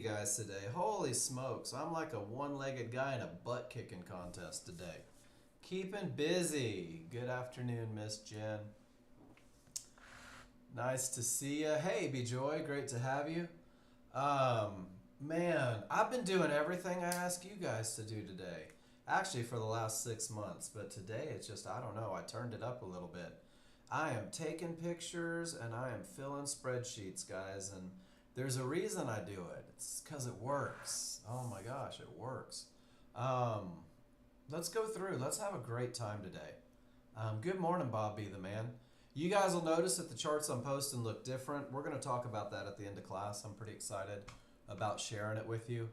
you guys today. Holy smokes, I'm like a one-legged guy in a butt-kicking contest today. Keeping busy. Good afternoon, Miss Jen. Nice to see you. Hey, B-Joy, great to have you. Man, I've been doing everything I asked you guys to do today. Actually, for the last 6 months, but today it's just, I don't know, I turned it up a little bit. I am taking pictures and I am filling spreadsheets, guys, and there's a reason I do it. It's because it works. Oh my gosh, it works. Let's go through. Let's have a great time today. Good morning, Bob B. the man. You guys will notice that the charts I'm posting look different. We're going to talk about that at the end of class. I'm pretty excited about sharing it with you.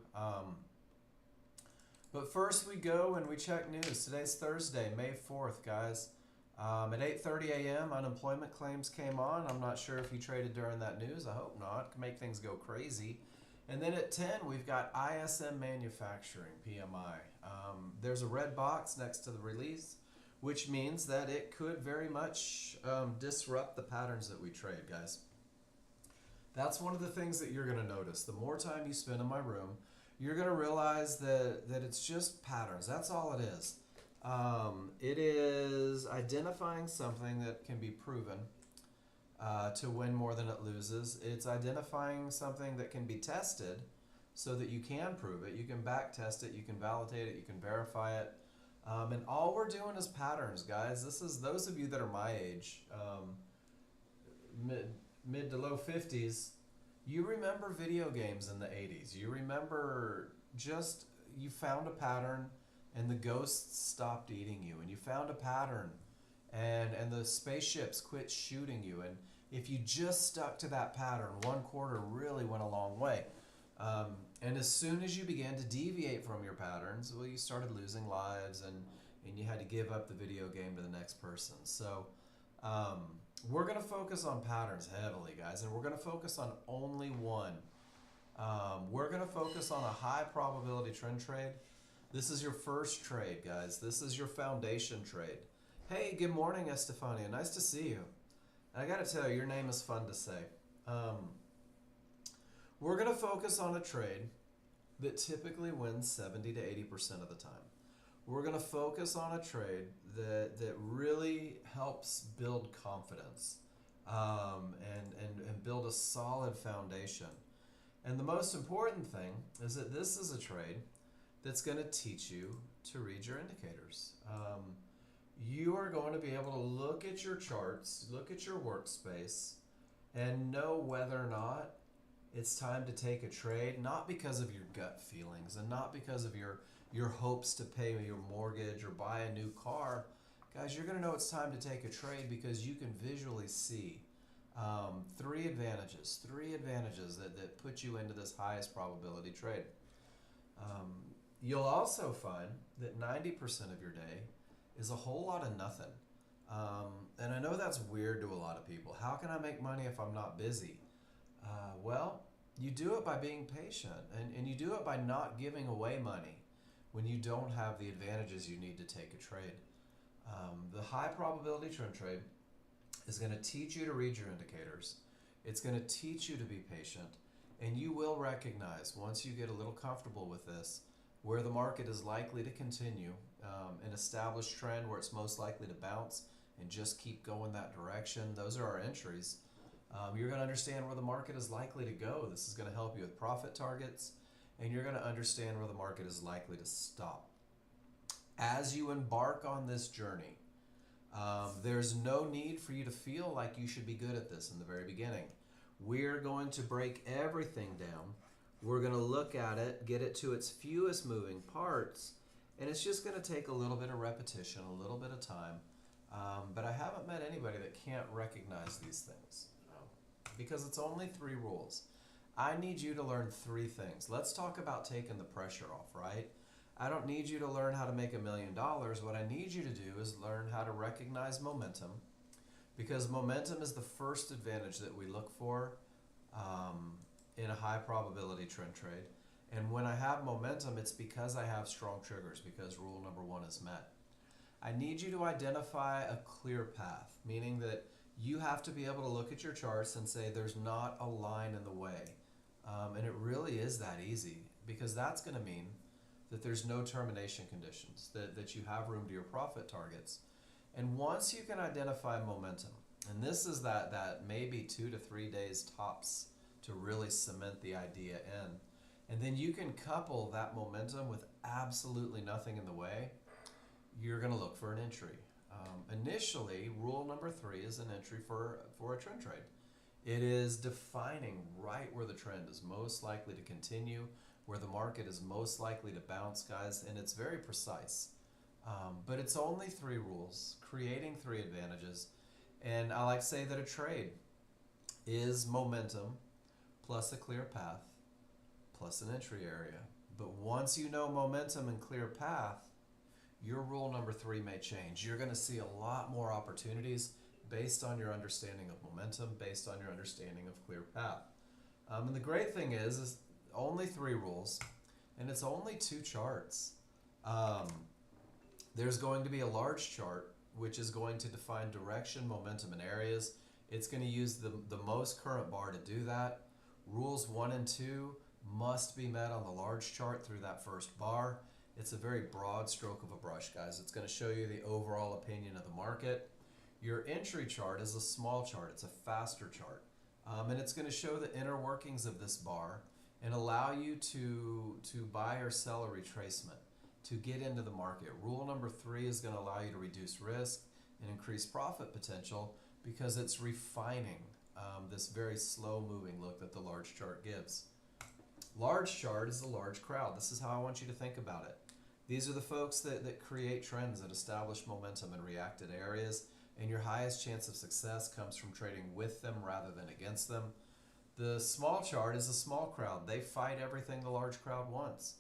But first we go and we check news. Today's Thursday, May 4th, guys. At 8:30 a.m., unemployment claims came on. I'm not sure if you traded during that news. I hope not. Could make things go crazy. And then at 10, we've got ISM Manufacturing, PMI. There's a red box next to the release, which means that it could very much disrupt the patterns that we trade, guys. That's one of the things that you're going to notice. The more time you spend in my room, you're going to realize that it's just patterns. That's all it is. It is identifying something that can be proven to win more than it loses. It's identifying something that can be tested so that you can prove it. You can back test it, you can validate it, you can verify it. And all we're doing is patterns, guys. This is those of you that are my age, mid to low 50s. You remember video games in the 80s. You remember you found a pattern and the ghosts stopped eating you, and you found a pattern and the spaceships quit shooting you, and if you just stuck to that pattern, 1/4 really went a long way. And as soon as you began to deviate from your patterns, well, you started losing lives and you had to give up the video game to the next person. So we're going to focus on patterns heavily, guys, and we're going to focus on only one. We're going to focus on a high probability trend trade. This is your first trade, guys. This is your foundation trade. Hey, good morning, Estefania. Nice to see you. And I got to tell you, your name is fun to say. We're going to focus on a trade that typically wins 70 to 80% of the time. We're going to focus on a trade that really helps build confidence and build a solid foundation. And the most important thing is that this is a trade that's going to teach you to read your indicators. You are going to be able to look at your charts, look at your workspace, and know whether or not it's time to take a trade, not because of your gut feelings and not because of your hopes to pay your mortgage or buy a new car. Guys, you're going to know it's time to take a trade because you can visually see three advantages that put you into this highest probability trade. You'll also find that 90% of your day is a whole lot of nothing. And I know that's weird to a lot of people. How can I make money if I'm not busy? Well, you do it by being patient, and you do it by not giving away money when you don't have the advantages you need to take a trade. The high probability trend trade is going to teach you to read your indicators. It's going to teach you to be patient, and you will recognize once you get a little comfortable with this where the market is likely to continue an established trend where it's most likely to bounce and just keep going that direction. Those are our entries. You're going to understand where the market is likely to go. This is going to help you with profit targets, and you're going to understand where the market is likely to stop. As you embark on this journey, there's no need for you to feel like you should be good at this in the very beginning. We're going to break everything down. We're going to look at it, get it to its fewest moving parts, and it's just going to take a little bit of repetition, a little bit of time. But I haven't met anybody that can't recognize these things, because it's only 3 rules. I need you to learn 3 things. Let's talk about taking the pressure off, right? I don't need you to learn how to make $1 million. What I need you to do is learn how to recognize momentum, because momentum is the first advantage that we look for in a high probability trend trade. And when I have momentum, it's because I have strong triggers, because rule number 1 is met. I need you to identify a clear path, meaning that you have to be able to look at your charts and say there's not a line in the way. And it really is that easy, because that's going to mean that there's no termination conditions, that you have room to your profit targets. And once you can identify momentum, and this is that maybe 2 to 3 days tops to really cement the idea in, and then you can couple that momentum with absolutely nothing in the way, you're going to look for an entry. Initially, rule number 3 is an entry for a trend trade. It is defining right where the trend is most likely to continue, where the market is most likely to bounce, guys, and it's very precise. But it's only 3 rules, creating 3 advantages. And I like to say that a trade is momentum plus a clear path plus an entry area. But once you know momentum and clear path, your rule number 3 may change. You're going to see a lot more opportunities based on your understanding of momentum, based on your understanding of clear path. And the great thing is only 3 rules, and it's only 2 charts. There's going to be a large chart, which is going to define direction, momentum, and areas. It's going to use the most current bar to do that. Rules 1 and 2 must be met on the large chart through that first bar. It's a very broad stroke of a brush, guys. It's going to show you the overall opinion of the market. Your entry chart is a small chart. It's a faster chart. And it's going to show the inner workings of this bar and allow you to buy or sell a retracement, to get into the market. Rule number 3 is going to allow you to reduce risk and increase profit potential, because it's refining this very slow moving look that the large chart gives. Large chart is a large crowd. This is how I want you to think about it. These are the folks that create trends, that establish momentum and react at areas, and your highest chance of success comes from trading with them rather than against them. The small chart is a small crowd. They fight everything the large crowd wants.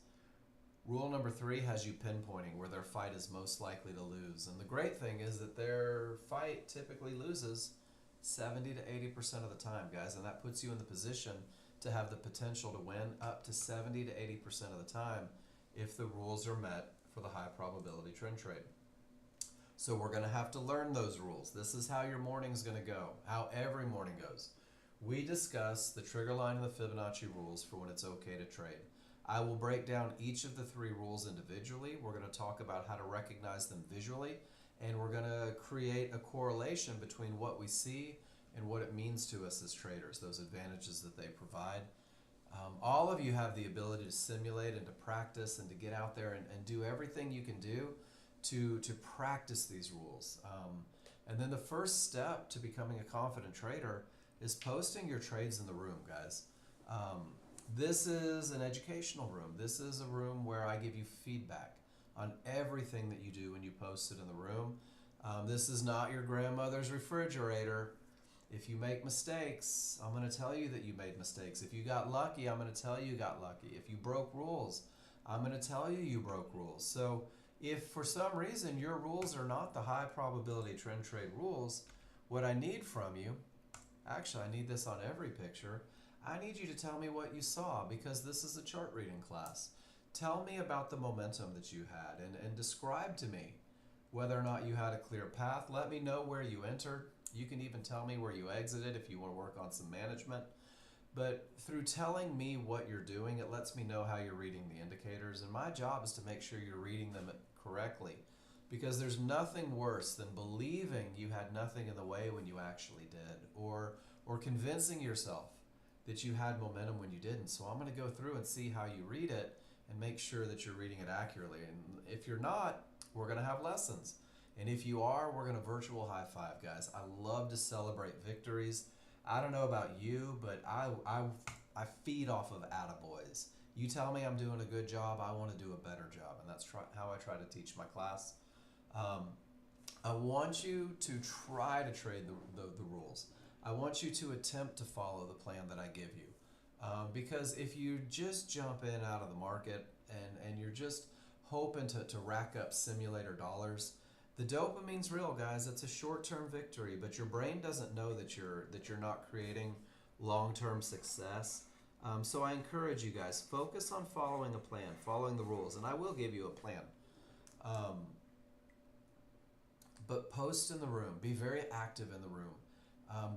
Rule number 3 has you pinpointing where their fight is most likely to lose. And the great thing is that their fight typically loses 70 to 80% of the time, guys, and that puts you in the position to have the potential to win up to 70 to 80% of the time if the rules are met for the high probability trend trade. So we're going to have to learn those rules. This is how your morning's going to go, how every morning goes. We discuss the trigger line and the Fibonacci rules for when it's okay to trade. I will break down each of the 3 rules individually. We're going to talk about how to recognize them visually, and we're going to create a correlation between what we see and what it means to us as traders, those advantages that they provide. All of you have the ability to simulate and to practice and to get out there and do everything you can do to practice these rules. And then the first step to becoming a confident trader is posting your trades in the room, guys. This is an educational room. This is a room where I give you feedback on everything that you do when you post it in the room. This is not your grandmother's refrigerator. If you make mistakes, I'm going to tell you that you made mistakes. If you got lucky, I'm going to tell you got lucky. If you broke rules, I'm going to tell you you broke rules. So if for some reason your rules are not the high probability trend trade rules, what I need from you, actually I need this on every picture, I need you to tell me what you saw, because this is a chart reading class. Tell me about the momentum that you had and describe to me whether or not you had a clear path. Let me know where you entered. You can even tell me where you exited if you want to work on some management. But through telling me what you're doing, it lets me know how you're reading the indicators. And my job is to make sure you're reading them correctly, because there's nothing worse than believing you had nothing in the way when you actually did, or convincing yourself that you had momentum when you didn't. So I'm going to go through and see how you read it and make sure that you're reading it accurately. And if you're not, we're going to have lessons. And if you are, we're going to virtual high five, guys. I love to celebrate victories. I don't know about you, but I feed off of attaboys. You tell me I'm doing a good job, I want to do a better job. And that's how I try to teach my class. I want you to try to trade the rules. I want you to attempt to follow the plan that I give you. Because if you just jump in out of the market and you're just hoping to rack up simulator dollars, the dopamine's real, guys. It's a short-term victory, but your brain doesn't know that you're not creating long-term success. So I encourage you guys, focus on following a plan, following the rules, and I will give you a plan. But post in the room, be very active in the room.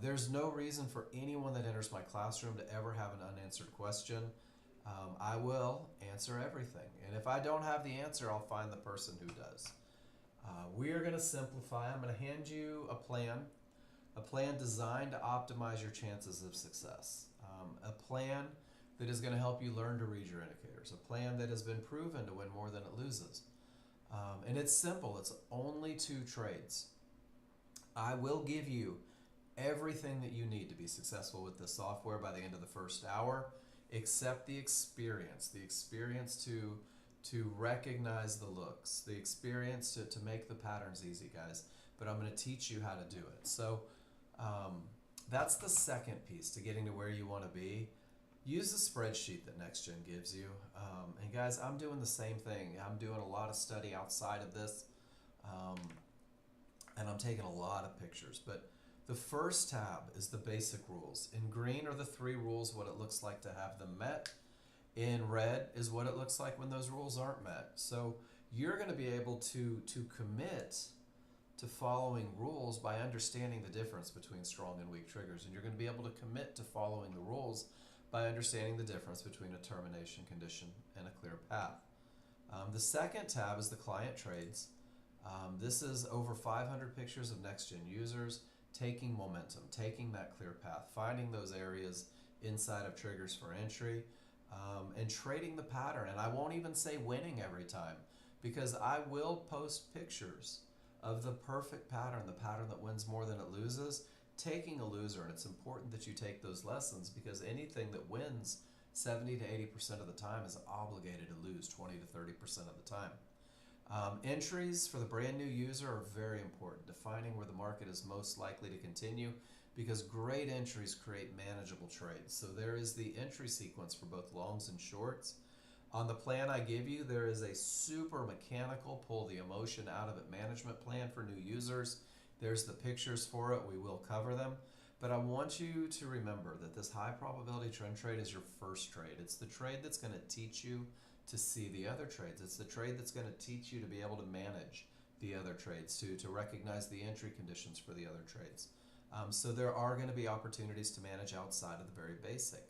There's no reason for anyone that enters my classroom to ever have an unanswered question. I will answer everything. And if I don't have the answer, I'll find the person who does. We are going to simplify. I'm going to hand you a plan designed to optimize your chances of success, a plan that is going to help you learn to read your indicators, a plan that has been proven to win more than it loses. And it's simple. It's only 2 trades. I will give you everything that you need to be successful with this software by the end of the first hour, except the experience to recognize the looks, the experience to make the patterns easy, guys. But I'm going to teach you how to do it. So that's the second piece to getting to where you want to be. Use the spreadsheet that Nexgen gives you. And guys, I'm doing the same thing. I'm doing a lot of study outside of this. And I'm taking a lot of pictures. But the first tab is the basic rules. In green are the 3 rules, what it looks like to have them met. In red is what it looks like when those rules aren't met. So you're going to be able to commit to following rules by understanding the difference between strong and weak triggers. And you're going to be able to commit to following the rules by understanding the difference between a termination condition and a clear path. The second tab is the client trades. This is over 500 pictures of Nexgen users taking momentum, taking that clear path, finding those areas inside of triggers for entry, and trading the pattern. And I won't even say winning every time, because I will post pictures of the perfect pattern, the pattern that wins more than it loses, taking a loser. And it's important that you take those lessons, because anything that wins 70 to 80% of the time is obligated to lose 20 to 30% of the time. Entries for the brand new user are very important, defining where the market is most likely to continue, because great entries create manageable trades. So there is the entry sequence for both longs and shorts. On the plan I give you, there is a super mechanical, pull the emotion out of it management plan for new users. There's the pictures for it. We will cover them. But I want you to remember that this high probability trend trade is your first trade. It's the trade that's going to teach you to see the other trades. It's the trade that's going to teach you to be able to manage the other trades, to recognize the entry conditions for the other trades. So there are going to be opportunities to manage outside of the very basic.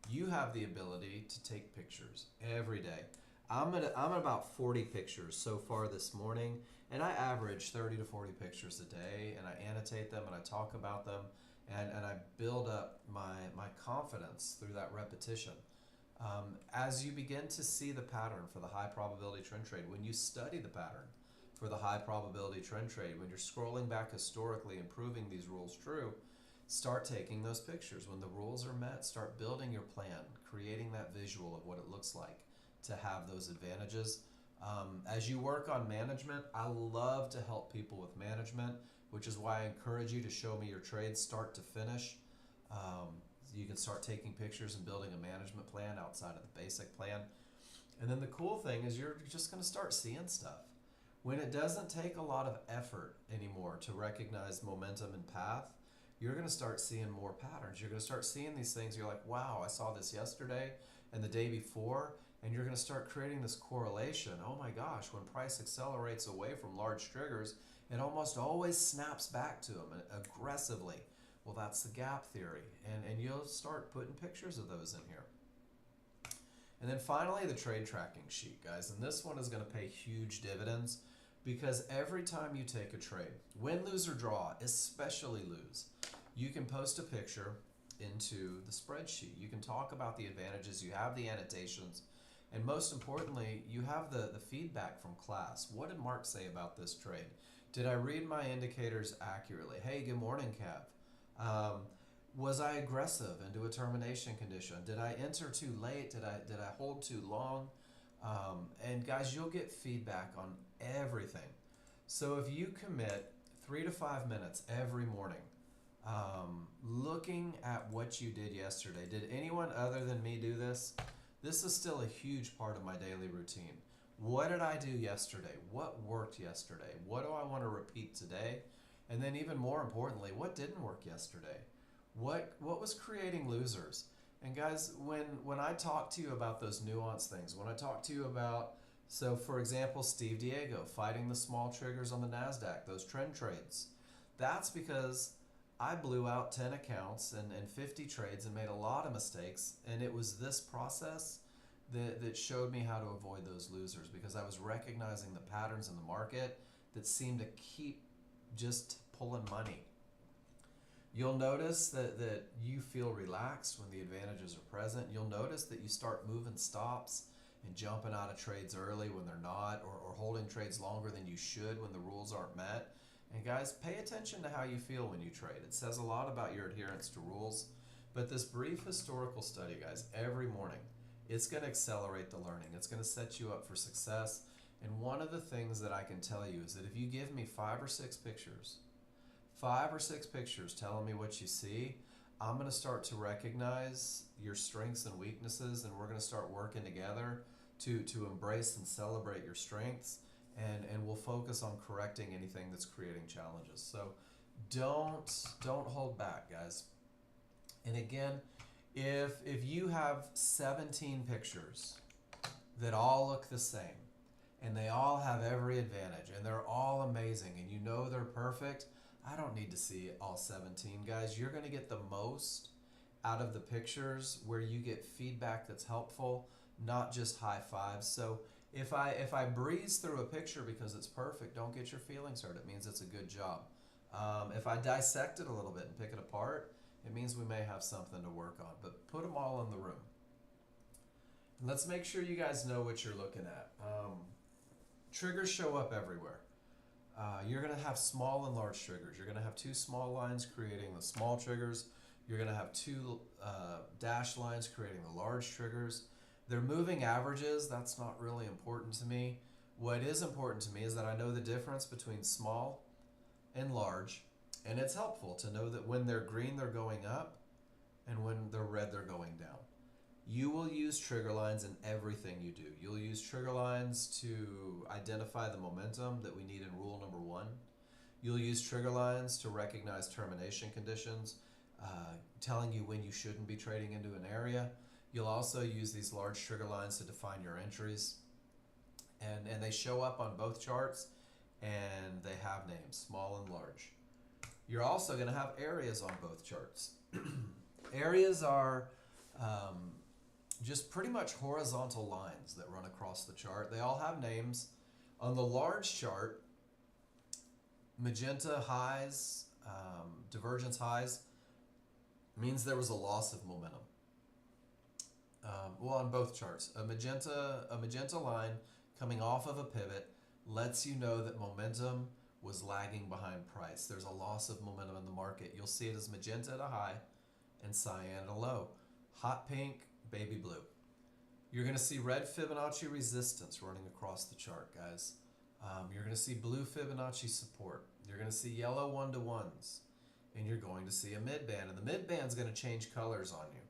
You have the ability to take pictures every day. I'm at about 40 pictures so far this morning, and I average 30 to 40 pictures a day, and I annotate them and I talk about them, and I build up my confidence through that repetition. As you begin to see the pattern for the high probability trend trade, when you study the pattern for the high probability trend trade, when you're scrolling back historically and proving these rules true, start taking those pictures. When the rules are met, start building your plan, creating that visual of what it looks like to have those advantages. As you work on management, I love to help people with management, which is why I encourage you to show me your trades start to finish. You can start taking pictures and building a management plan outside of the basic plan. And then the cool thing is you're just going to start seeing stuff. When it doesn't take a lot of effort anymore to recognize momentum and path, you're going to start seeing more patterns. You're going to start seeing these things. You're like, wow, I saw this yesterday and the day before, and you're going to start creating this correlation. Oh my gosh, when price accelerates away from large triggers, it almost always snaps back to them aggressively. Well, that's the gap theory, and you'll start putting pictures of those in here. And then finally, the trade tracking sheet, guys. And this one is going to pay huge dividends, because every time you take a trade, win, lose, or draw, especially lose, you can post a picture into the spreadsheet. You can talk about the advantages, you have the annotations, and most importantly, you have the feedback from class. What did Mark say about this trade? Did I read my indicators accurately? Hey, good morning, Kev. Was I aggressive into a termination condition? Did I enter too late? Did I hold too long? And guys, you'll get feedback on everything. So if you commit 3 to 5 minutes every morning, looking at what you did yesterday, did anyone other than me do this? This is still a huge part of my daily routine. What did I do yesterday? What worked yesterday? What do I want to repeat today? And then even more importantly, what didn't work yesterday? What was creating losers? And guys, when I talk to you about those nuanced things, when I talk to you about, so for example, Steve Diego fighting the small triggers on the NASDAQ, those trend trades, that's because I blew out 10 accounts and 50 trades and made a lot of mistakes. And it was this process that showed me how to avoid those losers, because I was recognizing the patterns in the market that seemed to keep just pulling money. You'll notice that you feel relaxed when the advantages are present. You'll notice that you start moving stops and jumping out of trades early when they're not, or holding trades longer than you should when the rules aren't met. And guys, pay attention to how you feel when you trade. It says a lot about your adherence to rules. But this brief historical study, guys, every morning, it's going to accelerate the learning. It's going to set you up for success. And one of the things that I can tell you is that if you give me 5 or 6 pictures telling me what you see, I'm going to start to recognize your strengths and weaknesses, and we're going to start working together to embrace and celebrate your strengths, and we'll focus on correcting anything that's creating challenges. So don't hold back, guys. And again, if you have 17 pictures that all look the same, and they all have every advantage, and they're all amazing, and you know they're perfect, I don't need to see all 17, guys. You're going to get the most out of the pictures where you get feedback that's helpful, not just high fives. So if I breeze through a picture because it's perfect, don't get your feelings hurt. It means it's a good job. If I dissect it a little bit and pick it apart, it means we may have something to work on. But put them all in the room. And let's make sure you guys know what you're looking at. Triggers show up everywhere. You're going to have small and large triggers. You're going to have 2 small lines creating the small triggers. You're going to have 2 dashed lines creating the large triggers. They're moving averages. That's not really important to me. What is important to me is that I know the difference between small and large, and it's helpful to know that when they're green, they're going up, and when they're red, they're going down. You will use trigger lines in everything you do. You'll use trigger lines to identify the momentum that we need in rule number 1. You'll use trigger lines to recognize termination conditions, telling you when you shouldn't be trading into an area. You'll also use these large trigger lines to define your entries. And they show up on both charts, and they have names, small and large. You're also going to have areas on both charts. Areas are just pretty much horizontal lines that run across the chart. They all have names. On the large chart, magenta highs, divergence highs, means there was a loss of momentum. Well, on both charts, a magenta line coming off of a pivot lets you know that momentum was lagging behind price. There's a loss of momentum in the market. You'll see it as magenta at a high and cyan at a low. Hot pink, baby blue. You're going to see red Fibonacci resistance running across the chart, guys. You're going to see blue Fibonacci support. You're going to see yellow 1-to-1s. And you're going to see a midband. And the midband's going to change colors on you.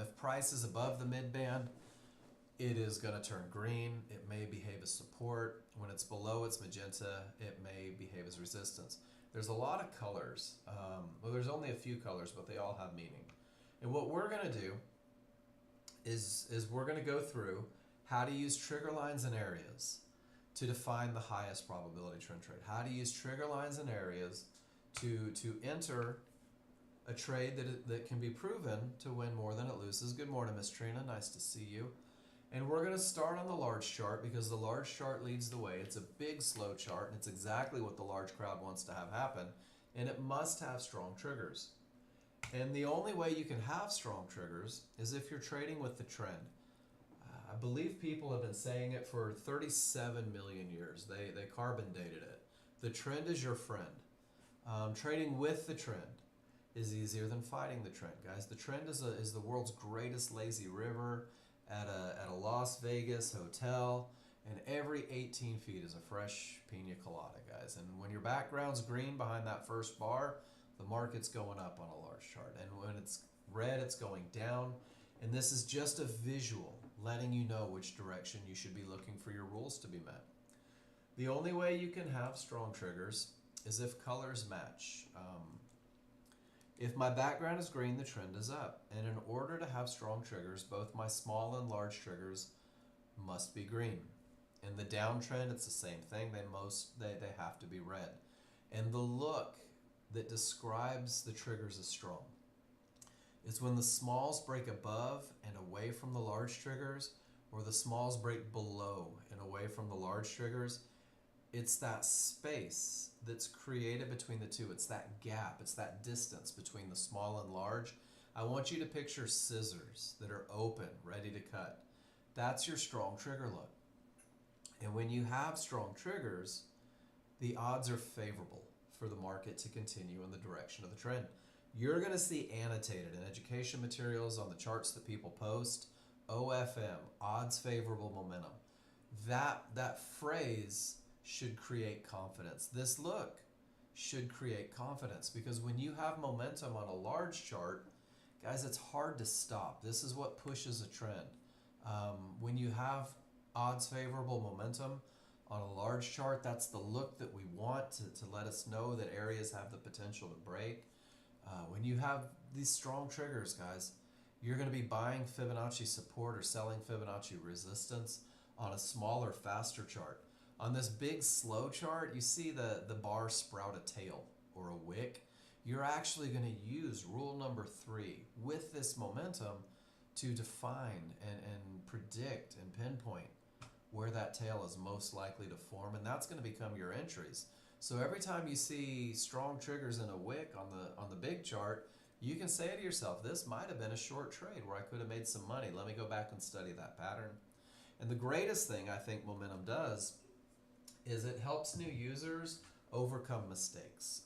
If price is above the midband, it is going to turn green. It may behave as support. When it's below its magenta, it may behave as resistance. There's a lot of colors. Well, there's only a few colors, but they all have meaning. And what we're going to do is we're going to go through how to use trigger lines and areas to define the highest probability trend trade. How to use trigger lines and areas to enter a trade that can be proven to win more than it loses. Good morning, Miss Trina. Nice to see you. And we're going to start on the large chart because the large chart leads the way. It's a big, slow chart, and it's exactly what the large crowd wants to have happen. And it must have strong triggers. And the only way you can have strong triggers is if you're trading with the trend. I believe people have been saying it for 37 million years. They carbon dated it. The trend is your friend. Trading with the trend is easier than fighting the trend, guys. The trend is the world's greatest lazy river at a Las Vegas hotel, and every 18 feet is a fresh pina colada, guys. And when your background's green behind that first bar, the market's going up on a large chart. And when it's red, it's going down. And this is just a visual letting you know which direction you should be looking for your rules to be met. The only way you can have strong triggers is if colors match. If my background is green, the trend is up. And in order to have strong triggers, both my small and large triggers must be green. In the downtrend, it's the same thing. They have to be red. And the look that describes the triggers as strong. It's when the smalls break above and away from the large triggers, or the smalls break below and away from the large triggers. It's that space that's created between the two. It's that gap. It's that distance between the small and large. I want you to picture scissors that are open, ready to cut. That's your strong trigger look. And when you have strong triggers, the odds are favorable for the market to continue in the direction of the trend. You're going to see annotated in education materials on the charts that people post, OFM, odds favorable momentum. That phrase should create confidence. This look should create confidence, because when you have momentum on a large chart, guys, it's hard to stop. This is what pushes a trend. When you have odds favorable momentum on a large chart, that's the look that we want to let us know that areas have the potential to break. When you have these strong triggers, guys, you're going to be buying Fibonacci support or selling Fibonacci resistance on a smaller, faster chart. On this big, slow chart, you see the bar sprout a tail or a wick. You're actually going to use rule number 3 with this momentum to define and predict and pinpoint where that tail is most likely to form, and that's going to become your entries. So every time you see strong triggers in a wick on the big chart, you can say to yourself, this might have been a short trade where I could have made some money. Let me go back and study that pattern. And the greatest thing I think momentum does is it helps new users overcome mistakes.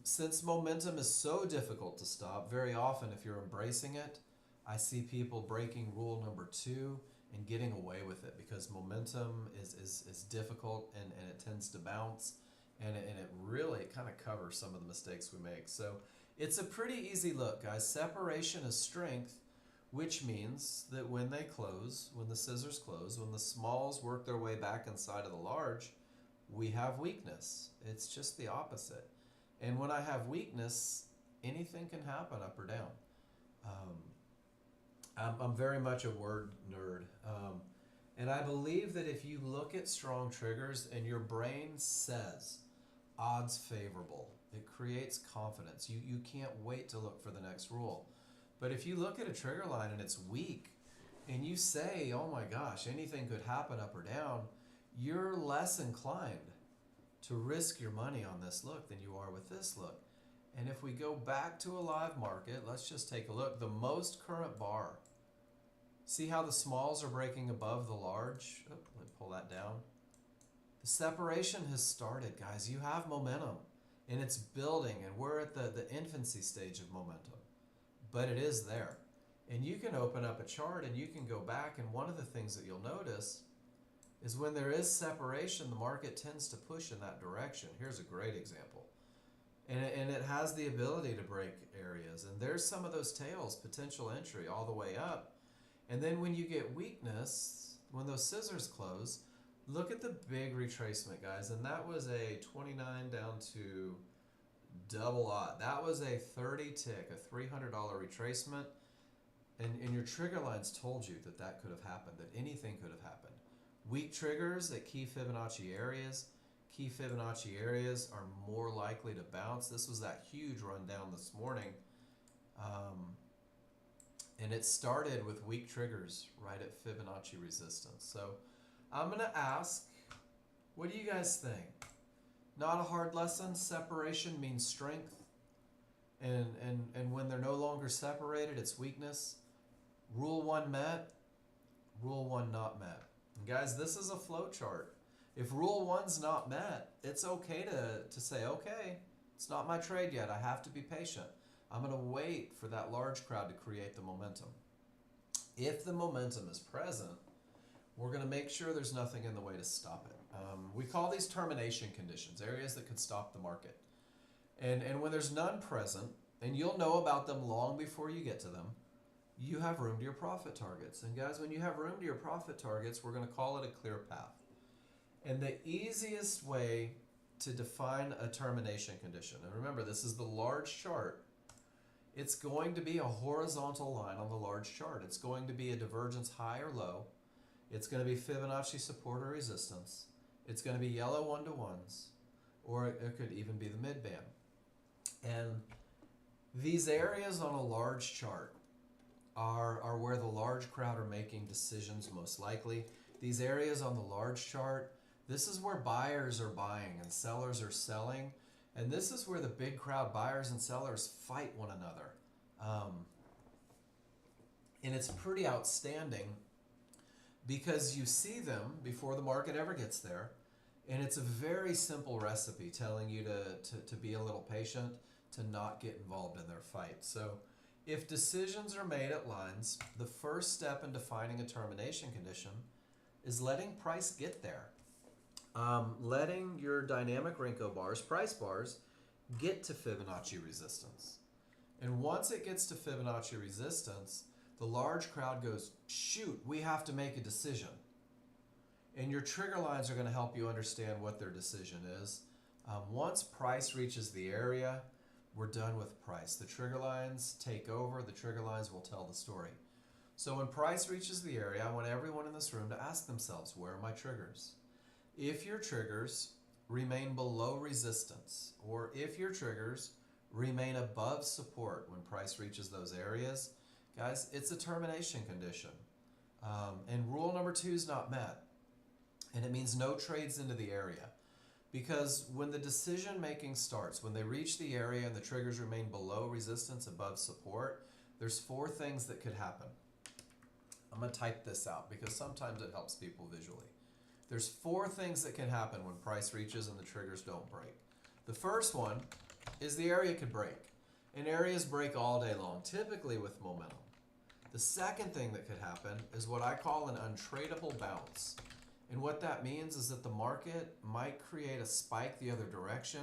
Since momentum is so difficult to stop, very often if you're embracing it, I see people breaking rule number 2 and getting away with it, because momentum is difficult and it tends to bounce, and it really kind of covers some of the mistakes we make. So it's a pretty easy look, guys. Separation is strength, which means that when they close, when the scissors close, when the smalls work their way back inside of the large, we have weakness. It's just the opposite. And when I have weakness, anything can happen up or down. I'm very much a word nerd. And I believe that if you look at strong triggers and your brain says odds favorable, it creates confidence. You can't wait to look for the next rule. But if you look at a trigger line and it's weak and you say, oh my gosh, anything could happen up or down, you're less inclined to risk your money on this look than you are with this look. And if we go back to a live market, let's just take a look. The most current bar. See how the smalls are breaking above the large? Oh, let me pull that down. The separation has started, guys. You have momentum, and it's building, and we're at the infancy stage of momentum. But it is there. And you can open up a chart, and you can go back, and one of the things that you'll notice is when there is separation, the market tends to push in that direction. Here's a great example. And it has the ability to break areas. And there's some of those tails, potential entry all the way up. And then when you get weakness, when those scissors close, look at the big retracement, guys. And that was a 29 down to double odd. That was a 30 tick, a $300 retracement. And your trigger lines told you that that could have happened, that anything could have happened. Weak triggers at key Fibonacci areas. Key Fibonacci areas are more likely to bounce. This was that huge run down this morning. And it started with weak triggers right at Fibonacci resistance. So I'm going to ask, what do you guys think? Not a hard lesson. Separation means strength. And when they're no longer separated, it's weakness. Rule 1 met, rule 1 not met. And guys, this is a flow chart. If rule 1's not met, it's okay to say, okay, it's not my trade yet. I have to be patient. I'm going to wait for that large crowd to create the momentum. If the momentum is present, we're going to make sure there's nothing in the way to stop it. We call these termination conditions, areas that could stop the market. And when there's none present, and you'll know about them long before you get to them, you have room to your profit targets. And guys, when you have room to your profit targets, we're going to call it a clear path. And the easiest way to define a termination condition, and remember, this is the large chart, it's going to be a horizontal line on the large chart. It's going to be a divergence high or low. It's going to be Fibonacci support or resistance. It's going to be yellow 1-to-1s, or it could even be the mid-band. And these areas on a large chart are where the large crowd are making decisions most likely. These areas on the large chart, this is where buyers are buying and sellers are selling. And this is where the big crowd buyers and sellers fight one another. And it's pretty outstanding because you see them before the market ever gets there. And it's a very simple recipe telling you to be a little patient, to not get involved in their fight. So if decisions are made at lines, the first step in defining a termination condition is letting price get there. Letting your dynamic Renko bars, price bars, get to Fibonacci resistance. And once it gets to Fibonacci resistance, the large crowd goes, shoot, we have to make a decision. And your trigger lines are going to help you understand what their decision is. Once price reaches the area, we're done with price. The trigger lines take over. The trigger lines will tell the story. So when price reaches the area, I want everyone in this room to ask themselves, where are my triggers? If your triggers remain below resistance, or if your triggers remain above support when price reaches those areas, guys, it's a termination condition. And rule number 2 is not met. And it means no trades into the area. Because when the decision making starts, when they reach the area and the triggers remain below resistance, above support, there's 4 things that could happen. I'm going to type this out because sometimes it helps people visually. There's 4 things that can happen when price reaches and the triggers don't break. The first one is the area could break. And areas break all day long, typically with momentum. The second thing that could happen is what I call an untradeable bounce. And what that means is that the market might create a spike the other direction.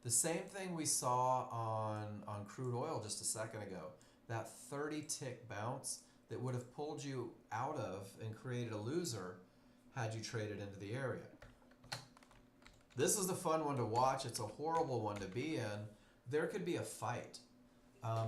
The same thing we saw on crude oil just a second ago. That 30-tick bounce that would have pulled you out of and created a loser had you traded into the area. This is the fun one to watch. It's a horrible one to be in. There could be a fight.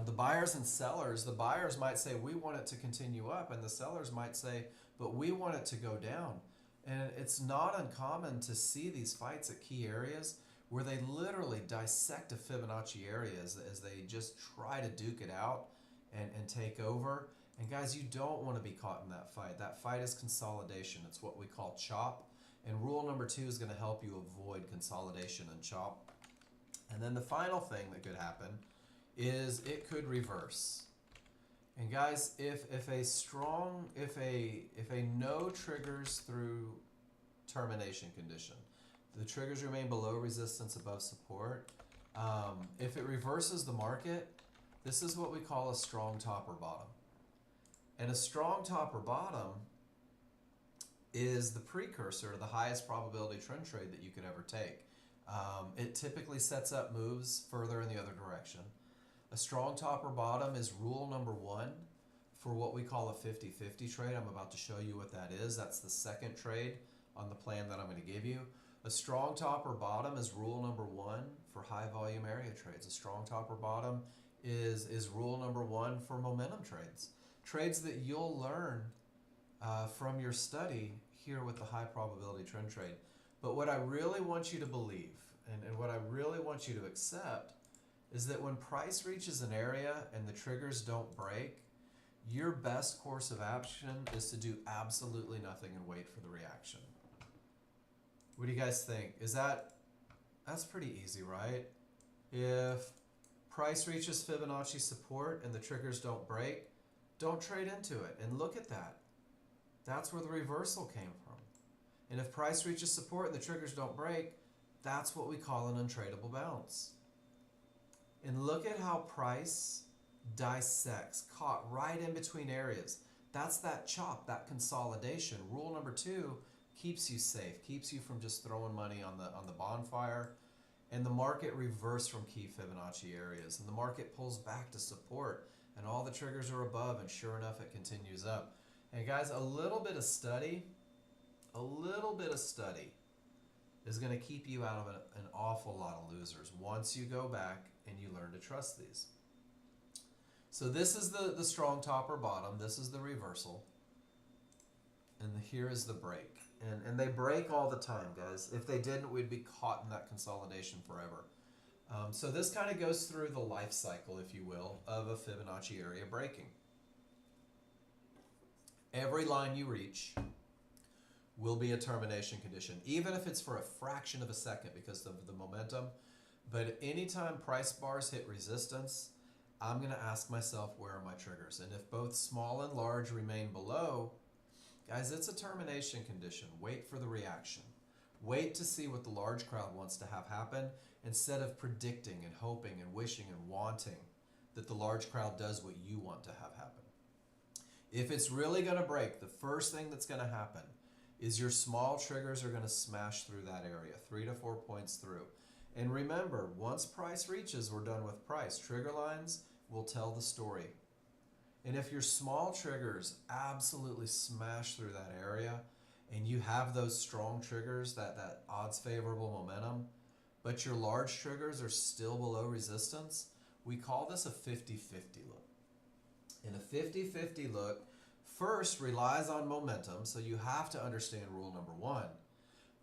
The buyers and sellers, the buyers might say, we want it to continue up, and the sellers might say, but we want it to go down. And it's not uncommon to see these fights at key areas where they literally dissect a Fibonacci area as they just try to duke it out and take over. And guys, you don't want to be caught in that fight. That fight is consolidation. It's what we call chop. And rule number 2 is going to help you avoid consolidation and chop. And then the final thing that could happen is it could reverse. And guys, if a no triggers through termination condition, the triggers remain below resistance, above support. If it reverses the market, this is what we call a strong top or bottom. And a strong top or bottom is the precursor to the highest probability trend trade that you could ever take. It typically sets up moves further in the other direction. A strong top or bottom is rule number 1 for what we call a 50-50 trade. I'm about to show you what that is. That's the second trade on the plan that I'm going to give you. A strong top or bottom is rule number 1 for high volume area trades. A strong top or bottom is rule number 1 for momentum trades. Trades that you'll learn from your study here with the high probability trend trade. But what I really want you to believe and what I really want you to accept is that when price reaches an area and the triggers don't break, your best course of action is to do absolutely nothing and wait for the reaction. What do you guys think? That's pretty easy, right? If price reaches Fibonacci support and the triggers don't break, don't trade into it. And look at that. That's where the reversal came from. And if price reaches support and the triggers don't break, that's what we call an untradeable bounce. And look at how price dissects, caught right in between areas. That's that chop, that consolidation. Rule number 2 keeps you safe, keeps you from just throwing money on the bonfire. And the market reversed from key Fibonacci areas. And the market pulls back to support. And all the triggers are above, and sure enough, it continues up. And guys, a little bit of study is going to keep you out of an awful lot of losers once you go back and you learn to trust these. So this is the strong top or bottom. This is the reversal. And here is the break. And they break all the time, guys. If they didn't, we'd be caught in that consolidation forever. So this kind of goes through the life cycle, if you will, of a Fibonacci area breaking. Every line you reach will be a termination condition, even if it's for a fraction of a second because of the momentum. But anytime price bars hit resistance, I'm going to ask myself, where are my triggers? And if both small and large remain below, guys, it's a termination condition. Wait for the reaction. Wait to see what the large crowd wants to have happen instead of predicting and hoping and wishing and wanting that the large crowd does what you want to have happen. If it's really going to break, the first thing that's going to happen is your small triggers are going to smash through that area, 3 to 4 points through. And remember, once price reaches, we're done with price. Trigger lines will tell the story. And if your small triggers absolutely smash through that area and you have those strong triggers, that odds favorable momentum, but your large triggers are still below resistance, we call this a 50-50 look. And a 50-50 look first relies on momentum, so you have to understand rule number 1.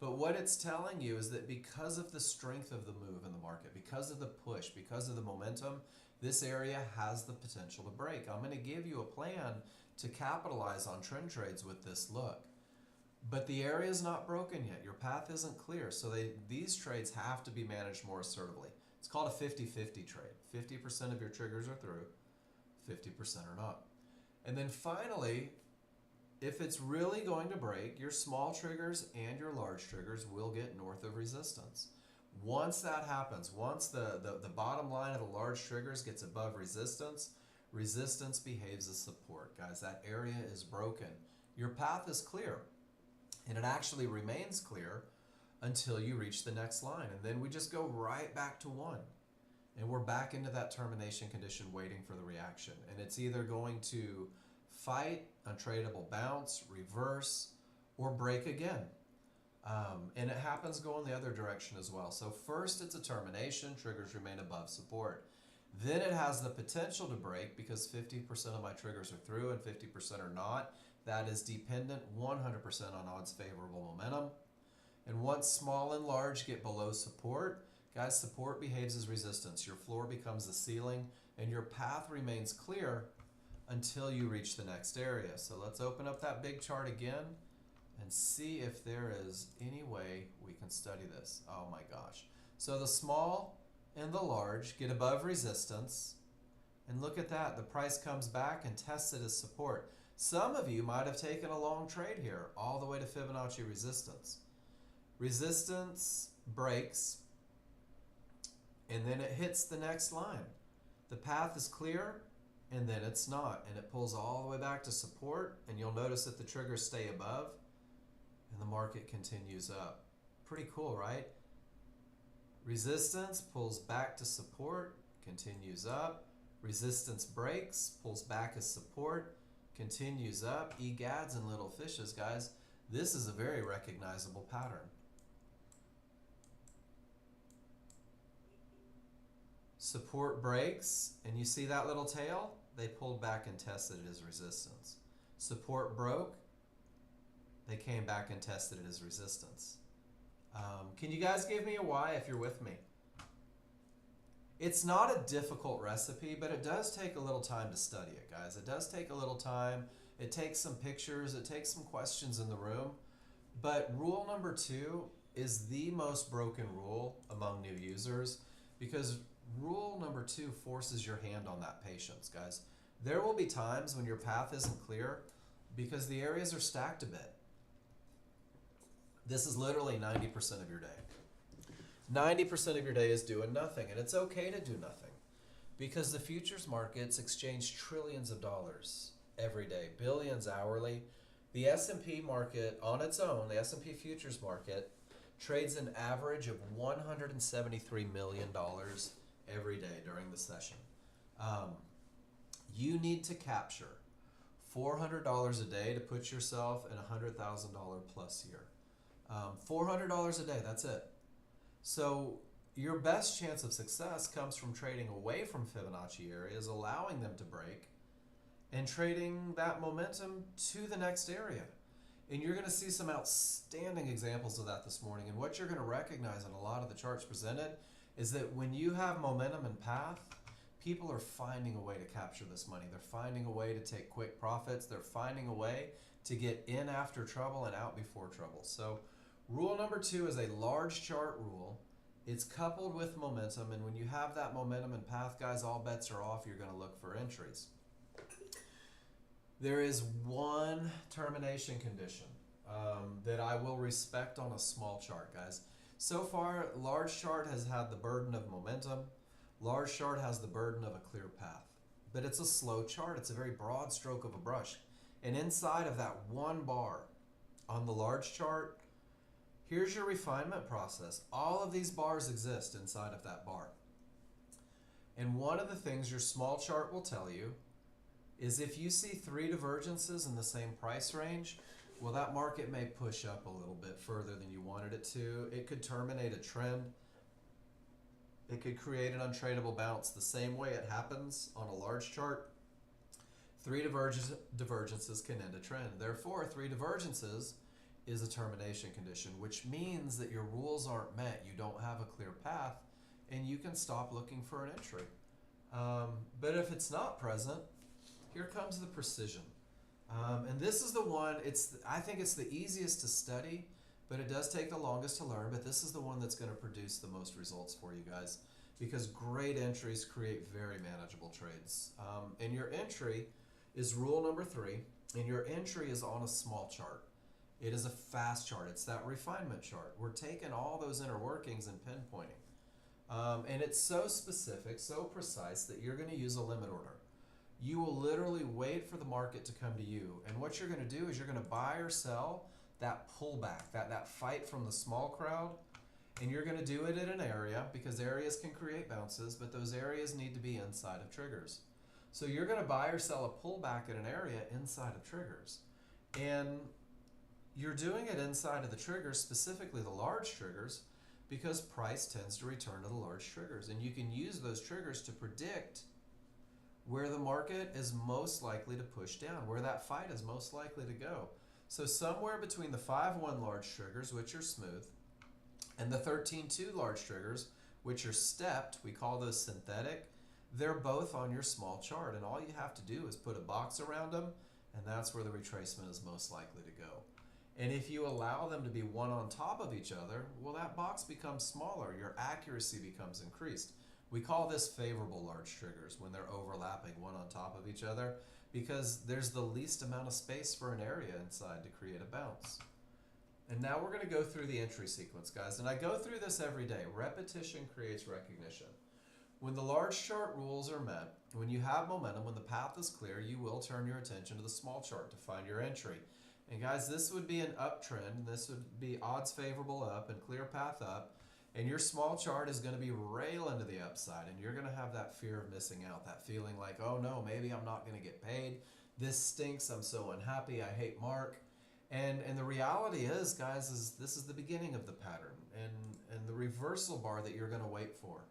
But what it's telling you is that because of the strength of the move in the market, because of the push, because of the momentum, this area has the potential to break. I'm going to give you a plan to capitalize on trend trades with this look. But the area is not broken yet. Your path isn't clear. So these trades have to be managed more assertively. It's called a 50-50 trade. 50% of your triggers are through, 50% are not. And then finally, if it's really going to break, your small triggers and your large triggers will get north of resistance. Once that happens, once the bottom line of the large triggers gets above resistance, resistance behaves as support. Guys, that area is broken. Your path is clear, and it actually remains clear until you reach the next line. And then we just go right back to 1. And we're back into that termination condition waiting for the reaction. And it's either going to fight, untradeable bounce, reverse, or break again. And it happens going the other direction as well. So first it's a termination, triggers remain above support. Then it has the potential to break because 50% of my triggers are through and 50% are not. That is dependent 100% on odds favorable momentum. And once small and large get below support, guys, support behaves as resistance. Your floor becomes the ceiling and your path remains clear until you reach the next area. So let's open up that big chart again and see if there is any way we can study this. Oh my gosh. So the small and the large get above resistance, and look at that. The price comes back and tests it as support. Some of you might have taken a long trade here all the way to Fibonacci resistance. Resistance breaks, and then it hits the next line. The path is clear, and then it's not, and it pulls all the way back to support, and you'll notice that the triggers stay above, and the market continues up. Pretty cool, right? Resistance pulls back to support, continues up. Resistance breaks, pulls back as support, continues up. Egads and little fishes, guys. This is a very recognizable pattern. Support breaks, and you see that little tail? They pulled back and tested it as resistance. Support broke, they came back and tested it as resistance. Can you guys give me a why if you're with me? It's not a difficult recipe, but it does take a little time to study it, guys. It does take a little time. It takes some pictures. It takes some questions in the room. But rule number 2 is the most broken rule among new users because rule number 2 forces your hand on that patience, guys. There will be times when your path isn't clear because the areas are stacked a bit. This is literally 90% of your day. 90% of your day is doing nothing, and it's okay to do nothing because the futures markets exchange trillions of dollars every day, billions hourly. The S&P market on its own, the S&P futures market, trades an average of $173 million every day during the session. You need to capture $400 a day to put yourself in a $100,000 plus year. $400 a day, that's it. So your best chance of success comes from trading away from Fibonacci areas, allowing them to break, and trading that momentum to the next area. And you're going to see some outstanding examples of that this morning. And what you're going to recognize in a lot of the charts presented is that when you have momentum and path, people are finding a way to capture this money. They're finding a way to take quick profits. They're finding a way to get in after trouble and out before trouble. So rule number 2 is a large chart rule. It's coupled with momentum, and when you have that momentum and path, guys, all bets are off. You're going to look for entries. There is one termination condition that I will respect on a small chart, guys. So far, large chart has had the burden of momentum. Large chart has the burden of a clear path. But it's a slow chart. It's a very broad stroke of a brush. And inside of that one bar on the large chart, here's your refinement process. All of these bars exist inside of that bar. And one of the things your small chart will tell you is if you see 3 divergences in the same price range, well, that market may push up a little bit further than you wanted it to. It could terminate a trend. It could create an untradeable bounce the same way it happens on a large chart. 3 divergences can end a trend. Therefore, 3 divergences is a termination condition, which means that your rules aren't met. You don't have a clear path, and you can stop looking for an entry. But if it's not present, here comes the precision. And this is the one, I think it's the easiest to study, but it does take the longest to learn. But this is the one that's going to produce the most results for you guys, because great entries create very manageable trades. And your entry is rule number 3, and your entry is on a small chart. It is a fast chart. It's that refinement chart. We're taking all those inner workings and pinpointing. And it's so specific, so precise that you're going to use a limit order. You will literally wait for the market to come to you. And what you're going to do is you're going to buy or sell that pullback, that fight from the small crowd. And you're going to do it in an area, because areas can create bounces, but those areas need to be inside of triggers. So you're going to buy or sell a pullback in an area inside of triggers. And you're doing it inside of the triggers, specifically the large triggers, because price tends to return to the large triggers. And you can use those triggers to predict where the market is most likely to push down, where that fight is most likely to go. So somewhere between the 5-1 large triggers, which are smooth, and the 13-2 large triggers, which are stepped, we call those synthetic, they're both on your small chart. And all you have to do is put a box around them, and that's where the retracement is most likely to go. And if you allow them to be one on top of each other, well, that box becomes smaller. Your accuracy becomes increased. We call this favorable large triggers when they're overlapping one on top of each other, because there's the least amount of space for an area inside to create a bounce. And now we're going to go through the entry sequence, guys. And I go through this every day. Repetition creates recognition. When the large chart rules are met, when you have momentum, when the path is clear, you will turn your attention to the small chart to find your entry. And guys, this would be an uptrend. This would be odds favorable up and clear path up. And your small chart is going to be railing to the upside. And you're going to have that fear of missing out, that feeling like, oh no, maybe I'm not going to get paid. This stinks. I'm so unhappy. I hate Mark. And the reality is, guys, this is the beginning of the pattern. And the reversal bar that you're going to wait for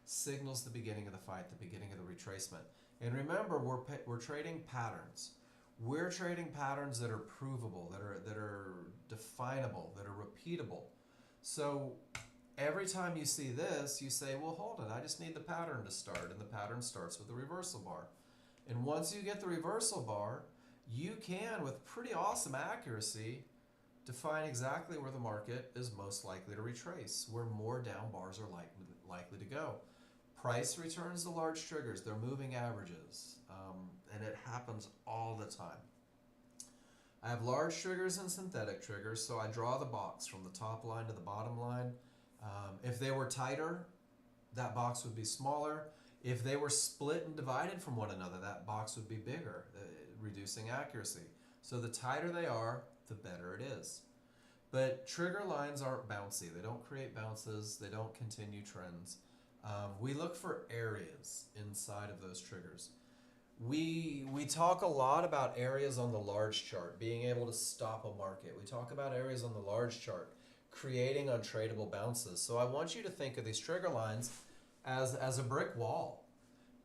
signals the beginning of the fight, the beginning of the retracement. And remember, we're trading patterns. We're trading patterns that are provable, that are definable, that are repeatable. So every time you see this, you say, well, hold it, I just need the pattern to start. And the pattern starts with the reversal bar. And once you get the reversal bar, you can, with pretty awesome accuracy, define exactly where the market is most likely to retrace, where more down bars are likely to go. Price returns to large triggers. They're moving averages. And it happens all the time. I have large triggers and synthetic triggers, so I draw the box from the top line to the bottom line. If they were tighter, that box would be smaller. If they were split and divided from one another, that box would be bigger, reducing accuracy. So the tighter they are, the better it is. But trigger lines aren't bouncy. They don't create bounces. They don't continue trends. We look for areas inside of those triggers. We talk a lot about areas on the large chart, being able to stop a market. We talk about areas on the large chart, creating untradeable bounces. So I want you to think of these trigger lines as a brick wall.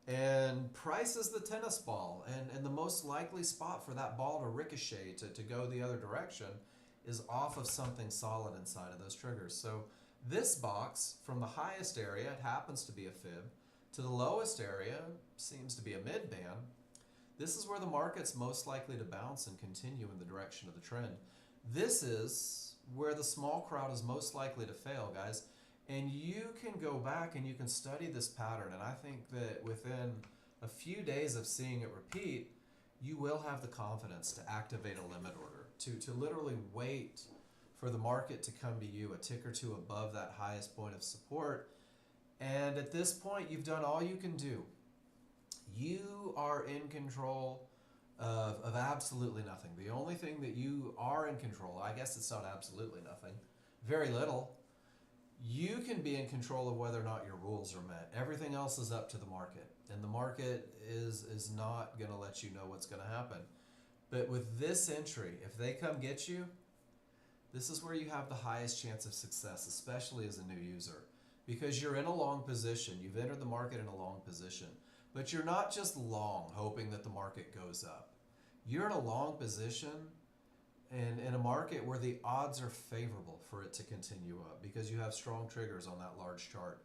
And price is the tennis ball. And the most likely spot for that ball to ricochet, to go the other direction, is off of something solid inside of those triggers. So This box, from the highest area, it happens to be a fib, to the lowest area, seems to be a mid-band. This is where the market's most likely to bounce and continue in the direction of the trend. This is where the small crowd is most likely to fail, guys. And you can go back and you can study this pattern, and I think that within a few days of seeing it repeat, you will have the confidence to activate a limit order, to literally wait for the market to come to you a tick or two above that highest point of support. And at this point, you've done all you can do. You are in control of absolutely nothing. The only thing that you are in control, I guess it's not absolutely nothing, very little. You can be in control of whether or not your rules are met. Everything else is up to the market. And the market is not going to let you know what's going to happen. But with this entry, if they come get you, this is where you have the highest chance of success, especially as a new user. Because you're in a long position. You've entered the market in a long position. But you're not just long, hoping that the market goes up. You're in a long position in a market where the odds are favorable for it to continue up because you have strong triggers on that large chart.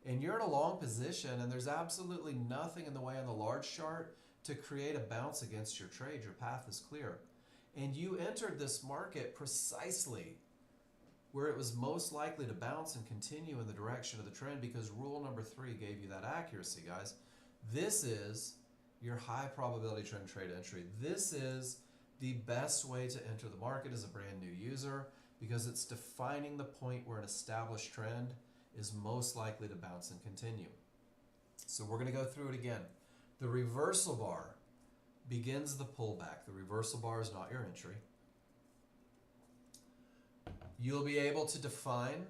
And you're in a long position, and there's absolutely nothing in the way on the large chart to create a bounce against your trade. Your path is clear. And you entered this market precisely where it was most likely to bounce and continue in the direction of the trend because rule number 3 gave you that accuracy, guys. This is your high probability trend trade entry. This is the best way to enter the market as a brand new user because it's defining the point where an established trend is most likely to bounce and continue. So we're going to go through it again. The reversal bar begins the pullback. The reversal bar is not your entry. You'll be able to define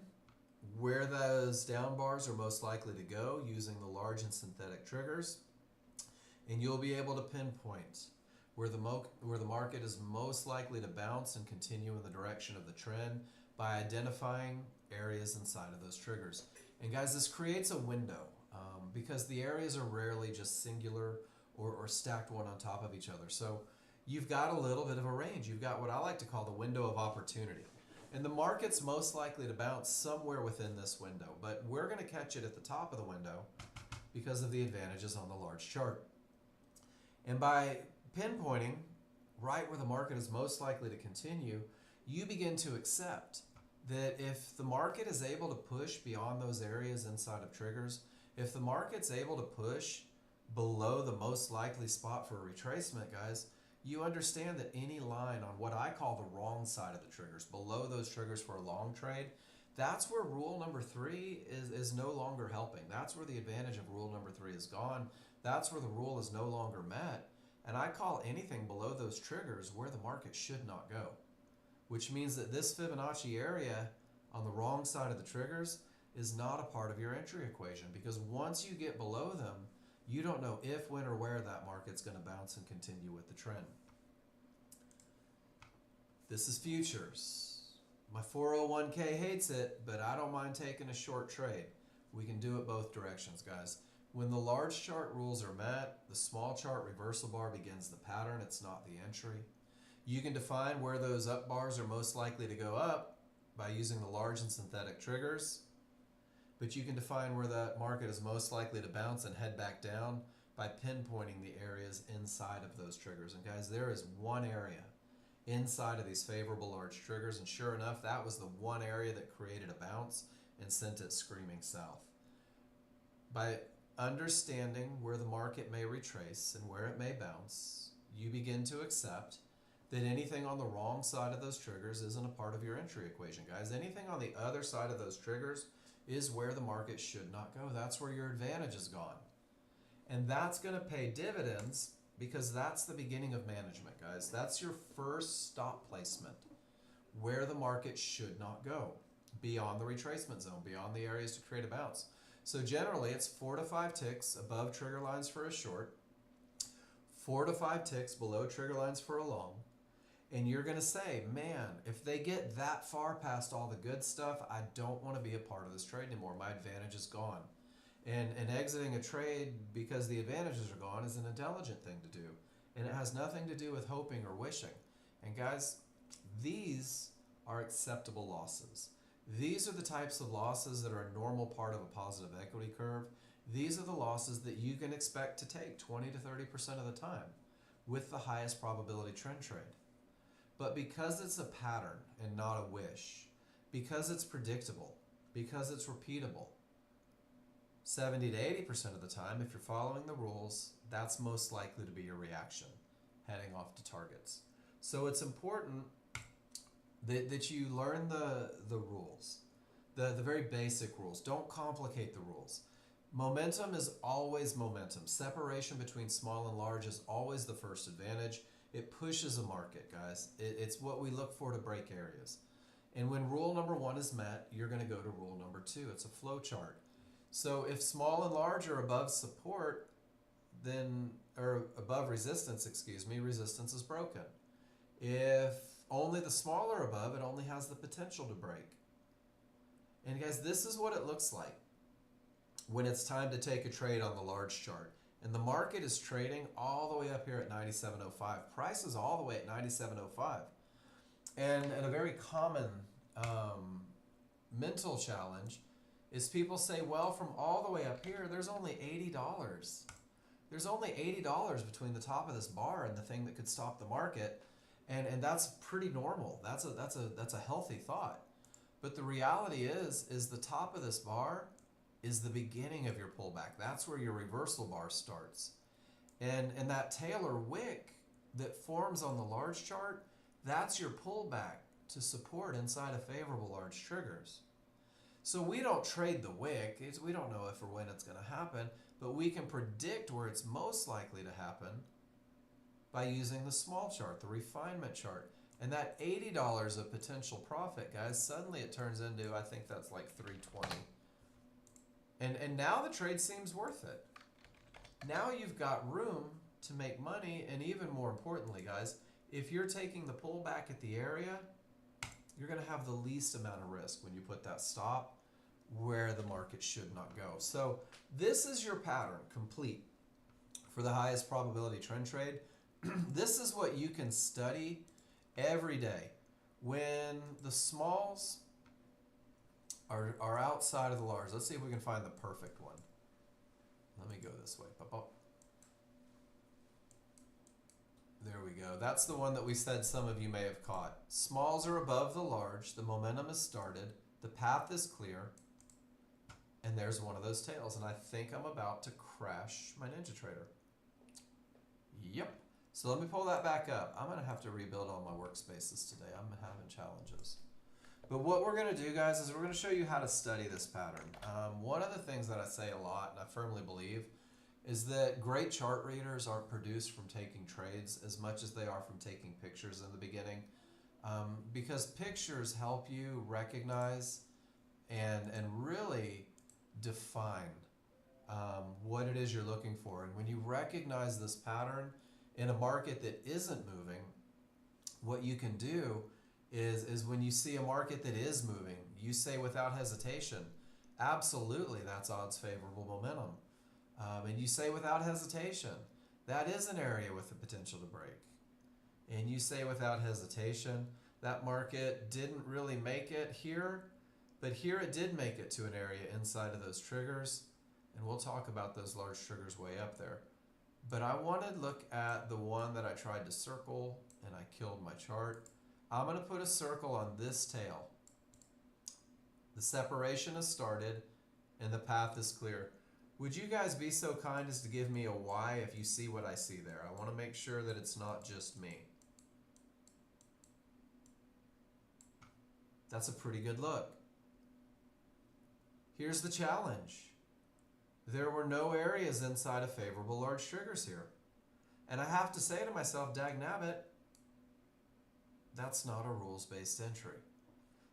where those down bars are most likely to go using the large and synthetic triggers. And you'll be able to pinpoint where the market is most likely to bounce and continue in the direction of the trend by identifying areas inside of those triggers. And guys, this creates a window because the areas are rarely just singular or stacked one on top of each other. So you've got a little bit of a range. You've got what I like to call the window of opportunity. And the market's most likely to bounce somewhere within this window, but we're going to catch it at the top of the window because of the advantages on the large chart. And by pinpointing right where the market is most likely to continue, you begin to accept that if the market is able to push beyond those areas inside of triggers, if the market's able to push below the most likely spot for a retracement, guys, you understand that any line on what I call the wrong side of the triggers, below those triggers for a long trade, that's where rule number 3 is no longer helping. That's where the advantage of rule number 3 is gone. That's where the rule is no longer met. And I call anything below those triggers where the market should not go, which means that this Fibonacci area on the wrong side of the triggers is not a part of your entry equation because once you get below them, you don't know if, when, or where that market's going to bounce and continue with the trend. This is futures. My 401k hates it, but I don't mind taking a short trade. We can do it both directions, guys. When the large chart rules are met, the small chart reversal bar begins the pattern. It's not the entry. You can define where those up bars are most likely to go up by using the large and synthetic triggers. But you can define where that market is most likely to bounce and head back down by pinpointing the areas inside of those triggers. And guys, there is one area inside of these favorable large triggers, and sure enough, that was the one area that created a bounce and sent it screaming south. By understanding where the market may retrace and where it may bounce, you begin to accept that anything on the wrong side of those triggers isn't a part of your entry equation, guys. Anything on the other side of those triggers is where the market should not go. That's where your advantage is gone. And that's going to pay dividends because that's the beginning of management, guys. That's your first stop placement where the market should not go, beyond the retracement zone, beyond the areas to create a bounce. So generally, it's 4 to 5 ticks above trigger lines for a short, 4 to 5 ticks below trigger lines for a long. And you're going to say, man, if they get that far past all the good stuff, I don't want to be a part of this trade anymore. My advantage is gone. And exiting a trade because the advantages are gone is an intelligent thing to do. And it has nothing to do with hoping or wishing. And guys, these are acceptable losses. These are the types of losses that are a normal part of a positive equity curve. These are the losses that you can expect to take 20 to 30% of the time with the highest probability trend trade. But because it's a pattern and not a wish, because it's predictable, because it's repeatable, 70 to 80% of the time, if you're following the rules, that's most likely to be your reaction, heading off to targets. So it's important that you learn the rules, the very basic rules. Don't complicate the rules. Momentum is always momentum. Separation between small and large is always the first advantage. It pushes a market, guys. It's what we look for to break areas. And when rule number 1 is met, you're going to go to rule number 2. It's a flow chart. So if small and large are above support, then, or above resistance, resistance is broken. If only the small are above, it only has the potential to break. And guys, this is what it looks like when it's time to take a trade on the large chart. And the market is trading all the way up here at 97.05. Price is all the way at 97.05. And a very common mental challenge is people say, well, from all the way up here, there's only $80. There's only $80 between the top of this bar and the thing that could stop the market. And that's pretty normal. That's a healthy thought. But the reality is the top of this bar is the beginning of your pullback. That's where your reversal bar starts. And that Taylor wick that forms on the large chart, that's your pullback to support inside of favorable large triggers. So we don't trade the wick. We don't know if or when it's going to happen, but we can predict where it's most likely to happen by using the small chart, the refinement chart. And that $80 of potential profit, guys, suddenly it turns into, I think that's like $320. And now the trade seems worth it. Now you've got room to make money, and even more importantly, guys, if you're taking the pullback at the area, you're going to have the least amount of risk when you put that stop where the market should not go. So this is your pattern complete for the highest probability trend trade. This is what you can study every day. When the smalls are outside of the large, let's see if we can find the perfect one. Let me go this way. There we go. That's the one that we said some of you may have caught. Smalls are above the large. The momentum has started. The path is clear. And there's one of those tails. And I think I'm about to crash my Ninja Trader. Yep. So let me pull that back up. I'm going to have to rebuild all my workspaces today. I'm having challenges. But what we're going to do, guys, is we're going to show you how to study this pattern. One of the things that I say a lot, and I firmly believe, is that great chart readers aren't produced from taking trades as much as they are from taking pictures in the beginning. Because pictures help you recognize and really define what it is you're looking for. And when you recognize this pattern in a market that isn't moving, what you can do is when you see a market that is moving, you say without hesitation, absolutely, that's odds favorable momentum. And you say without hesitation, that is an area with the potential to break. And you say without hesitation, that market didn't really make it here, but here it did make it to an area inside of those triggers. And we'll talk about those large triggers way up there. But I want to look at the one that I tried to circle and I killed my chart. I'm going to put a circle on this tail. The separation has started and the path is clear. Would you guys be so kind as to give me a Y if you see what I see there? I want to make sure that it's not just me. That's a pretty good look. Here's the challenge. There were no areas inside of favorable large triggers here. And I have to say to myself, dagnabbit, that's not a rules-based entry.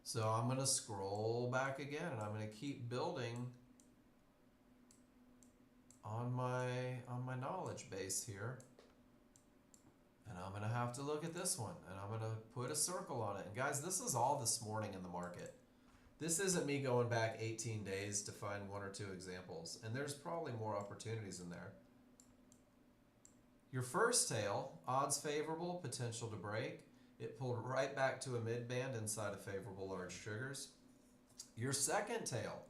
So I'm going to scroll back again and I'm going to keep building on my knowledge base here. And I'm going to have to look at this one and I'm going to put a circle on it. And guys, this is all this morning in the market. This isn't me going back 18 days to find one or two examples. And there's probably more opportunities in there. Your first tail, odds favorable, potential to break. It pulled right back to a mid band inside of favorable large triggers. Your second tail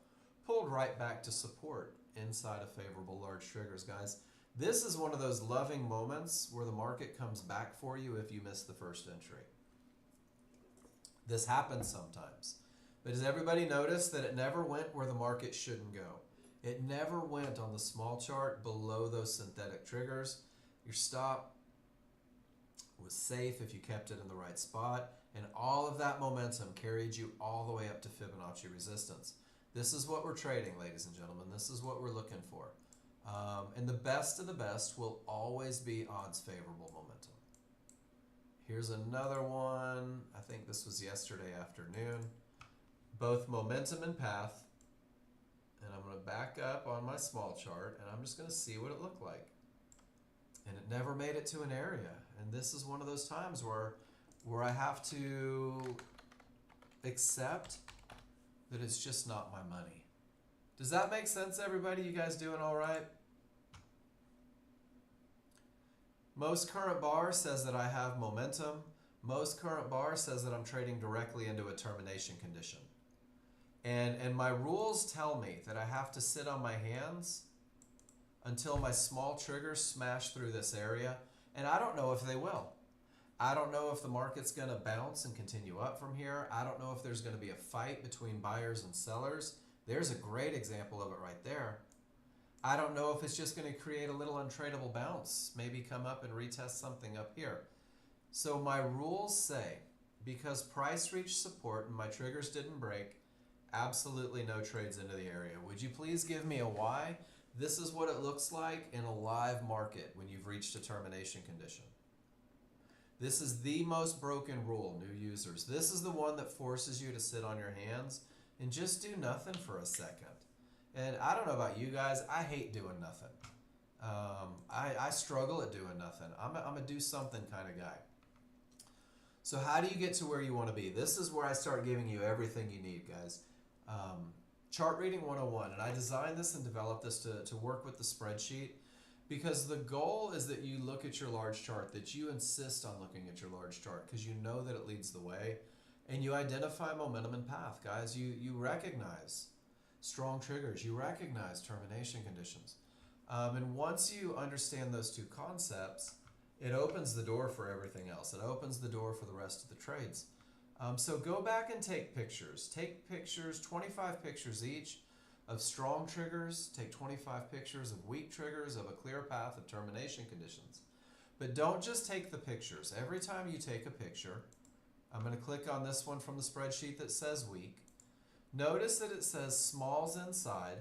pulled right back to support inside of favorable large triggers, guys. This is one of those loving moments where the market comes back for you if you miss the first entry. This happens sometimes. But does everybody notice that it never went where the market shouldn't go? It never went on the small chart below those synthetic triggers. Your stop was safe if you kept it in the right spot, and all of that momentum carried you all the way up to Fibonacci resistance. This is what we're trading, ladies and gentlemen. This is what we're looking for. And the best of the best will always be odds favorable momentum. Here's another one. I think this was yesterday afternoon. Both momentum and path. And I'm going to back up on my small chart, and I'm just going to see what it looked like. And it never made it to an area. And this is one of those times where I have to accept that it's just not my money. Does that make sense, everybody? You guys doing all right? Most current bar says that I have momentum. Most current bar says that I'm trading directly into a termination condition. And my rules tell me that I have to sit on my hands until my small triggers smash through this area. And I don't know if they will. I don't know if the market's going to bounce and continue up from here. I don't know if there's going to be a fight between buyers and sellers. There's a great example of it right there. I don't know if it's just going to create a little untradeable bounce, maybe come up and retest something up here. So my rules say, because price reached support and my triggers didn't break, absolutely no trades into the area. Would you please give me a why? This is what it looks like in a live market when you've reached a termination condition. This is the most broken rule, new users. This is the one that forces you to sit on your hands and just do nothing for a second. And I don't know about you guys, I hate doing nothing. I struggle at doing nothing. I'm a do something kind of guy. So how do you get to where you want to be? This is where I start giving you everything you need, guys. Chart Reading 101, and I designed this and developed this to work with the spreadsheet because the goal is that you look at your large chart, that you insist on looking at your large chart because you know that it leads the way, and you identify momentum and path, guys. You recognize strong triggers, you recognize termination conditions. And once you understand those two concepts, it opens the door for everything else. It opens the door for the rest of the trades. So go back and take pictures. Take pictures, 25 pictures each of strong triggers. Take 25 pictures of weak triggers of a clear path of termination conditions. But don't just take the pictures. Every time you take a picture, I'm going to click on this one from the spreadsheet that says weak. Notice that it says smalls inside,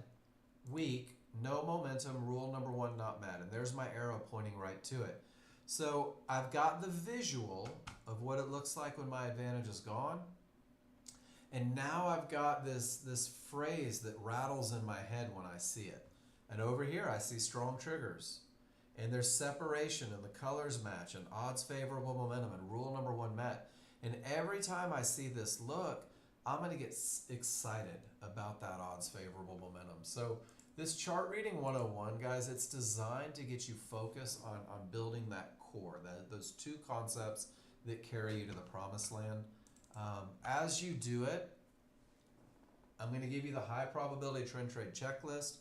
weak, no momentum, rule number 1 not met. And there's my arrow pointing right to it. So I've got the visual of what it looks like when my advantage is gone. And now I've got this phrase that rattles in my head when I see it. And over here I see strong triggers. And there's separation and the colors match and odds favorable momentum and rule number 1 met. And every time I see this look, I'm going to get excited about that odds favorable momentum. So this Chart Reading 101, guys, it's designed to get you focused on building that core, those two concepts that carry you to the promised land. As you do it, I'm going to give you the high probability trend trade checklist.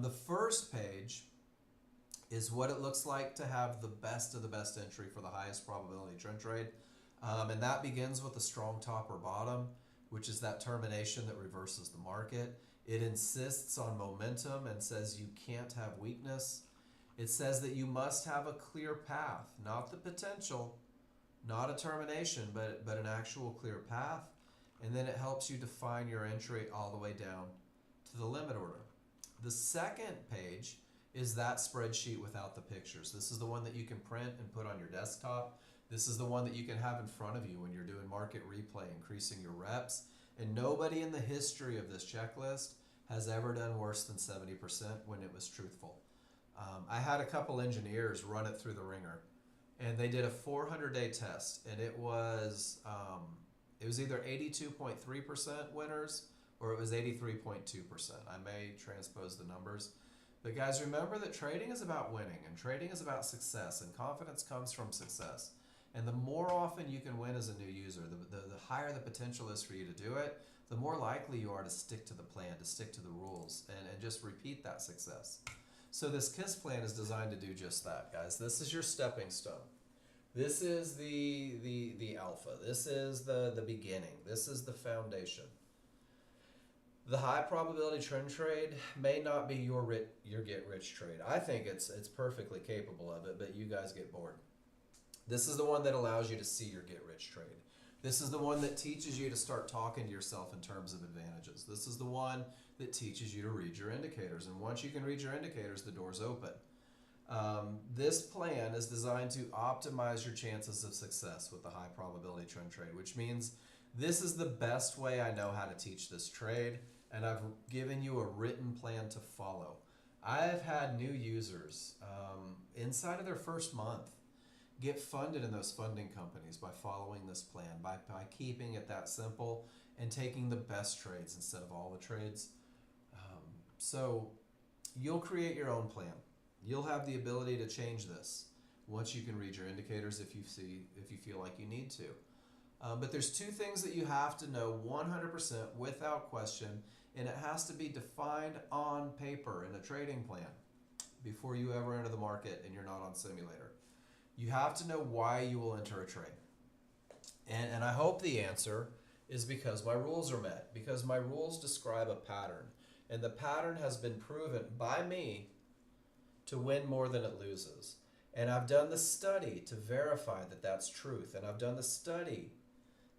The first page is what it looks like to have the best of the best entry for the highest probability trend trade. And that begins with a strong top or bottom, which is that termination that reverses the market. It insists on momentum and says you can't have weakness. It says that you must have a clear path, not the potential, not a termination, but an actual clear path. And then it helps you define your entry all the way down to the limit order. The second page is that spreadsheet without the pictures. This is the one that you can print and put on your desktop. This is the one that you can have in front of you when you're doing market replay, increasing your reps. And nobody in the history of this checklist has ever done worse than 70% when it was truthful. I had a couple engineers run it through the ringer, and they did a 400-day test, and it was either 82.3% winners or it was 83.2%. I may transpose the numbers. But guys, remember that trading is about winning, and trading is about success, and confidence comes from success. And the more often you can win as a new user, the higher the potential is for you to do it, the more likely you are to stick to the plan, to stick to the rules, and just repeat that success. So this KISS plan is designed to do just that, guys. This is your stepping stone. This is the alpha. This is the beginning. This is the foundation. The high probability trend trade may not be your get rich trade. I think it's perfectly capable of it, but you guys get bored. This is the one that allows you to see your get rich trade. This is the one that teaches you to start talking to yourself in terms of advantages. This is the one that teaches you to read your indicators. And once you can read your indicators, the door's open. This plan is designed to optimize your chances of success with the high probability trend trade, which means this is the best way I know how to teach this trade, and I've given you a written plan to follow. I've had new users inside of their first month get funded in those funding companies by following this plan, by keeping it that simple and taking the best trades instead of all the trades. So you'll create your own plan. You'll have the ability to change this once you can read your indicators if you feel like you need to. But there's two things that you have to know 100% without question, and it has to be defined on paper in a trading plan before you ever enter the market and you're not on simulator. You have to know why you will enter a trade. And I hope the answer is because my rules are met, because my rules describe a pattern, and the pattern has been proven by me to win more than it loses. And I've done the study to verify that that's truth, and I've done the study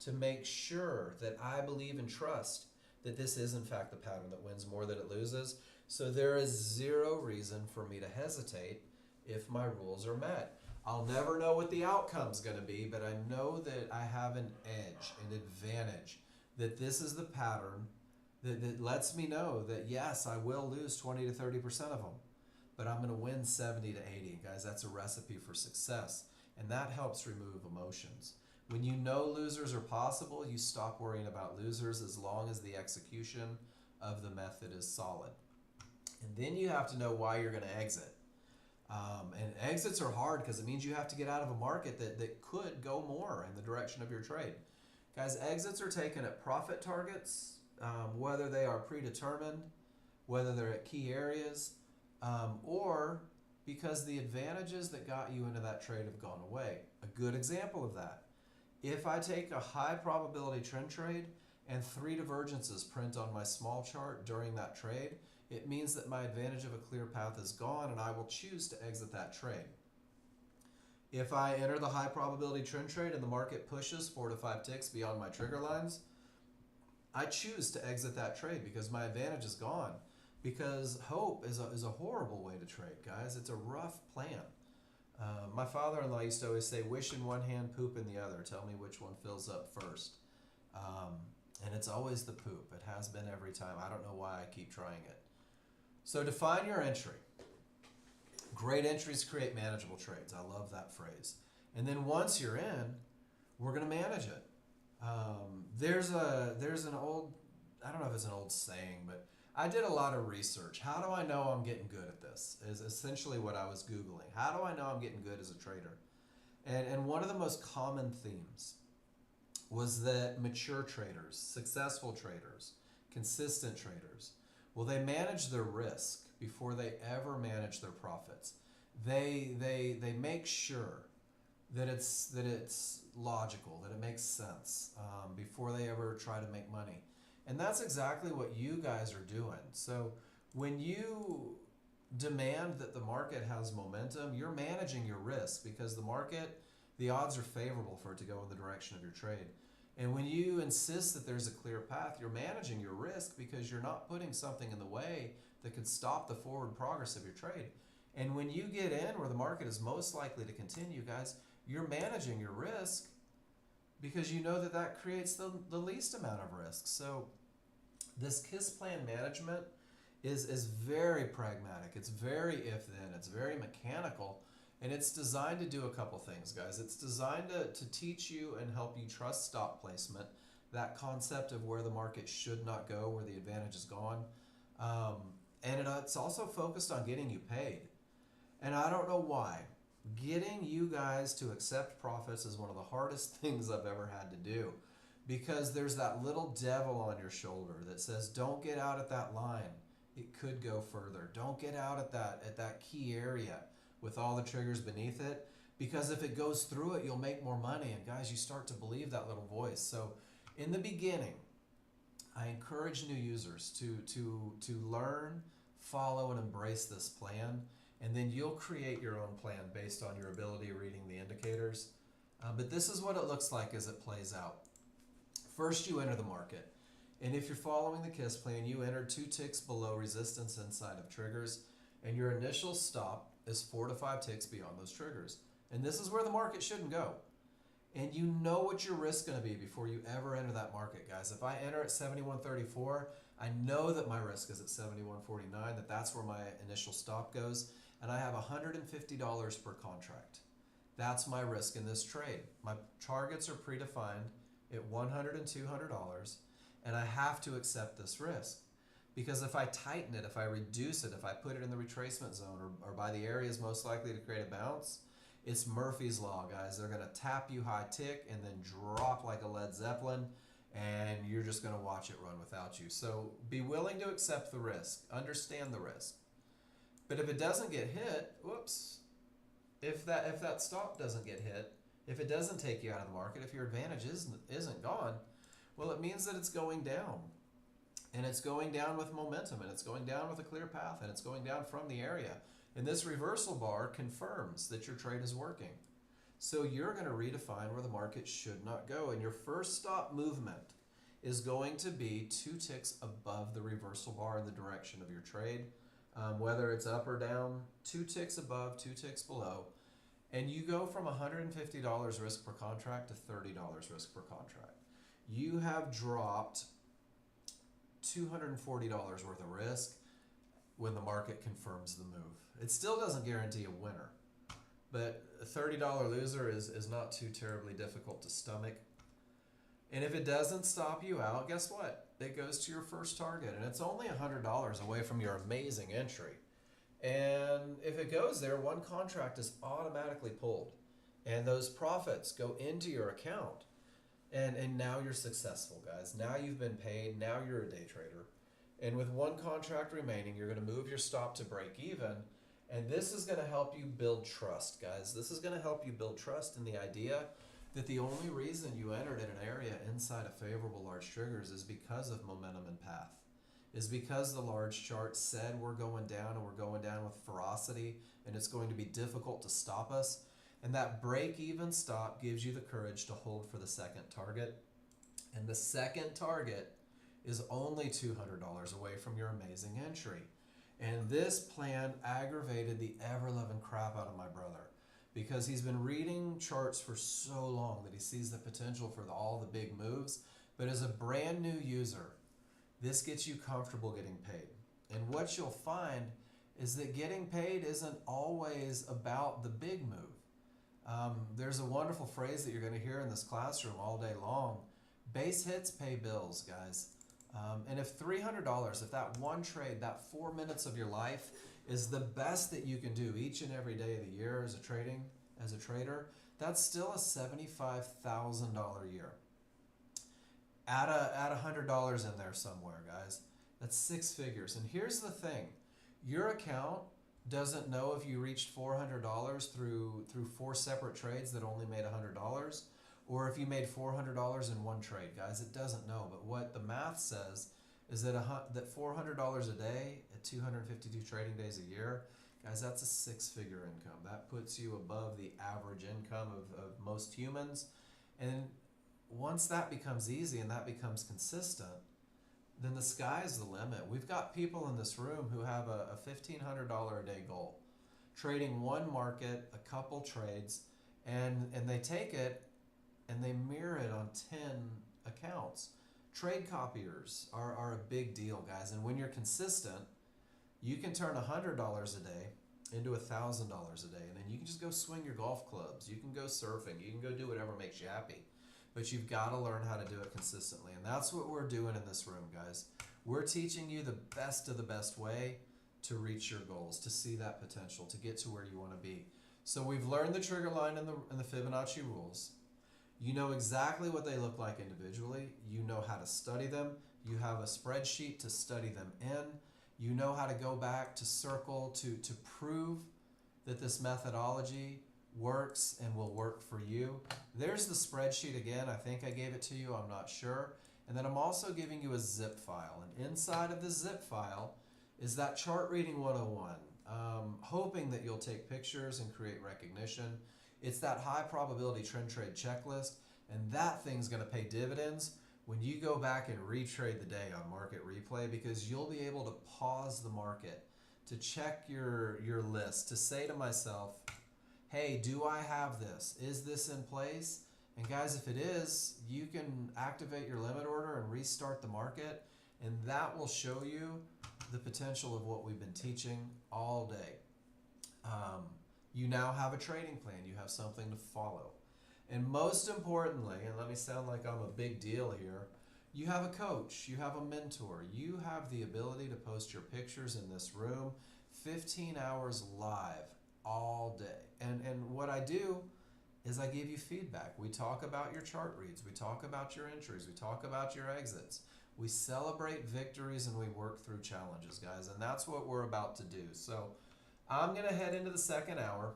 to make sure that I believe and trust that this is in fact the pattern that wins more than it loses. So there is zero reason for me to hesitate if my rules are met. I'll never know what the outcome's going to be, but I know that I have an edge, an advantage, that this is the pattern that lets me know that yes, I will lose 20 to 30% of them, but I'm going to win 70 to 80. Guys, that's a recipe for success, and that helps remove emotions. When you know losers are possible, you stop worrying about losers as long as the execution of the method is solid. And then you have to know why you're going to exit. And exits are hard because it means you have to get out of a market that could go more in the direction of your trade. Guys, exits are taken at profit targets, whether they are predetermined, whether they're at key areas, or because the advantages that got you into that trade have gone away. A good example of that. If I take a high probability trend trade and 3 divergences print on my small chart during that trade, it means that my advantage of a clear path is gone and I will choose to exit that trade. If I enter the high probability trend trade and the market pushes 4 to 5 ticks beyond my trigger lines, I choose to exit that trade because my advantage is gone. Because hope is a horrible way to trade, guys. It's a rough plan. My father-in-law used to always say, wish in one hand, poop in the other. Tell me which one fills up first. And it's always the poop. It has been every time. I don't know why I keep trying it. So define your entry. Great entries create manageable trades. I love that phrase. And then once you're in, we're going to manage it. There's an old, I don't know if it's an old saying, but I did a lot of research. How do I know I'm getting good at this? Is essentially what I was Googling. How do I know I'm getting good as a trader? And one of the most common themes was that mature traders, successful traders, consistent traders, well, they manage their risk before they ever manage their profits. They make sure that it's logical, that it makes sense before they ever try to make money. And that's exactly what you guys are doing. So when you demand that the market has momentum, you're managing your risk because the market, the odds are favorable for it to go in the direction of your trade. And when you insist that there's a clear path, you're managing your risk because you're not putting something in the way that could stop the forward progress of your trade. And when you get in where the market is most likely to continue, guys, you're managing your risk because you know that that creates the least amount of risk. So this KISS plan management is very pragmatic. It's very if-then. It's very mechanical. And it's designed to do a couple things, guys. It's designed to teach you and help you trust stop placement, that concept of where the market should not go, where the advantage is gone. And it's also focused on getting you paid. And I don't know why. Getting you guys to accept profits is one of the hardest things I've ever had to do. because there's that little devil on your shoulder that says, don't get out at that line. It could go further. Don't get out at that key area with all the triggers beneath it, because if it goes through it, you'll make more money. And guys, you start to believe that little voice. So in the beginning, I encourage new users to learn, follow, and embrace this plan, and then you'll create your own plan based on your ability reading the indicators. But this is what it looks like as it plays out. First, you enter the market. And if you're following the KISS plan, you enter 2 ticks below resistance inside of triggers, and your initial stop is 4 to 5 ticks beyond those triggers. And this is where the market shouldn't go. And you know what your risk is going to be before you ever enter that market, guys. If I enter at 71.34, I know that my risk is at 71.49, that's where my initial stop goes, and I have $150 per contract. That's my risk in this trade. My targets are predefined at $100 and $200, and I have to accept this risk. Because if I tighten it, if I reduce it, if I put it in the retracement zone or by the areas most likely to create a bounce, it's Murphy's Law, guys. They're going to tap you high tick and then drop like a Led Zeppelin, and you're just going to watch it run without you. So be willing to accept the risk. Understand the risk. But if it doesn't get hit, whoops, if that stop doesn't get hit, if it doesn't take you out of the market, if your advantage isn't gone, well, it means that it's going down. And it's going down with momentum, and it's going down with a clear path, and it's going down from the area. And this reversal bar confirms that your trade is working. So you're going to redefine where the market should not go. And your first stop movement is going to be 2 ticks above the reversal bar in the direction of your trade. Whether it's up or down, 2 ticks above, 2 ticks below. And you go from $150 risk per contract to $30 risk per contract. You have dropped $240 worth of risk when the market confirms the move. It still doesn't guarantee a winner, but a $30 loser is not too terribly difficult to stomach. And if it doesn't stop you out, guess what? It goes to your first target, and it's only $100 away from your amazing entry. And if it goes there, one contract is automatically pulled, and those profits go into your account. And now you're successful, guys. Now you've been paid. Now you're a day trader. And with one contract remaining, you're going to move your stop to break even. And this is going to help you build trust, guys. This is going to help you build trust in the idea that the only reason you entered in an area inside of favorable large triggers is because of momentum and path. Is because the large chart said we're going down, and we're going down with ferocity, and it's going to be difficult to stop us. And that break-even stop gives you the courage to hold for the second target. And the second target is only $200 away from your amazing entry. And this plan aggravated the ever-loving crap out of my brother, because he's been reading charts for so long that he sees the potential for all the big moves. But as a brand new user, this gets you comfortable getting paid. And what you'll find is that getting paid isn't always about the big move. There's a wonderful phrase that you're going to hear in this classroom all day long. Base hits pay bills, guys. And if $300, if that one trade, that 4 minutes of your life is the best that you can do each and every day of the year as a trader, that's still a $75,000 year. Add $100 in there somewhere, guys. That's 6 figures. And here's the thing. Your account doesn't know if you reached $400 through 4 separate trades that only made $100, or if you made $400 in one trade, guys. It doesn't know. But what the math says is that $400 a day at 252 trading days a year, guys, that's a 6-figure income. That puts you above the average income of most humans. And once that becomes easy and that becomes consistent, then the sky's the limit. We've got people in this room who have a $1,500 a day goal, trading one market, a couple trades, and they take it and they mirror it on 10 accounts. Trade copiers are a big deal, guys. And when you're consistent, you can turn $100 a day into $1,000 a day. And then you can just go swing your golf clubs. You can go surfing. You can go do whatever makes you happy. But you've got to learn how to do it consistently. And that's what we're doing in this room, guys. We're teaching you the best of the best way to reach your goals, to see that potential, to get to where you want to be. So we've learned the trigger line and the Fibonacci rules. You know exactly what they look like individually. You know how to study them. You have a spreadsheet to study them in. You know how to go back to circle to prove that this methodology works and will work for you. There's the spreadsheet again. I think I gave it to you. I'm not sure. And then I'm also giving you a zip file. And inside of the zip file is that chart reading 101. Hoping that you'll take pictures and create recognition. It's that high probability trend trade checklist, and that thing's going to pay dividends when you go back and retrade the day on market replay, because you'll be able to pause the market to check your list, to say to myself, hey, do I have this? Is this in place? And guys, if it is, you can activate your limit order and restart the market, and that will show you the potential of what we've been teaching all day. You now have a trading plan. You have something to follow. And most importantly, and let me sound like I'm a big deal here, you have a coach, you have a mentor, you have the ability to post your pictures in this room 15 hours live all day. And what I do is I give you feedback. We talk about your chart reads, we talk about your entries, we talk about your exits. We celebrate victories and we work through challenges, guys, and that's what we're about to do. So I'm going to head into the second hour,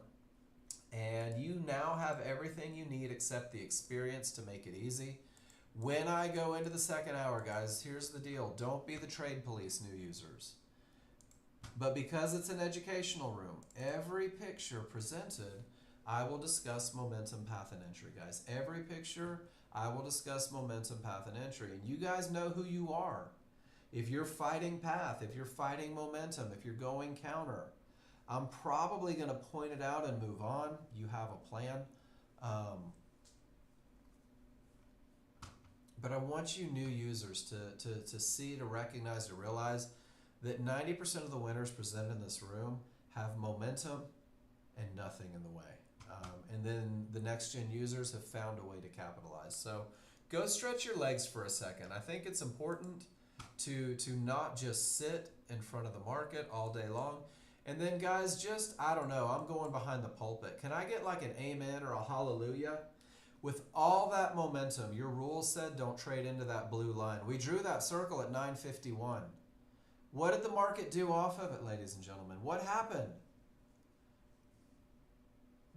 and you now have everything you need except the experience to make it easy. When I go into the second hour, guys, here's the deal. Don't be the trade police, new users. But because it's an educational room, every picture presented, I will discuss momentum, path, and entry, guys. Every picture, I will discuss momentum, path, and entry. And you guys know who you are. If you're fighting path, if you're fighting momentum, if you're going counter, I'm probably going to point it out and move on. You have a plan. But I want you new users to see, to recognize, to realize that 90% of the winners presented in this room have momentum and nothing in the way. And then the Nexgen users have found a way to capitalize. So go stretch your legs for a second. I think it's important to not just sit in front of the market all day long. And then guys, just, I don't know, I'm going behind the pulpit. Can I get like an amen or a hallelujah? With all that momentum, your rules said don't trade into that blue line. We drew that circle at 951. What did the market do off of it, ladies and gentlemen? What happened?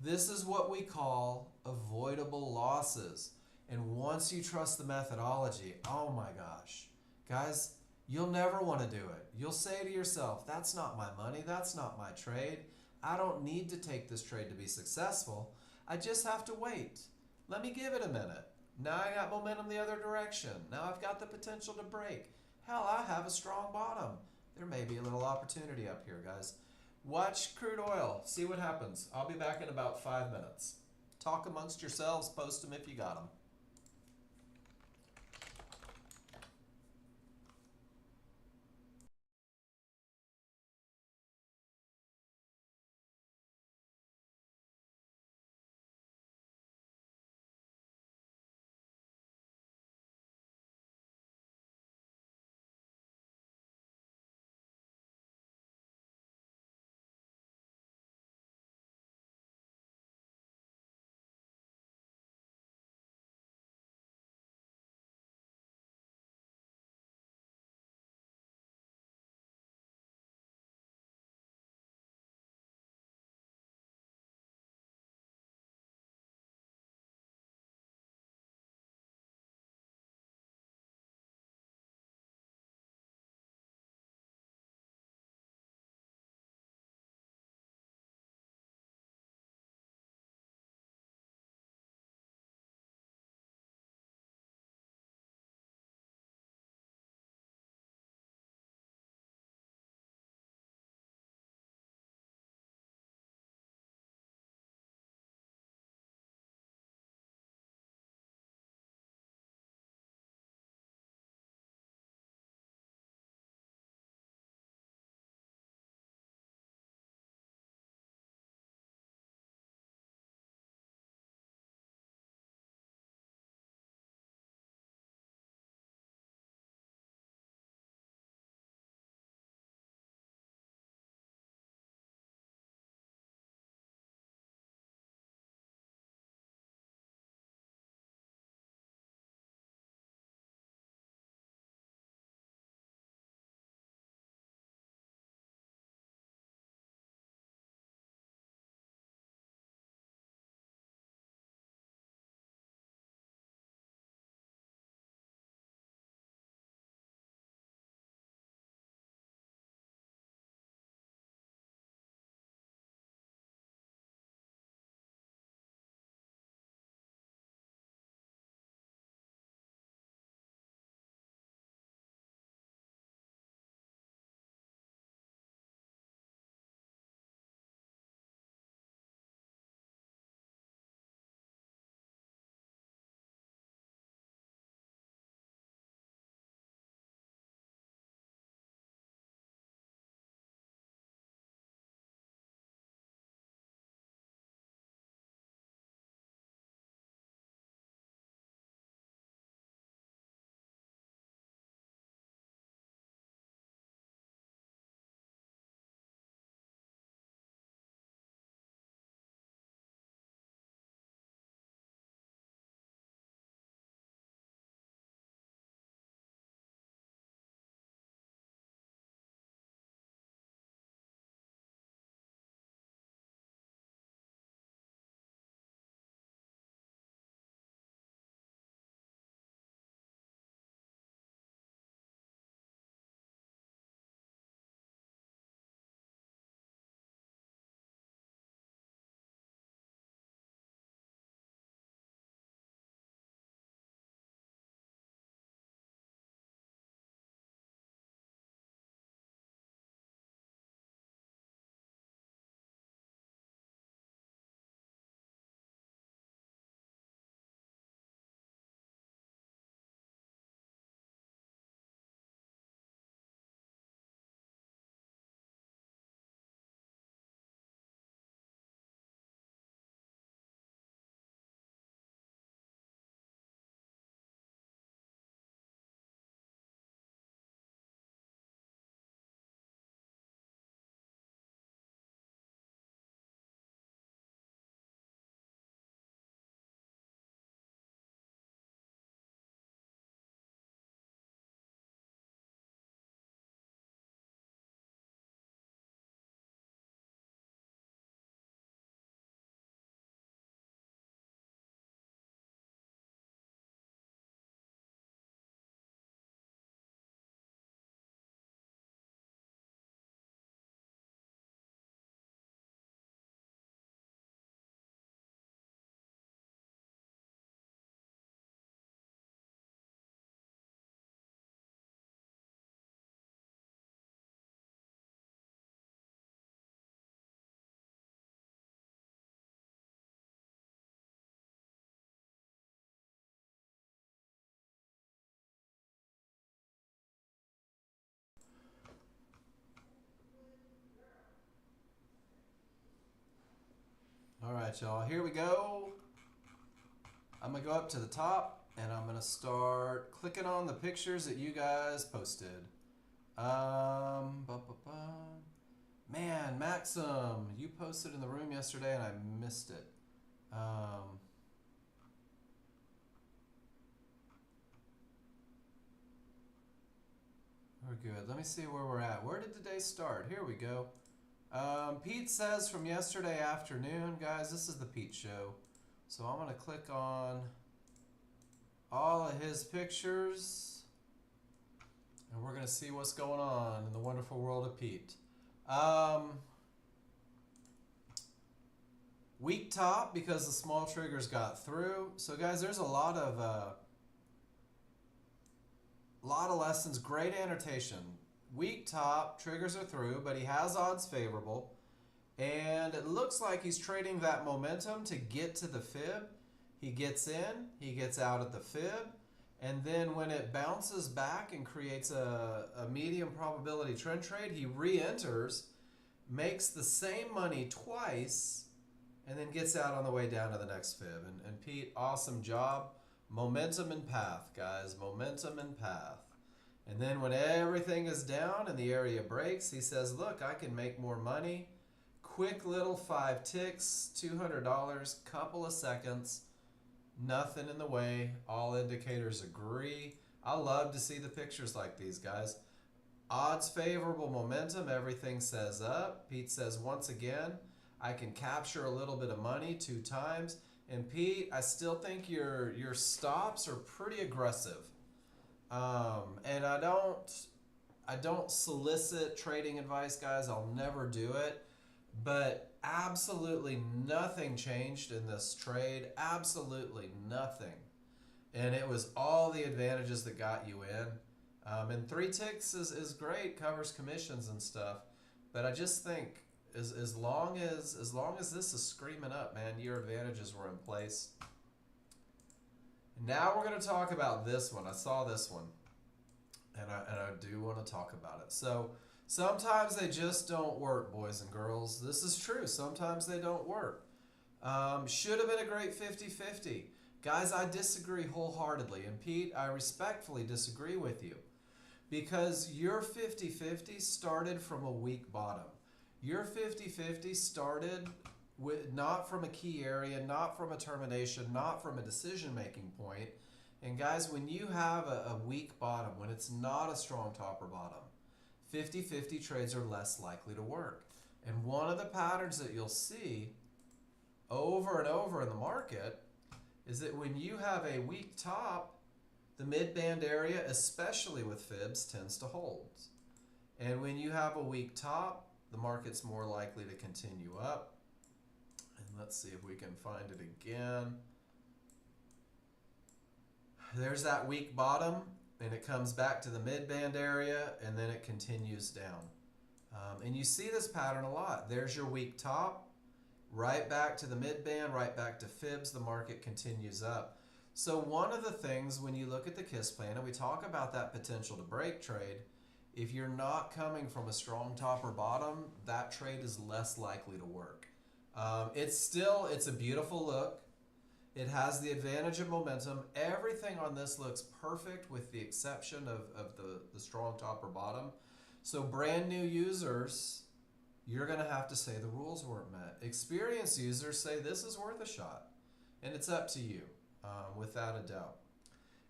This is what we call avoidable losses. And once you trust the methodology, oh my gosh, guys, you'll never want to do it. You'll say to yourself, that's not my money, that's not my trade. I don't need to take this trade to be successful. I just have to wait. Let me give it a minute. Now I got momentum the other direction. Now I've got the potential to break. Hell, I have a strong bottom. There may be a little opportunity up here, guys. Watch crude oil. See what happens. I'll be back in about 5 minutes. Talk amongst yourselves. Post them if you got them. right, y'all, here we go. I'm going to go up to the top and I'm going to start clicking on the pictures that you guys posted. Man, Maxim, you posted in the room yesterday and I missed it. We're good. Let me see where we're at. Where did the day start? Here we go. Pete says from yesterday afternoon, guys, this is the Pete show. So I'm going to click on all of his pictures and we're going to see what's going on in the wonderful world of Pete. Weak top because the small triggers got through. So guys, there's a lot of lessons, great annotation. Weak top, triggers are through, but he has odds favorable. And it looks like he's trading that momentum to get to the fib. He gets in, he gets out at the fib, and then when it bounces back and creates a medium probability trend trade, he re-enters, makes the same money twice, and then gets out on the way down to the next fib. And Pete, awesome job. Momentum and path, guys. Momentum and path. And then when everything is down and the area breaks, he says, look, I can make more money. Quick little 5 ticks, $200, couple of seconds, nothing in the way. All indicators agree. I love to see the pictures like these, guys. Odds favorable momentum, everything says up. Pete says, once again, I can capture a little bit of money 2 times. And Pete, I still think your stops are pretty aggressive. And I don't solicit trading advice, guys. I'll never do it. But absolutely nothing changed in this trade. Absolutely nothing. And it was all the advantages that got you in. And 3 ticks is great, covers commissions and stuff. But I just think as long as this is screaming up, man, your advantages were in place. Now we're going to talk about this one. I saw this one. And I do want to talk about it. So sometimes they just don't work, boys and girls. This is true. Sometimes they don't work. Should have been a great 50-50. Guys, I disagree wholeheartedly. And Pete, I respectfully disagree with you. Because your 50-50 started from a weak bottom. Your 50-50 started with not from a key area, not from a termination, not from a decision-making point. And guys, when you have a weak bottom, when it's not a strong top or bottom, 50-50 trades are less likely to work. And one of the patterns that you'll see over and over in the market is that when you have a weak top, the mid-band area, especially with fibs, tends to hold. And when you have a weak top, the market's more likely to continue up. And let's see if we can find it again. There's that weak bottom, and it comes back to the mid-band area, and then it continues down. And you see this pattern a lot. There's your weak top, right back to the mid-band, right back to fibs, the market continues up. So one of the things when you look at the KISS plan, and we talk about that potential to break trade, if you're not coming from a strong top or bottom, that trade is less likely to work. It's a beautiful look. It has the advantage of momentum. Everything on this looks perfect with the exception of the strong top or bottom. So brand new users, you're going to have to say the rules weren't met. Experienced users say this is worth a shot. And it's up to you, without a doubt.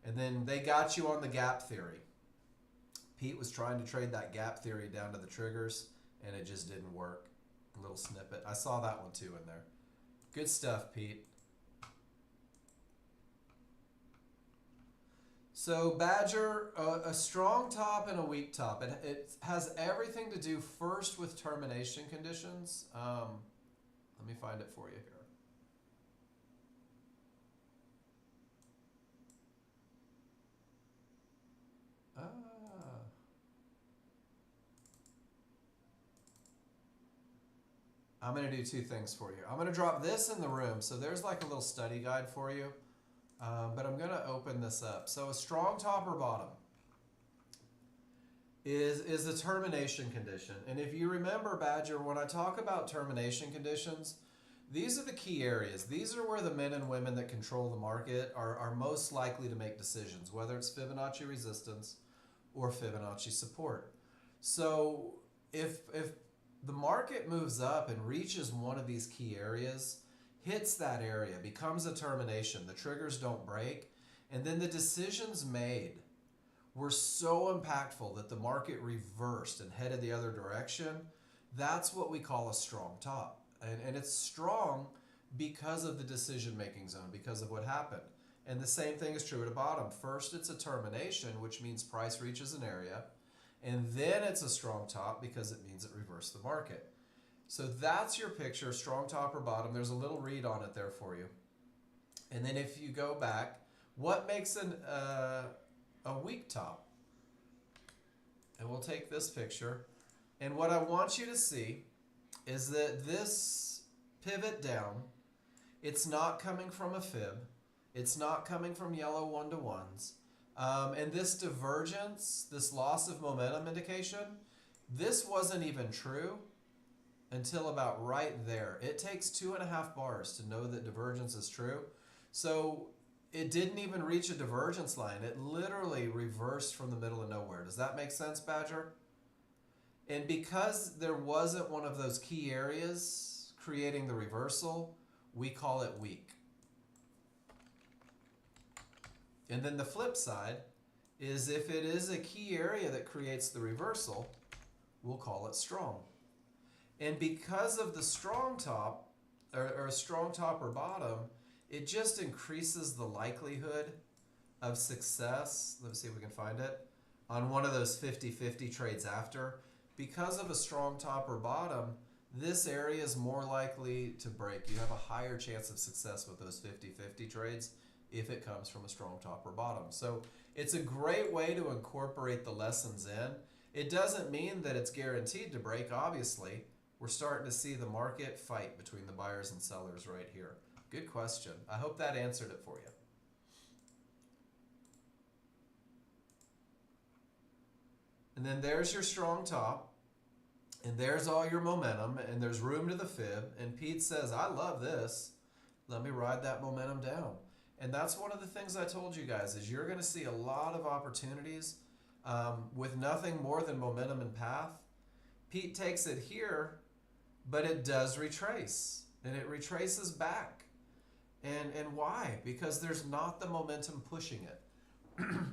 And then they got you on the gap theory. Pete was trying to trade that gap theory down to the triggers, and it just didn't work. A little snippet. I saw that one too in there. Good stuff, Pete. So Badger, a strong top and a weak top. It has everything to do first with termination conditions. Let me find it for you here. I'm going to do 2 things for you. I'm going to drop this in the room. So there's like a little study guide for you. But I'm going to open this up. So a strong top or bottom is a termination condition. And if you remember, Badger, when I talk about termination conditions, These are the key areas. These are where the men and women that control the market are most likely to make decisions, whether it's Fibonacci resistance or Fibonacci support. So if the market moves up and reaches one of these key areas, hits that area, becomes a termination, the triggers don't break, and then the decisions made were so impactful that the market reversed and headed the other direction, that's what we call a strong top. And it's strong because of the decision-making zone, because of what happened. And the same thing is true at a bottom. First, it's a termination, which means price reaches an area. And then it's a strong top because it means it reversed the market. So that's your picture, strong top or bottom. There's a little read on it there for you. And then if you go back, what makes a weak top? And we'll take this picture. And what I want you to see is that this pivot down, it's not coming from a fib. It's not coming from yellow 1-to-1s. And this divergence, this loss of momentum indication, this wasn't even true until about right there. It takes 2.5 bars to know that divergence is true. So it didn't even reach a divergence line. It literally reversed from the middle of nowhere. Does that make sense, Badger? And because there wasn't one of those key areas creating the reversal, we call it weak. And then the flip side is if it is a key area that creates the reversal, we'll call it strong. And because of the strong top, or a strong top or bottom, it just increases the likelihood of success. Let's see if we can find it. On one of those 50-50 trades after. Because of a strong top or bottom, this area is more likely to break. You have a higher chance of success with those 50-50 trades if it comes from a strong top or bottom. So it's a great way to incorporate the lessons in. It doesn't mean that it's guaranteed to break, obviously. We're starting to see the market fight between the buyers and sellers right here. Good question. I hope that answered it for you. And then there's your strong top, and there's all your momentum, and there's room to the fib, and Pete says, I love this. Let me ride that momentum down. And that's one of the things I told you guys, is you're going to see a lot of opportunities with nothing more than momentum and path. Pete takes it here, but it does retrace, and it retraces back. And why? Because there's not the momentum pushing it.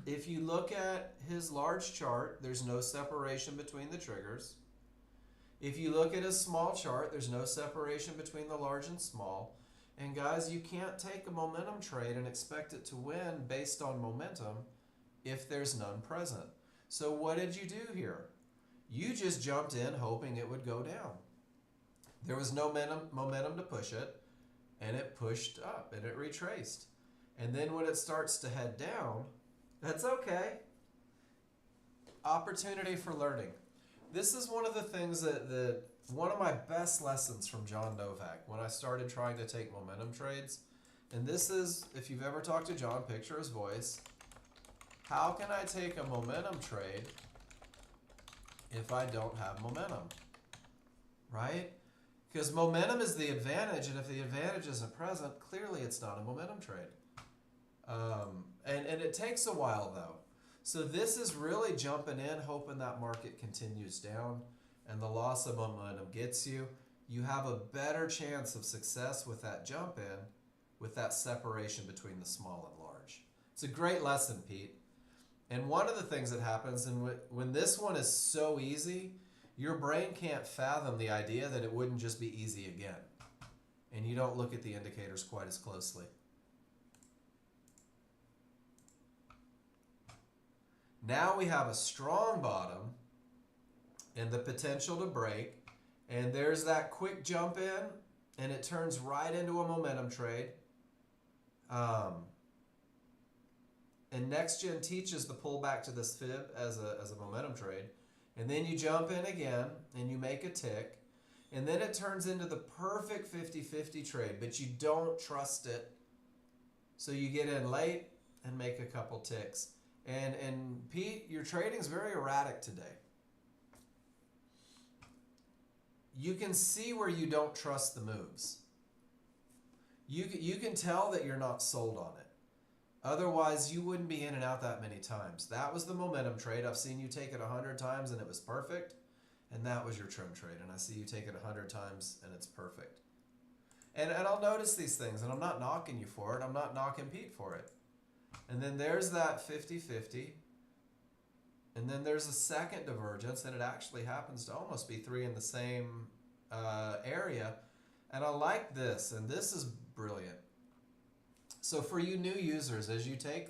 If you look at his large chart, there's no separation between the triggers. If you look at his small chart, there's no separation between the large and small. And guys, you can't take a momentum trade and expect it to win based on momentum if there's none present. So what did you do here? You just jumped in hoping it would go down. There was no momentum to push it, and it pushed up and it retraced. And then when it starts to head down, that's okay. Opportunity for learning. This is one of the things that one of my best lessons from John Novak when I started trying to take momentum trades. And this is, if you've ever talked to John, picture his voice. How can I take a momentum trade if I don't have momentum? Right? Because momentum is the advantage, and if the advantage isn't present, clearly it's not a momentum trade. And it takes a while though. So this is really jumping in, hoping that market continues down and the loss of momentum gets you. You have a better chance of success with that jump in, with that separation between the small and large. It's a great lesson, Pete. And one of the things that happens, and when this one is so easy, your brain can't fathom the idea that it wouldn't just be easy again. And you don't look at the indicators quite as closely. Now we have a strong bottom and the potential to break. And there's that quick jump in, and it turns right into a momentum trade. And Nexgen teaches the pullback to this fib as a momentum trade. And then you jump in again, and you make a tick. And then it turns into the perfect 50-50 trade, but you don't trust it. So you get in late and make a couple ticks. And Pete, your trading is very erratic today. You can see where you don't trust the moves. You can tell that you're not sold on it. Otherwise, you wouldn't be in and out that many times. That was the momentum trade. I've seen you take it 100 times and it was perfect. And that was your trend trade. And I see you take it 100 times and it's perfect. And I'll notice these things, and I'm not knocking you for it. I'm not knocking Pete for it. And then there's that 50-50. And then there's a second divergence, and it actually happens to almost be three in the same area. And I like this, and this is brilliant. So for you new users, as you take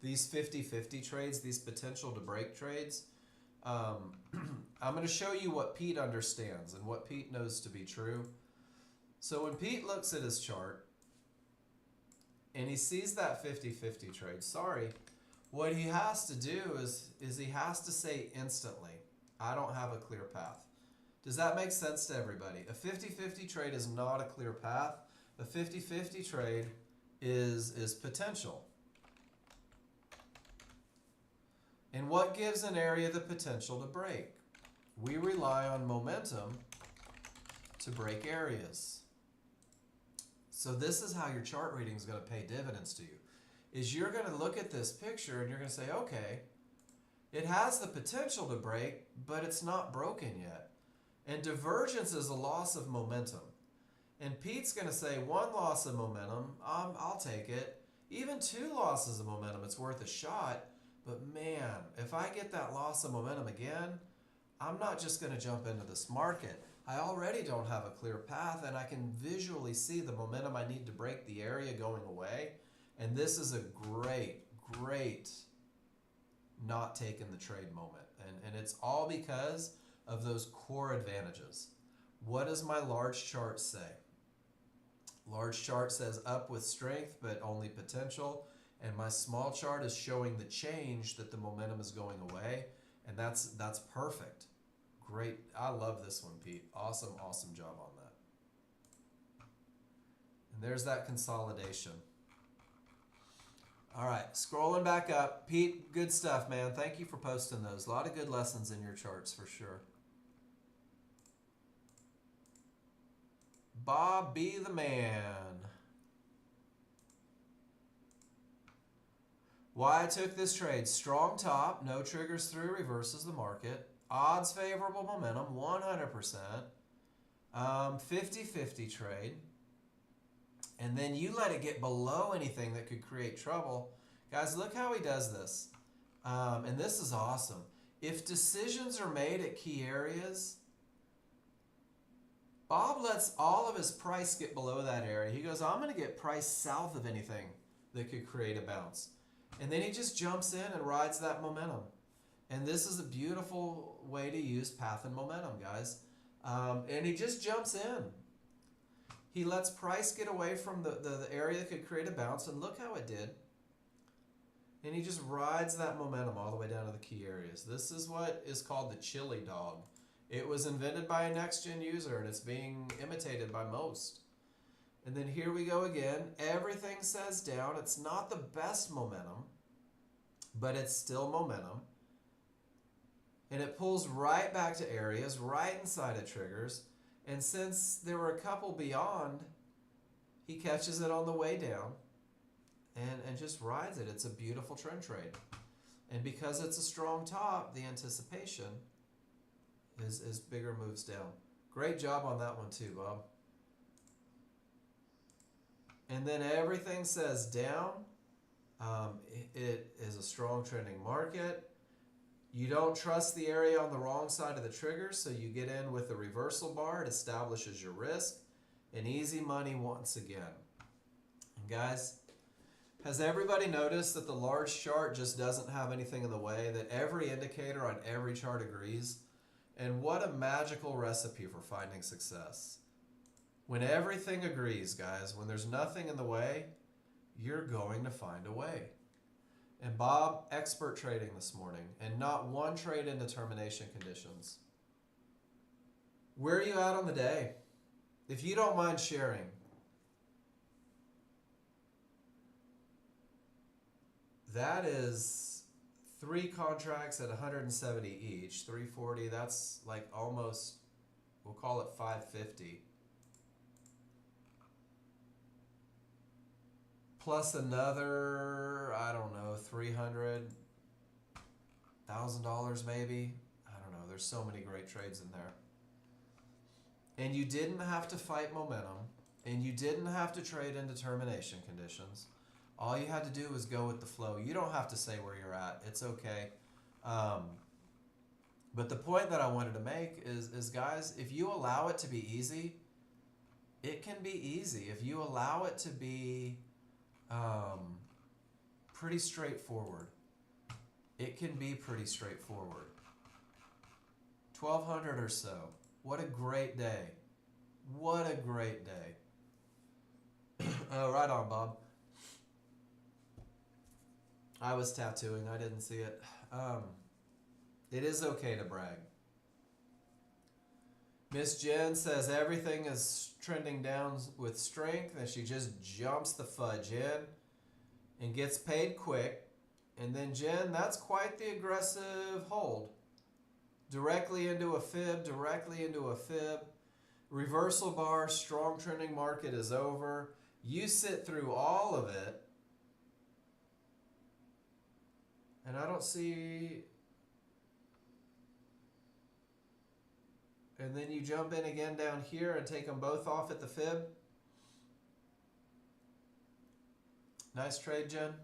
these 50-50 trades, these potential to break trades, I'm going to show you what Pete understands and what Pete knows to be true. So when Pete looks at his chart and he sees that 50-50 trade, what he has to do is he has to say instantly, I don't have a clear path. Does that make sense to everybody? A 50-50 trade is not a clear path. A 50-50 trade is potential. And what gives an area the potential to break? We rely on momentum to break areas. So this is how your chart reading is going to pay dividends to you. Is you're going to look at this picture and you're going to say, okay, it has the potential to break, but it's not broken yet. And divergence is a loss of momentum. And Pete's going to say, one loss of momentum, I'll take it. Even two losses of momentum, it's worth a shot. But man, if I get that loss of momentum again, I'm not just going to jump into this market. I already don't have a clear path, and I can visually see the momentum I need to break the area going away. And this is a great not taking the trade moment. And it's all because of those core advantages. What does my large chart say? Large chart says up with strength, but only potential. And my small chart is showing the change that the momentum is going away. And that's perfect. Great. I love this one, Pete. Awesome job on that. And there's that consolidation. All right, scrolling back up. Pete, good stuff, man. Thank you for posting those. A lot of good lessons in your charts for sure. Bob, be the man. Why I took this trade. Strong top, no triggers through, reverses the market. Odds favorable momentum, 100%. 50-50 trade. And then you let it get below anything that could create trouble. Guys, look how he does this. And this is awesome. If decisions are made at key areas, Bob lets all of his price get below that area. He goes, I'm going to get price south of anything that could create a bounce. And then he just jumps in and rides that momentum. And this is a beautiful way to use path and momentum, guys. And he just jumps in. He lets price get away from the area that could create a bounce, and look how it did. And he just rides that momentum all the way down to the key areas. This is what is called the chili dog. It was invented by a Nexgen user, and it's being imitated by most. And then here we go again. Everything says down. It's not the best momentum, but it's still momentum. And it pulls right back to areas, right inside of triggers. And since there were a couple beyond, he catches it on the way down and just rides it. It's a beautiful trend trade. And because it's a strong top, the anticipation is bigger moves down. Great job on that one too, Bob. And then everything says down. It is a strong trending market. You don't trust the area on the wrong side of the trigger, so you get in with the reversal bar. It establishes your risk. And easy money once again. And guys, has everybody noticed that the large chart just doesn't have anything in the way, that every indicator on every chart agrees? And what a magical recipe for finding success. When everything agrees, guys, when there's nothing in the way, you're going to find a way. And Bob, expert trading this morning, and not one trade in determination conditions. Where are you at on the day? If you don't mind sharing. That is 3 contracts at 170 each, 340. That's like almost, we'll call it 550. plus another, I don't know, $300,000 maybe. I don't know. There's so many great trades in there. And you didn't have to fight momentum, and you didn't have to trade into termination conditions. All you had to do was go with the flow. You don't have to say where you're at. It's okay. But the point that I wanted to make is, guys, if you allow it to be easy, it can be easy. If you allow it to be pretty straightforward, it can be pretty straightforward. 1,200 or so. What a great day. What a great day. Right on, Bob. I was tattooing. I didn't see it. It is okay to brag. Miss Jen says everything is trending down with strength, and she just jumps the fudge in and gets paid quick. And then, Jen, that's quite the aggressive hold. Directly into a fib, directly into a fib. Reversal bar, strong trending market is over. You sit through all of it, and I don't see... And then you jump in again down here and take them both off at the fib. Nice trade, Jen.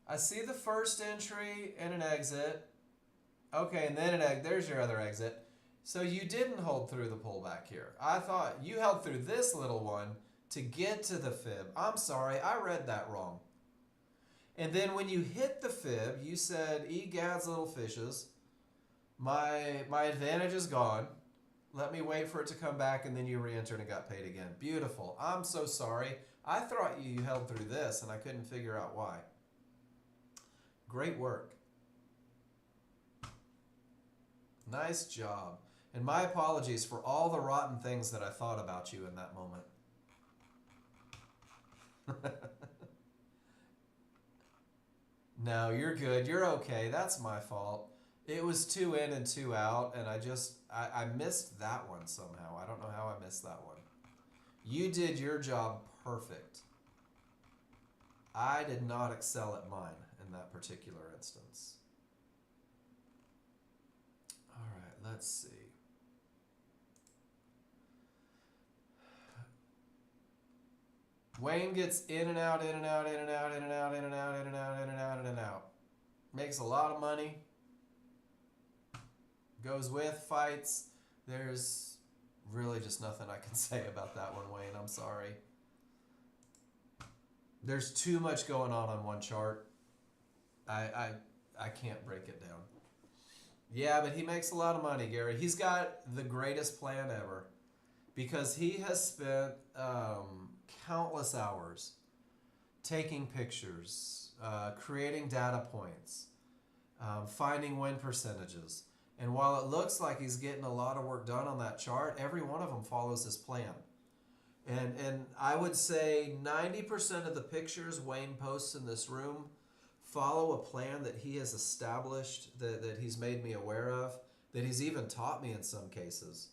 I see the first entry and an exit. Okay, and then there's your other exit. So you didn't hold through the pullback here. I thought you held through this little one to get to the fib. I'm sorry, I read that wrong. And then when you hit the fib, you said, egads, little fishes, my advantage is gone. Let me wait for it to come back, and then you re-entered and got paid again. Beautiful. I'm so sorry. I thought you held through this, and I couldn't figure out why. Great work. Nice job. And my apologies for all the rotten things that I thought about you in that moment. No, you're good. You're okay. That's my fault. It was 2 in and 2 out, and I missed that one somehow. I don't know how I missed that one. You did your job perfect. I did not excel at mine in that particular instance. All right, let's see. Wayne gets in and out, in and out, in and out, in and out, in and out, in and out, in and out, in and out. Makes a lot of money. Goes with, fights. There's really just nothing I can say about that one, Wayne. I'm sorry. There's too much going on one chart. I can't break it down. Yeah, but he makes a lot of money, Gary. He's got the greatest plan ever because he has spent countless hours taking pictures, creating data points, finding win percentages. And while it looks like he's getting a lot of work done on that chart, every one of them follows his plan. And I would say 90% of the pictures Wayne posts in this room follow a plan that he has established, that he's made me aware of, that he's even taught me in some cases.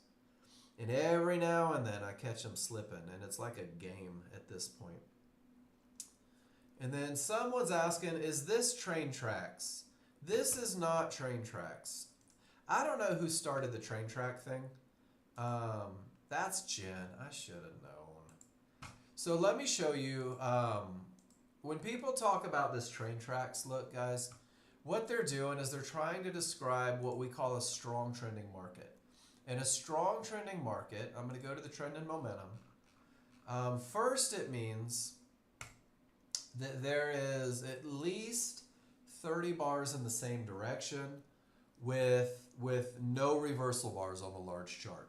And every now and then I catch him slipping, and it's like a game at this point. And then someone's asking, is this train tracks? This is not train tracks. I don't know who started the train track thing. That's Jen. I should have known. So let me show you. When people talk about this train tracks, look, guys, what they're doing is they're trying to describe what we call a strong trending market. And a strong trending market, I'm going to go to the trend and momentum. First, it means that there is at least 30 bars in the same direction with no reversal bars on the large chart.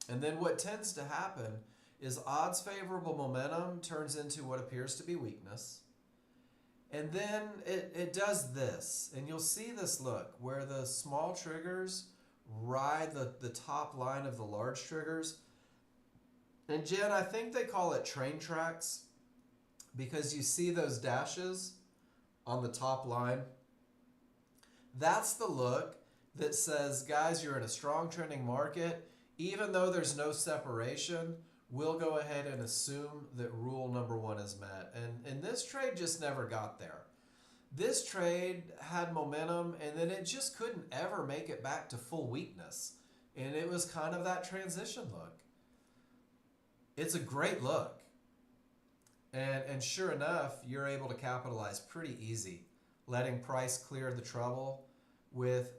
And then what tends to happen is odds favorable momentum turns into what appears to be weakness. And then it does this. And you'll see this look where the small triggers ride the top line of the large triggers. And Jen, I think they call it train tracks because you see those dashes on the top line. That's the look that says, guys, you're in a strong trending market. Even though there's no separation, we'll go ahead and assume that rule number one is met. And this trade just never got there. This trade had momentum, and then it just couldn't ever make it back to full weakness. And it was kind of that transition look. It's a great look. And sure enough, you're able to capitalize pretty easy, letting price clear the trouble with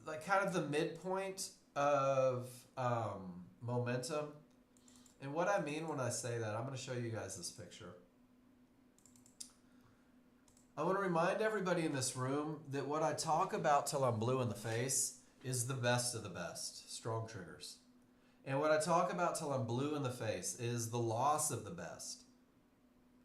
like kind of the midpoint of momentum. And what I mean when I say that, I'm going to show you guys this picture. I want to remind everybody in this room that what I talk about till I'm blue in the face is the best of the best, strong triggers. And what I talk about till I'm blue in the face is the loss of the best,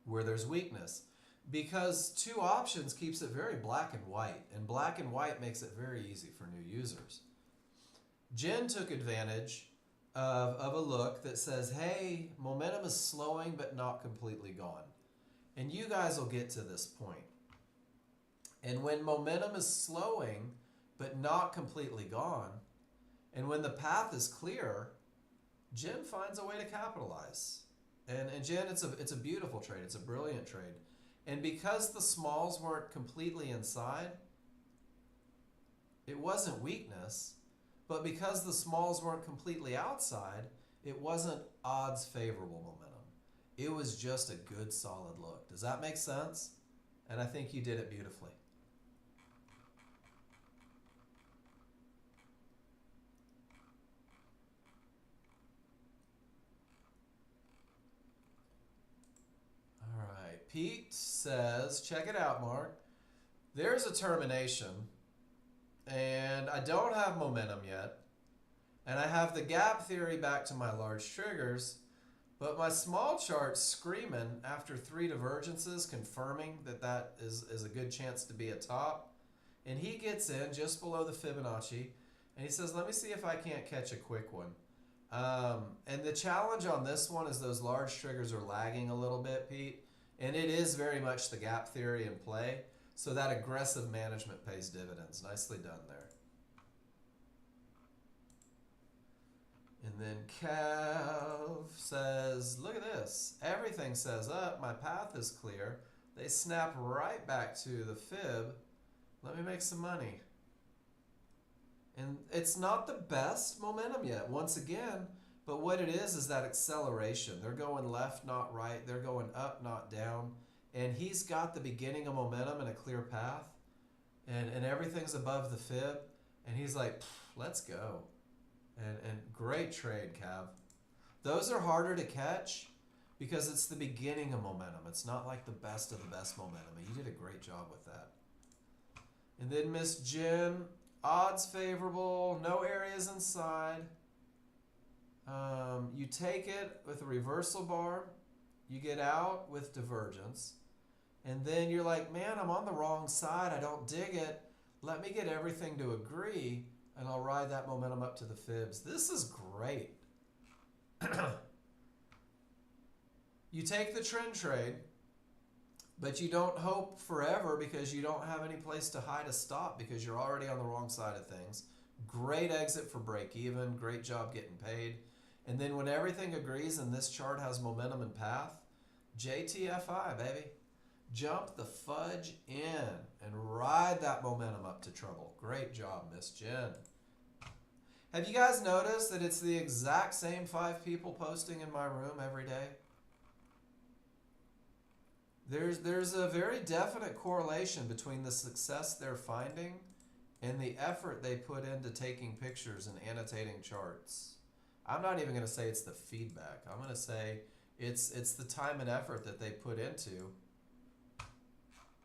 where there's weakness. Because two options keeps it very black and black and white makes it very easy for new users. Jen took advantage of a look that says, hey, momentum is slowing but not completely gone. And you guys will get to this point. And when momentum is slowing but not completely gone, and when the path is clear, Jen finds a way to capitalize. And Jen, it's a beautiful trade. It's a brilliant trade. And because the smalls weren't completely inside, it wasn't weakness. But because the smalls weren't completely outside, it wasn't odds favorable momentum. It was just a good solid look. Does that make sense? And I think you did it beautifully. All right, Pete says, check it out, Mark. There's a termination, and I don't have momentum yet, and I have the gap theory back to my large triggers, but my small chart's screaming after 3 divergences, confirming that that is a good chance to be a top. And he gets in just below the Fibonacci, and he says, let me see if I can't catch a quick one. And the challenge on this one is those large triggers are lagging a little bit, Pete, and it is very much the gap theory in play. So that aggressive management pays dividends. Nicely done there. And then Cav says, look at this. Everything says up. My path is clear. They snap right back to the fib. Let me make some money. And it's not the best momentum yet, once again, but what it is that acceleration. They're going left, not right. They're going up, not down. And he's got the beginning of momentum and a clear path. And everything's above the fib. And he's like, let's go. And great trade, Cav. Those are harder to catch because it's the beginning of momentum. It's not like the best of the best momentum. And you did a great job with that. And then Miss Jen, odds favorable, no areas inside. You take it with a reversal bar. You get out with divergence. And then you're like, man, I'm on the wrong side. I don't dig it. Let me get everything to agree, and I'll ride that momentum up to the fibs. This is great. You take the trend trade, but you don't hope forever because you don't have any place to hide a stop because you're already on the wrong side of things. Great exit for break even. Great job getting paid. And then when everything agrees and this chart has momentum and path, JTFI, baby. Jump the fudge in and ride that momentum up to trouble. Great job, Miss Jen. Have you guys noticed that it's the exact same 5 people posting in my room every day? There's a very definite correlation between the success they're finding and the effort they put into taking pictures and annotating charts. I'm not even going to say it's the feedback. I'm going to say it's the time and effort that they put into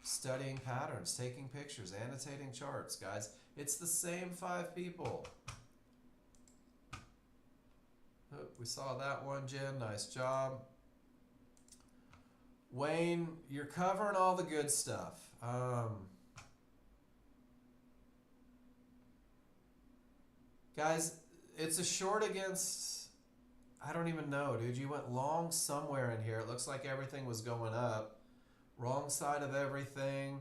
studying patterns, taking pictures, annotating charts, guys. It's the same 5 people. Oh, we saw that one, Jen. Nice job. Wayne, you're covering all the good stuff. Guys, it's a short against, I don't even know, dude. You went long somewhere in here. It looks like everything was going up. Wrong side of everything.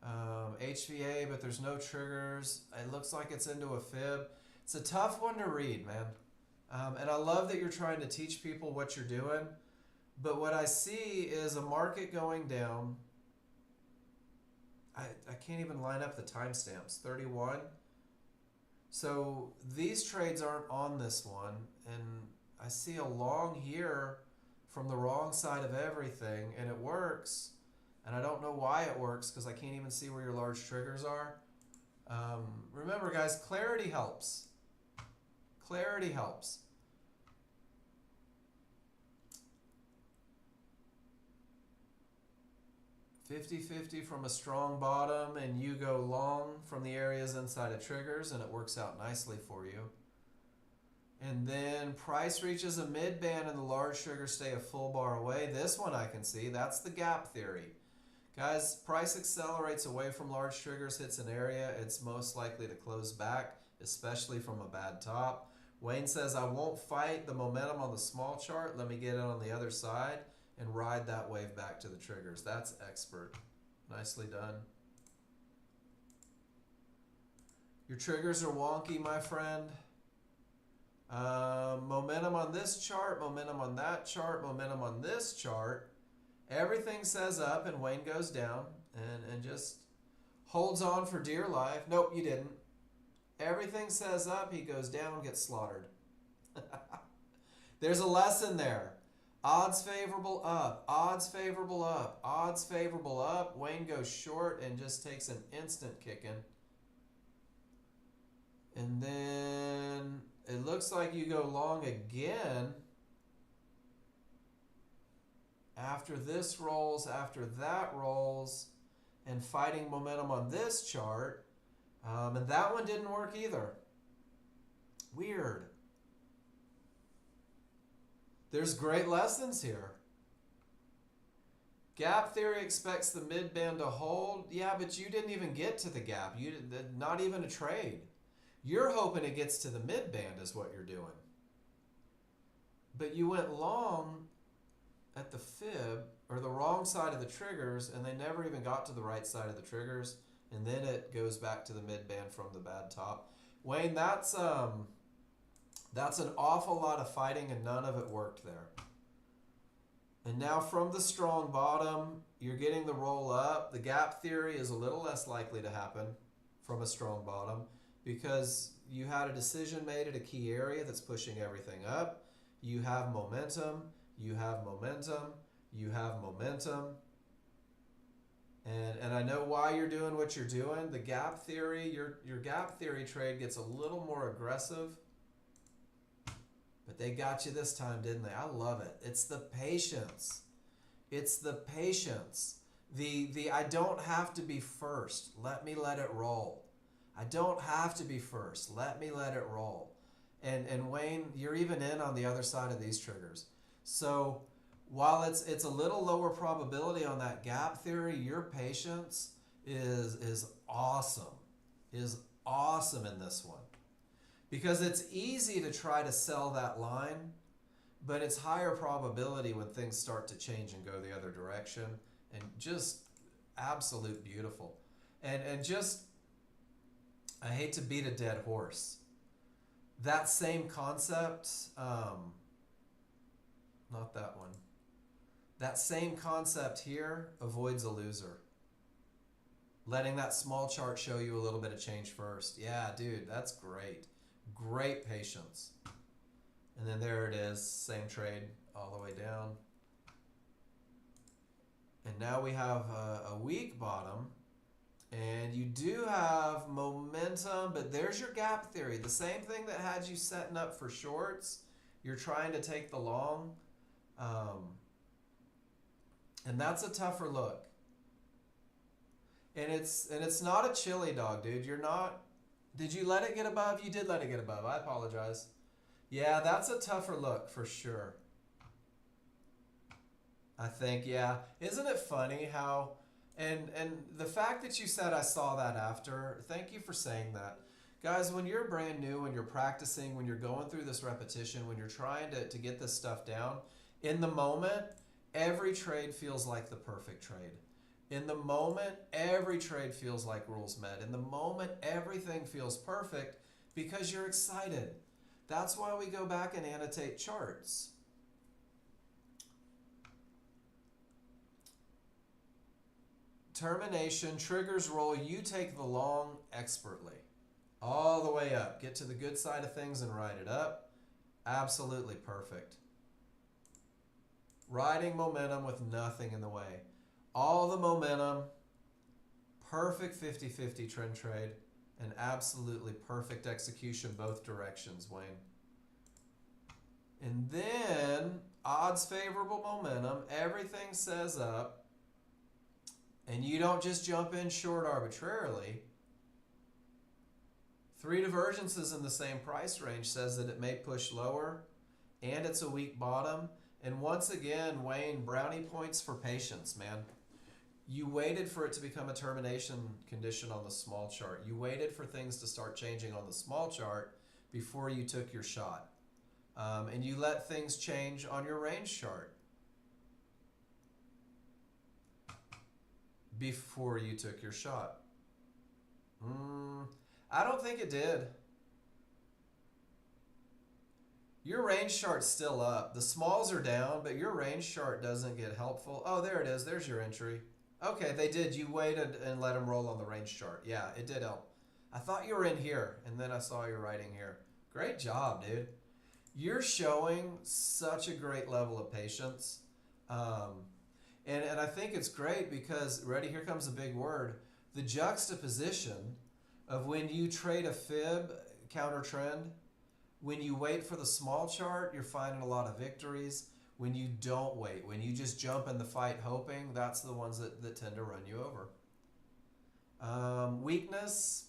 HVA, but there's no triggers. It looks like it's into a fib. It's a tough one to read, man. And I love that you're trying to teach people what you're doing. But what I see is a market going down. I can't even line up the timestamps. 31. So these trades aren't on this one. And I see a long here from the wrong side of everything. And it works. And I don't know why it works because I can't even see where your large triggers are. Remember, guys, clarity helps. Clarity helps. $50-50 from a strong bottom, and you go long from the areas inside of triggers, and it works out nicely for you. And then price reaches a mid band and the large triggers stay a full bar away. This one I can see. That's the gap theory. Guys, price accelerates away from large triggers, hits an area, it's most likely to close back, especially from a bad top. Wayne says, I won't fight the momentum on the small chart. Let me get it on the other side and ride that wave back to the triggers. That's expert. Nicely done. Your triggers are wonky, my friend. Momentum on this chart, momentum on that chart, momentum on this chart. Everything says up and Wayne goes down and just holds on for dear life. Nope, you didn't. Everything says up, he goes down, gets slaughtered. There's a lesson there. Odds favorable up, odds favorable up, odds favorable up. Wayne goes short and just takes an instant kicking. And then it looks like you go long again. After this rolls, after that rolls, and fighting momentum on this chart. And that one didn't work either. Weird. There's great lessons here. Gap theory expects the mid band to hold. Yeah, but you didn't even get to the gap. You did not even a trade. You're hoping it gets to the mid band is what you're doing. But you went long at the fib or the wrong side of the triggers, and they never even got to the right side of the triggers, and then it goes back to the mid band from the bad top. Wayne, that's an awful lot of fighting, and none of it worked there. And now from the strong bottom, you're getting the roll up. The gap theory is a little less likely to happen from a strong bottom because you had a decision made at a key area that's pushing everything up. You have momentum. You have momentum, you have momentum. And I know why you're doing what you're doing. The gap theory, your gap theory trade gets a little more aggressive. But they got you this time, didn't they? I love it. It's the patience. It's the patience. The I don't have to be first. Let me let it roll. I don't have to be first. Let me let it roll. And Wayne, you're even in on the other side of these triggers. So while it's a little lower probability on that gap theory, your patience is awesome. Is awesome in this one. Because it's easy to try to sell that line, but it's higher probability when things start to change and go the other direction. And just absolute beautiful. And just, I hate to beat a dead horse. That same concept, not that one. That same concept here avoids a loser. Letting that small chart show you a little bit of change first. Yeah, dude, that's great. Great patience. And then there it is, same trade all the way down. And now we have a weak bottom. And you do have momentum, but there's your gap theory. The same thing that had you setting up for shorts. You're trying to take the long. And that's a tougher look. And it's not a chili dog, dude. You're not. Did you let it get above? You did let it get above. I apologize. Yeah, that's a tougher look for sure. I think, yeah. Isn't it funny how, and the fact that you said I saw that after, thank you for saying that. Guys, when you're brand new, when you're practicing, when you're going through this repetition, when you're trying to get this stuff down, in the moment, every trade feels like the perfect trade. In the moment, every trade feels like rules met. In the moment, everything feels perfect Because you're excited. That's why we go back and annotate charts. Termination, triggers roll, you take the long expertly. All the way up. Get to the good side of things and ride it up. Absolutely perfect. Riding momentum with nothing in the way. All the momentum, perfect 50-50 trend trade, and absolutely perfect execution both directions, Wayne. And then, odds favorable momentum, everything says up, and you don't just jump in short arbitrarily. 3 divergences in the same price range says that it may push lower, and it's a weak bottom. And once again, Wayne, brownie points for patience, man. You waited for it to become a termination condition on the small chart. You waited for things to start changing on the small chart before you took your shot. And you let things change on your range chart before you took your shot. I don't think it did. Your range chart's still up. The smalls are down, but your range chart doesn't get helpful. Oh, there it is. There's your entry. Okay, they did. You waited and let them roll on the range chart. Yeah, it did help. I thought you were in here, and then I saw you writing here. Great job, dude. You're showing such a great level of patience. And I think it's great because, ready, here comes a big word, the juxtaposition of when you trade a fib counter trend, when you wait for the small chart, you're finding a lot of victories. When you don't wait, when you just jump in the fight hoping, that's the ones that tend to run you over. Weakness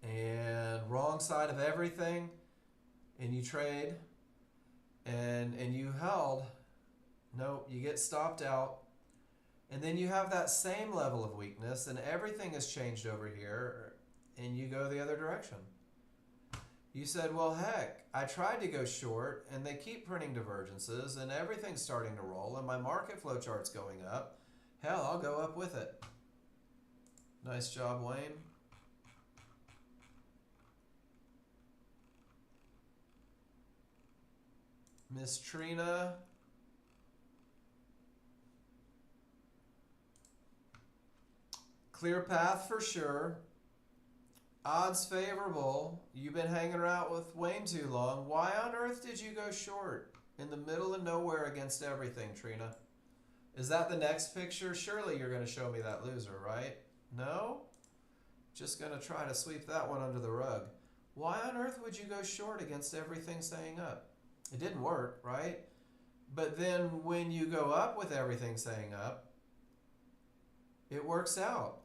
and wrong side of everything, and you trade and you held. Nope, you get stopped out. And then you have that same level of weakness and everything has changed over here and you go the other direction. You said, well, heck, I tried to go short and they keep printing divergences and everything's starting to roll and my market flow chart's going up. Hell, I'll go up with it. Nice job, Wayne. Miss Trina. Clear path for sure. Odds favorable. You've been hanging around with Wayne too long. Why on earth did you go short in the middle of nowhere against everything, Trina? Is that the next picture? Surely you're going to show me that loser, right? No? Just going to try to sweep that one under the rug. Why on earth would you go short against everything staying up? It didn't work, right? But then when you go up with everything staying up, it works out.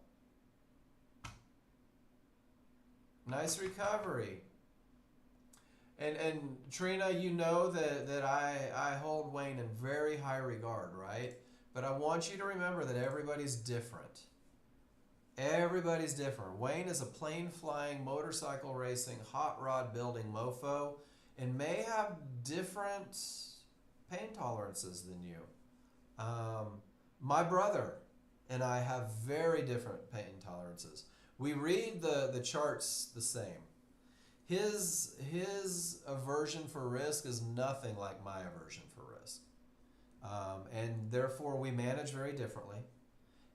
Nice recovery. And Trina, you know that I hold Wayne in very high regard, right? But I want you to remember that everybody's different. Everybody's different. Wayne is a plane flying, motorcycle racing, hot rod building mofo and may have different pain tolerances than you. My brother and I have very different pain tolerances. We read the charts the same. His aversion for risk is nothing like my aversion for risk. And therefore we manage very differently.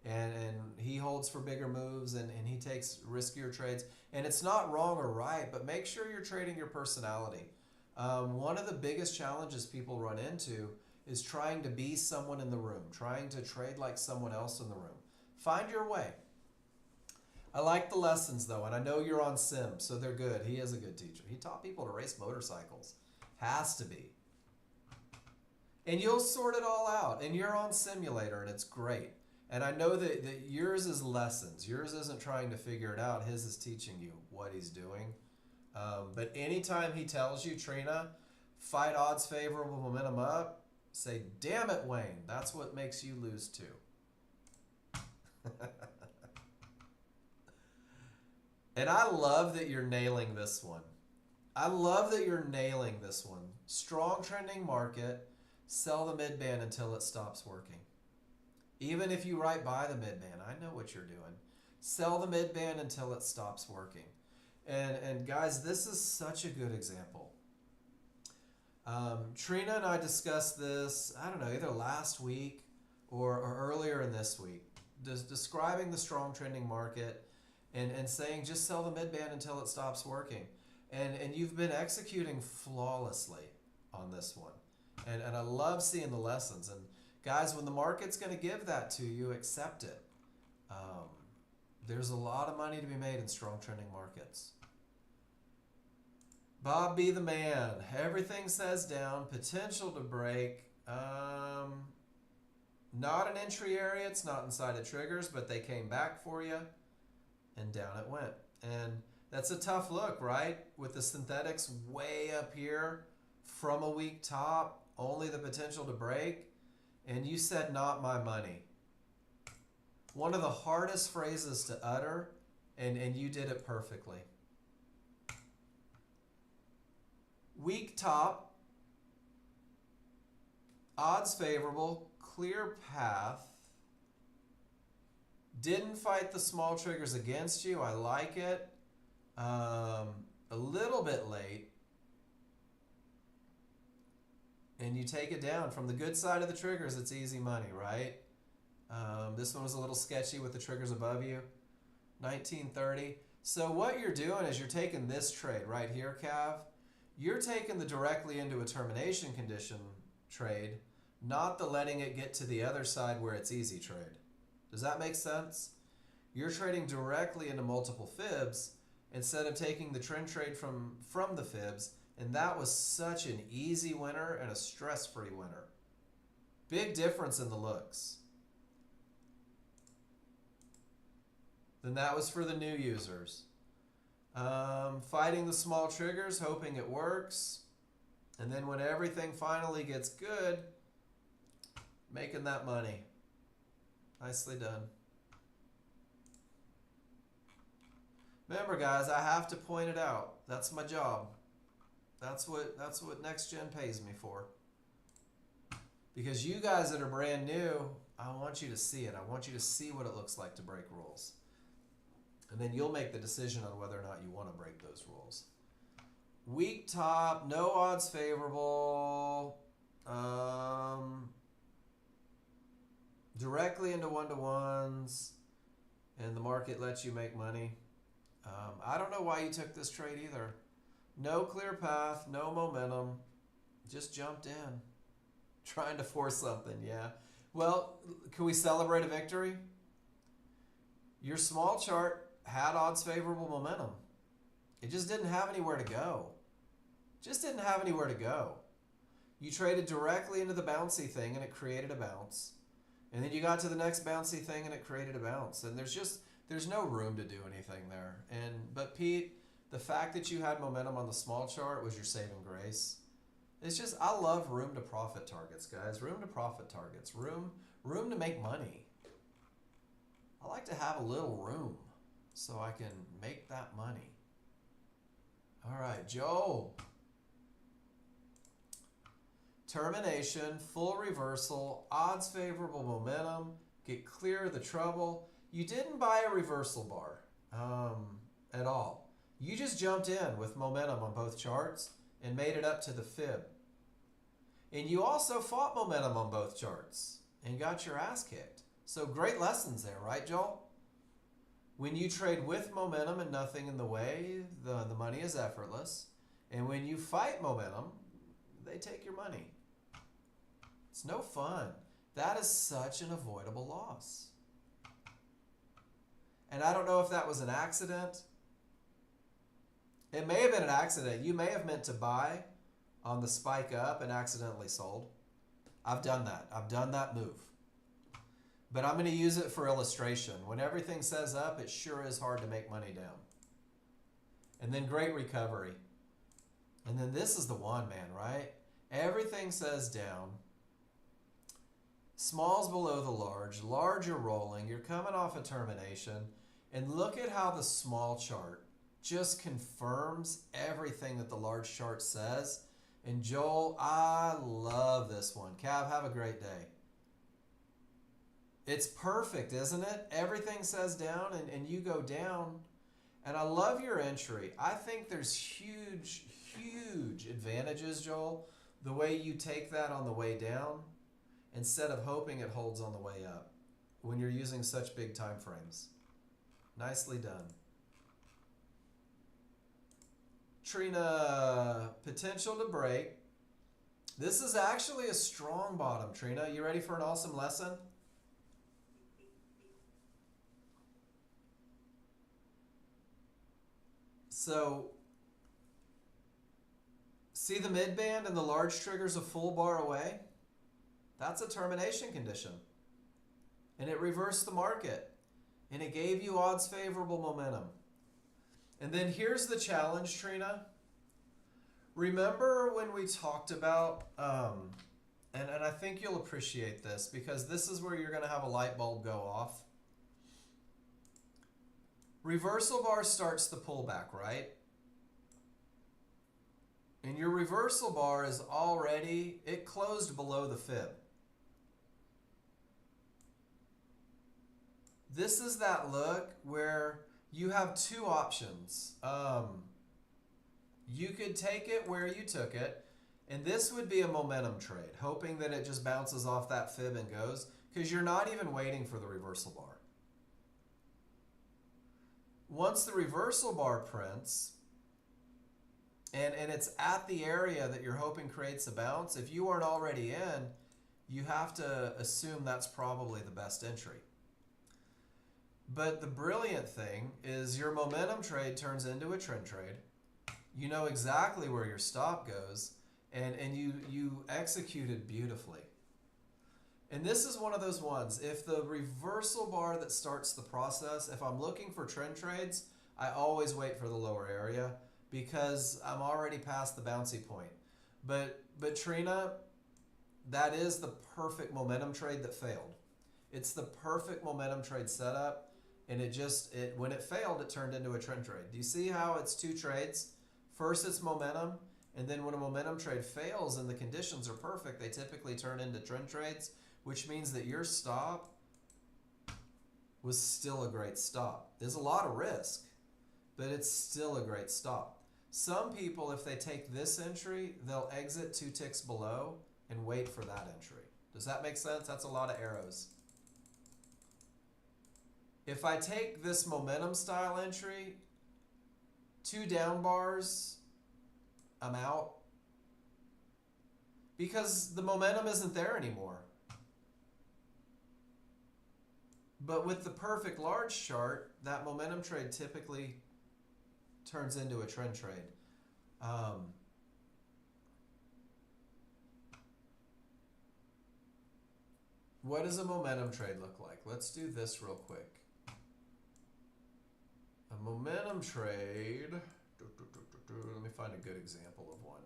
And he holds for bigger moves and he takes riskier trades. And it's not wrong or right, but make sure you're trading your personality. One of the biggest challenges people run into is trying to be someone in the room, trying to trade like someone else in the room. Find your way. I like the lessons though, and I know you're on sim, so they're good. He is a good teacher. He taught people to race motorcycles. Has to be. And you'll sort it all out, and you're on simulator, and it's great. And I know that yours is lessons. Yours isn't trying to figure it out. His is teaching you what he's doing. But anytime he tells you, Trina, fight odds favorable, momentum up, say, damn it, Wayne. That's what makes you lose too. And I love that you're nailing this one. I love that you're nailing this one. Strong trending market, sell the mid-band until it stops working. Even if you right by the mid-band, I know what you're doing. Sell the mid-band until it stops working. And guys, this is such a good example. Trina and I discussed this, I don't know, either last week or earlier in this week, describing the strong trending market and saying just sell the midband until it stops working. And you've been executing flawlessly on this one. And I love seeing the lessons. And guys, when the market's going to give that to you, accept it. There's a lot of money to be made in strong trending markets. Bob be the man. Everything says down. Potential to break. Not an entry area. It's not inside of triggers, but they came back for you. And down it went. And that's a tough look, right? With the synthetics way up here from a weak top, only the potential to break. And you said, not my money. One of the hardest phrases to utter, and you did it perfectly. Weak top, odds favorable, clear path. Didn't fight the small triggers against you. I like it. A little bit late. And you take it down. From the good side of the triggers, it's easy money, right? This one was a little sketchy with the triggers above you. 1930. So what you're doing is you're taking this trade right here, Cav. You're taking the directly into a termination condition trade, not the letting it get to the other side where it's easy trade. Does that make sense? You're trading directly into multiple fibs instead of taking the trend trade from the fibs, and that was such an easy winner and a stress-free winner. Big difference in the looks. Then that was for the new users. Fighting the small triggers, hoping it works. And then when everything finally gets good, making that money. Nicely done. Remember, guys, I have to point it out. That's my job. That's what Nexgen pays me for. Because you guys that are brand new, I want you to see it. I want you to see what it looks like to break rules. And then you'll make the decision on whether or not you want to break those rules. Weak top, no odds favorable. Directly into one-to-ones. And the market lets you make money. I don't know why you took this trade either. No clear path, no momentum. Just jumped in. Trying to force something, yeah. Well, can we celebrate a victory? Your small chart had odds favorable momentum. It just didn't have anywhere to go. Just didn't have anywhere to go. You traded directly into the bouncy thing and it created a bounce. And then you got to the next bouncy thing and it created a bounce. And there's no room to do anything there. But Pete, the fact that you had momentum on the small chart was your saving grace. It's just, I love room to profit targets, guys. Room to profit targets. Room to make money. I like to have a little room so I can make that money. All right, Joel. Termination, full reversal, odds favorable momentum, get clear of the trouble. You didn't buy a reversal bar at all. You just jumped in with momentum on both charts and made it up to the fib. And you also fought momentum on both charts and got your ass kicked. So great lessons there, right, Joel? When you trade with momentum and nothing in the way, the money is effortless. And when you fight momentum, they take your money. It's no fun. That is such an avoidable loss. And I don't know if that was an accident. It may have been an accident. You may have meant to buy on the spike up and accidentally sold. I've done that. I've done that move. But I'm going to use it for illustration. When everything says up, it sure is hard to make money down. And then great recovery. And then this is the one, man, right? Everything says down. Small's below the large. Large are rolling. You're coming off a termination. And look at how the small chart just confirms everything that the large chart says. And Joel, I love this one. Cav, have a great day. It's perfect, isn't it? Everything says down and you go down. And I love your entry. I think there's huge, huge advantages, Joel, the way you take that on the way down instead of hoping it holds on the way up when you're using such big time frames. Nicely done. Trina, potential to break. This is actually a strong bottom, Trina. You ready for an awesome lesson? So, see the mid band and the large trigger's a full bar away? That's a termination condition. And it reversed the market. And it gave you odds favorable momentum. And then here's the challenge, Trina. Remember when we talked about, and I think you'll appreciate this because this is where you're going to have a light bulb go off. Reversal bar starts the pullback, right? And your reversal bar is already, it closed below the fib. This is that look where you have two options. You could take it where you took it, and this would be a momentum trade, hoping that it just bounces off that fib and goes, because you're not even waiting for the reversal bar. Once the reversal bar prints, and it's at the area that you're hoping creates a bounce, if you aren't already in, you have to assume that's probably the best entry. But the brilliant thing is your momentum trade turns into a trend trade. You know exactly where your stop goes, and you executed beautifully. And this is one of those ones, if the reversal bar that starts the process, if I'm looking for trend trades, I always wait for the lower area because I'm already past the bouncy point. But Trina, that is the perfect momentum trade that failed. It's the perfect momentum trade setup, and when it failed, it turned into a trend trade. Do you see how it's two trades? First it's momentum, and then when a momentum trade fails and the conditions are perfect, they typically turn into trend trades, which means that your stop was still a great stop. There's a lot of risk, but it's still a great stop. Some people, if they take this entry, they'll exit 2 ticks below and wait for that entry. Does that make sense? That's a lot of arrows. If I take this momentum style entry, 2 down bars, I'm out. Because the momentum isn't there anymore. But with the perfect large chart, that momentum trade typically turns into a trend trade. What does a momentum trade look like? Let's do this real quick. A momentum trade, let me find a good example of one.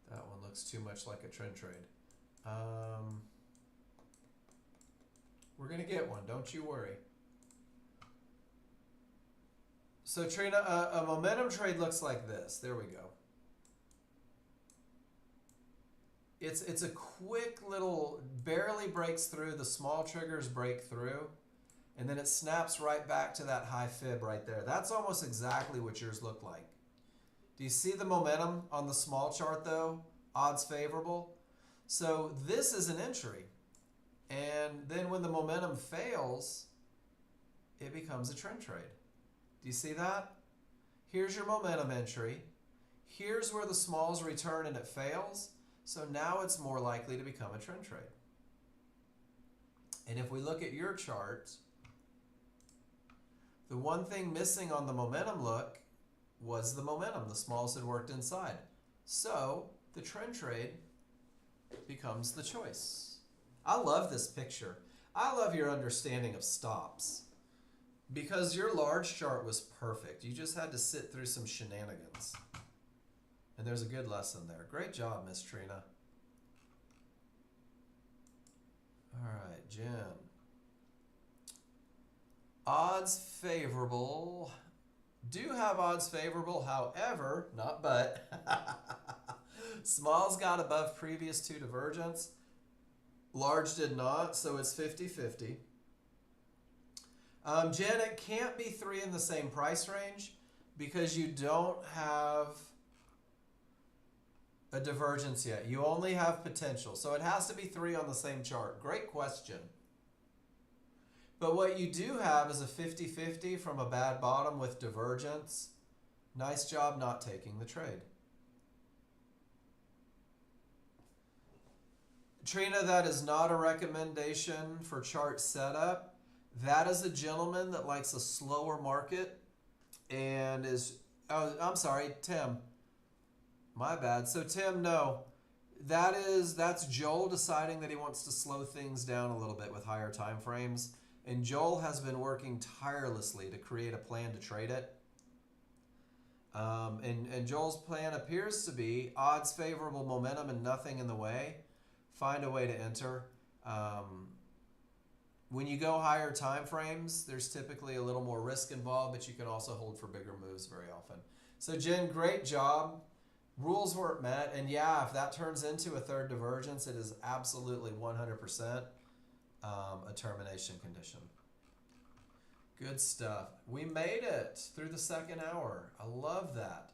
That one looks too much like a trend trade. We're going to get one, don't you worry. So Trina, a momentum trade looks like this. There we go. It's a quick little, barely breaks through, the small triggers break through, and then it snaps right back to that high fib right there. That's almost exactly what yours looked like. Do you see the momentum on the small chart though? Odds favorable. So this is an entry. And then when the momentum fails, it becomes a trend trade. Do you see that? Here's your momentum entry. Here's where the smalls return and it fails. So now it's more likely to become a trend trade. And if we look at your chart, the one thing missing on the momentum look was the momentum. The smalls had worked inside. So the trend trade becomes the choice. I love this picture. I love your understanding of stops because your large chart was perfect. You just had to sit through some shenanigans. And there's a good lesson there. Great job, Miss Trina. All right, Jim. Odds favorable. Do have odds favorable, however, not but. Smalls got above previous two divergence. Large did not, so it's 50-50. Jen, it can't be three in the same price range because you don't have a divergence yet. You only have potential. So it has to be three on the same chart. Great question. But what you do have is a 50-50 from a bad bottom with divergence. Nice job not taking the trade. Trina, that is not a recommendation for chart setup. That is a gentleman that likes a slower market and is, oh, I'm sorry, Tim. My bad. So Tim, no. That's Joel deciding that he wants to slow things down a little bit with higher time frames. And Joel has been working tirelessly to create a plan to trade it. And Joel's plan appears to be odds favorable momentum and nothing in the way. Find a way to enter. When you go higher time frames, there's typically a little more risk involved, but you can also hold for bigger moves very often. So Jen, great job. Rules weren't met, and yeah, if that turns into a third divergence, it is absolutely 100% a termination condition. Good stuff. We made it through the second hour. I love that.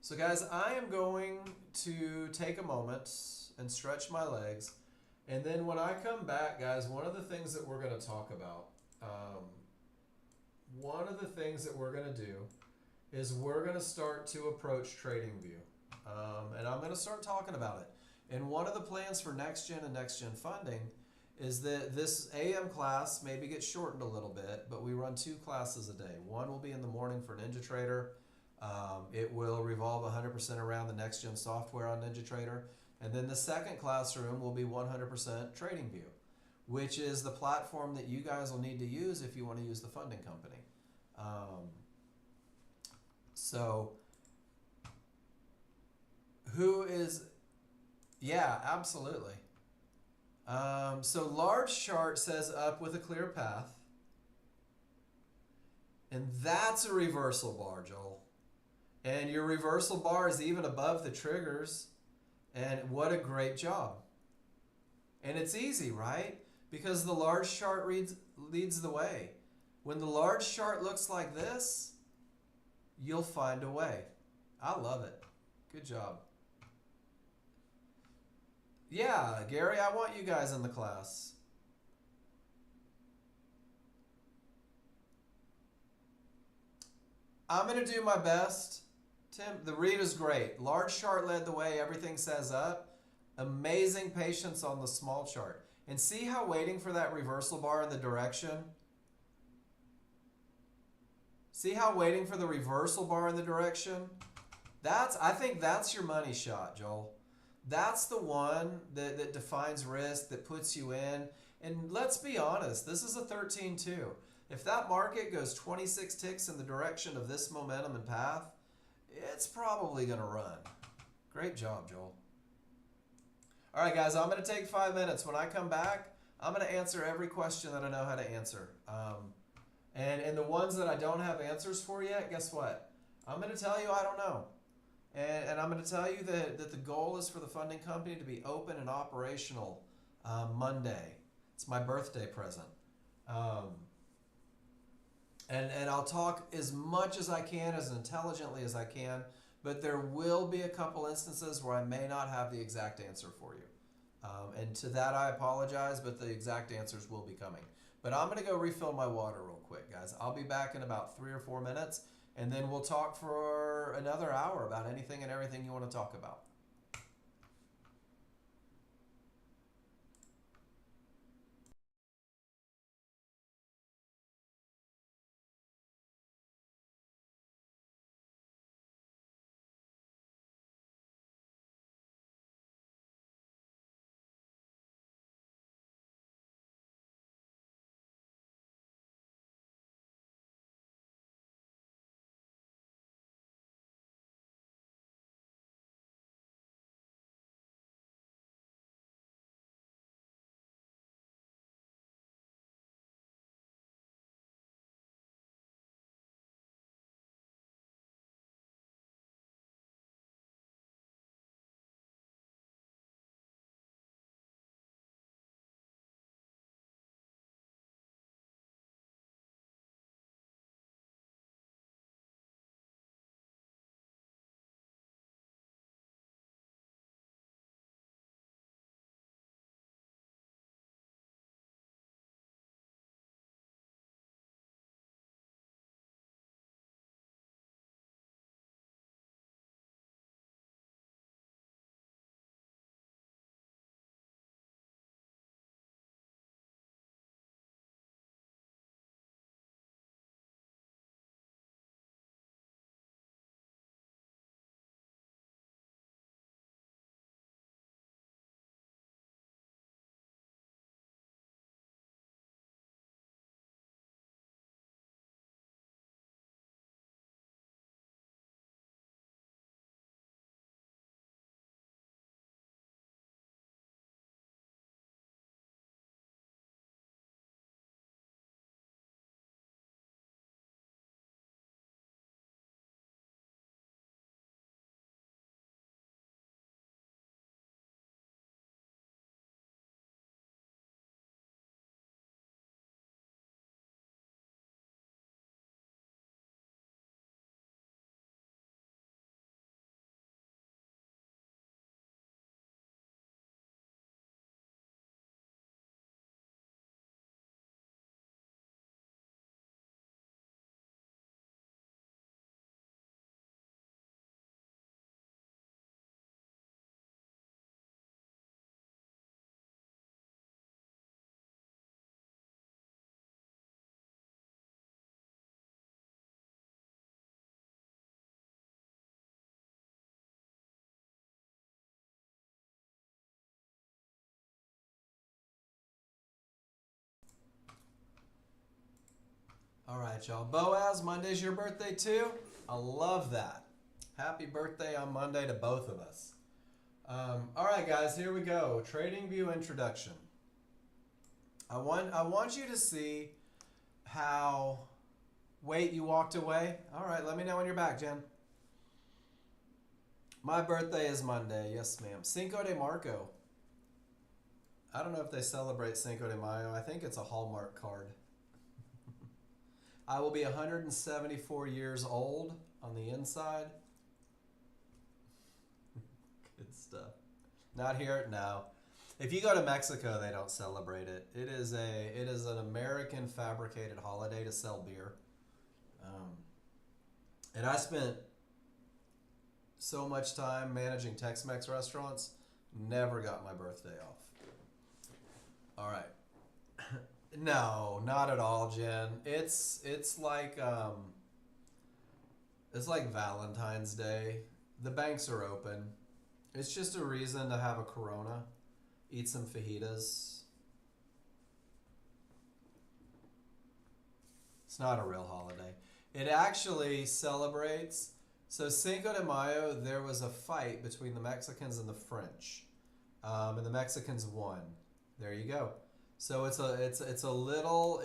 So guys, I am going to take a moment and stretch my legs. And then when I come back, guys, one of the things that we're going to talk about, is we're going to start to approach TradingView. And I'm going to start talking about it. And one of the plans for Nexgen and Nexgen funding is that this AM class maybe gets shortened a little bit, but we run 2 classes a day. One will be in the morning for NinjaTrader. It will revolve 100% around the Nexgen software on NinjaTrader. And then the second classroom will be 100% TradingView, which is the platform that you guys will need to use if you want to use the funding company. So who is, yeah, absolutely. So large chart says up with a clear path. And that's a reversal bar, Joel. And your reversal bar is even above the triggers. And what a great job. And it's easy, right? Because the large chart leads the way. When the large chart looks like this, you'll find a way. I love it. Good job. Yeah, Gary, I want you guys in the class. I'm going to do my best. Tim, the read is great. Large chart led the way. Everything says up. Amazing patience on the small chart. And see how waiting for that reversal bar in the direction? See how waiting for the reversal bar in the direction? I think that's your money shot, Joel. That's the one that defines risk, that puts you in. And let's be honest, this is a 13-2. If that market goes 26 ticks in the direction of this momentum and path, it's probably going to run. Great job, Joel. All right, guys, I'm going to take 5 minutes. When I come back, I'm going to answer every question that I know how to answer. And the ones that I don't have answers for yet, guess what? I'm going to tell you I don't know. And I'm going to tell you that the goal is for the funding company to be open and operational Monday. It's my birthday present. And I'll talk as much as I can, as intelligently as I can, but there will be a couple instances where I may not have the exact answer for you. And to that I apologize, but the exact answers will be coming. But I'm going to go refill my water real quick, guys. I'll be back in about 3 or 4 minutes, and then we'll talk for another hour about anything and everything you want to talk about. All right, y'all. Boaz, Monday's your birthday too? I love that. Happy birthday on Monday to both of us. All right, guys, here we go. TradingView introduction. I want you to see how... Wait, you walked away? All right, let me know when you're back, Jen. My birthday is Monday. Yes, ma'am. Cinco de Marco. I don't know if they celebrate Cinco de Mayo. I think it's a Hallmark card. I will be 174 years old on the inside. Good stuff. Not here? No. If you go to Mexico, they don't celebrate it. It is an American fabricated holiday to sell beer. And I spent so much time managing Tex-Mex restaurants, never got my birthday off. All right. No, not at all, Jen. It's like Valentine's Day. The banks are open. It's just a reason to have a Corona, eat some fajitas. It's not a real holiday. It actually celebrates. So Cinco de Mayo, there was a fight between the Mexicans and the French, and the Mexicans won. There you go. So it's a little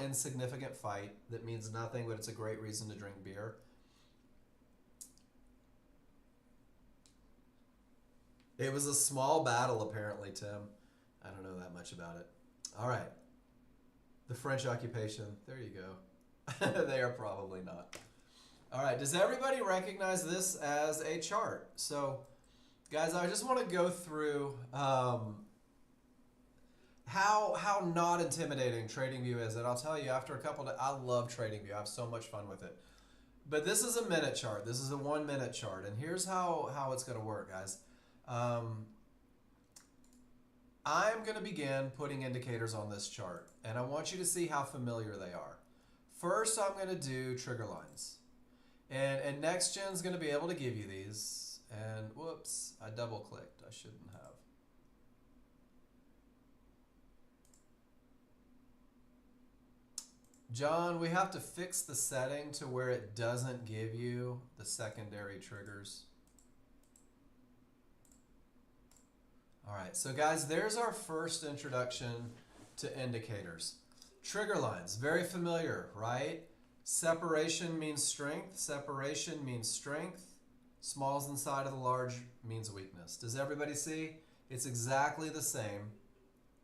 insignificant fight that means nothing, but it's a great reason to drink beer. It was a small battle, apparently, Tim. I don't know that much about it. All right. The French occupation. There you go. They are probably not. All right. Does everybody recognize this as a chart? So, guys, I just want to go through how not intimidating TradingView is. And I'll tell you, after a couple of... I love TradingView. I have so much fun with it. But this is a minute chart. This is a 1 minute chart. And here's how it's going to work, guys. I'm going to begin putting indicators on this chart, and I want you to see how familiar they are. First, I'm going to do trigger lines, and Nexgen is going to be able to give you these, and whoops, I double clicked. I shouldn't have. John, we have to fix the setting to where it doesn't give you the secondary triggers. All right, so guys, there's our first introduction to indicators. Trigger lines, very familiar, right? Separation means strength. Separation means strength. Smalls inside of the large means weakness. Does everybody see? It's exactly the same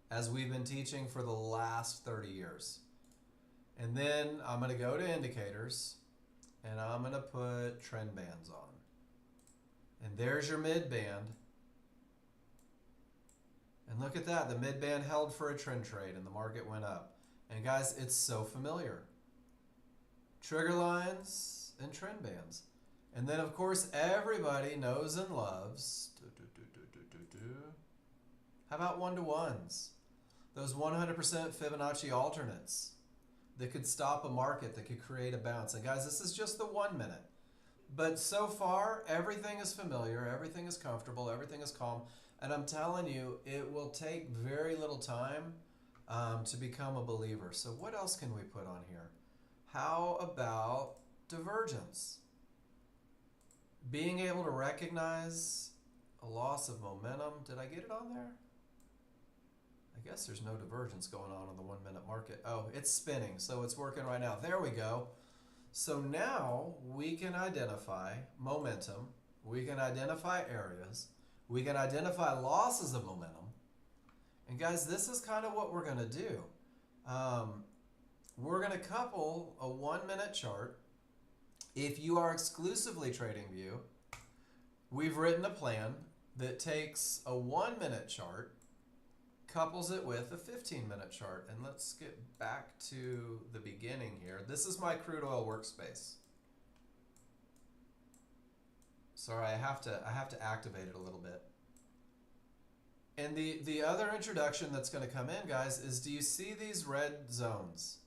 as we've been teaching for the last 30 years. And then I'm going to go to indicators, and I'm going to put trend bands on. And there's your mid band. And look at that, the mid band held for a trend trade and the market went up. And guys, it's so familiar. Trigger lines and trend bands. And then of course, everybody knows and loves. How about one-to-ones? Those 100% Fibonacci alternates that could stop a market, that could create a bounce. And guys, this is just the 1 minute. But so far, everything is familiar, everything is comfortable, everything is calm. And I'm telling you, it will take very little time to become a believer. So what else can we put on here? How about divergence? Being able to recognize a loss of momentum. Did I get it on there? I guess there's no divergence going on in the 1 minute market. Oh, it's spinning, so it's working right now. There we go. So now we can identify momentum. We can identify areas. We can identify losses of momentum. And guys, this is kind of what we're going to do. We're going to couple a 1 minute chart. If you are exclusively TradingView, we've written a plan that takes a 1 minute chart, couples it with a 15-minute chart. And let's get back to the beginning here. This is my crude oil workspace. Sorry, I have to activate it a little bit. And the other introduction that's going to come in, guys, is do you see these red zones?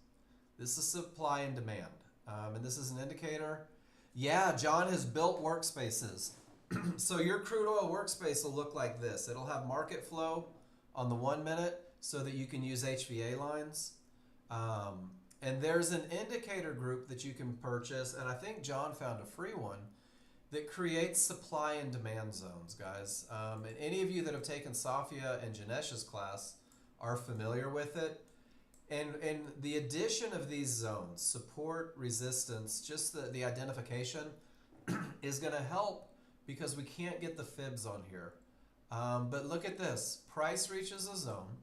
This is supply and demand. And this is an indicator. Yeah, John has built workspaces. So your crude oil workspace will look like this. It'll have market flow on the 1 minute so that you can use HVA lines. And there's an indicator group that you can purchase, and I think John found a free one that creates supply and demand zones, guys. And any of you that have taken Safia and Janesh's class are familiar with it. And the addition of these zones, support, resistance, just the identification, is going to help because we can't get the fibs on here. But look at this. Price reaches a zone,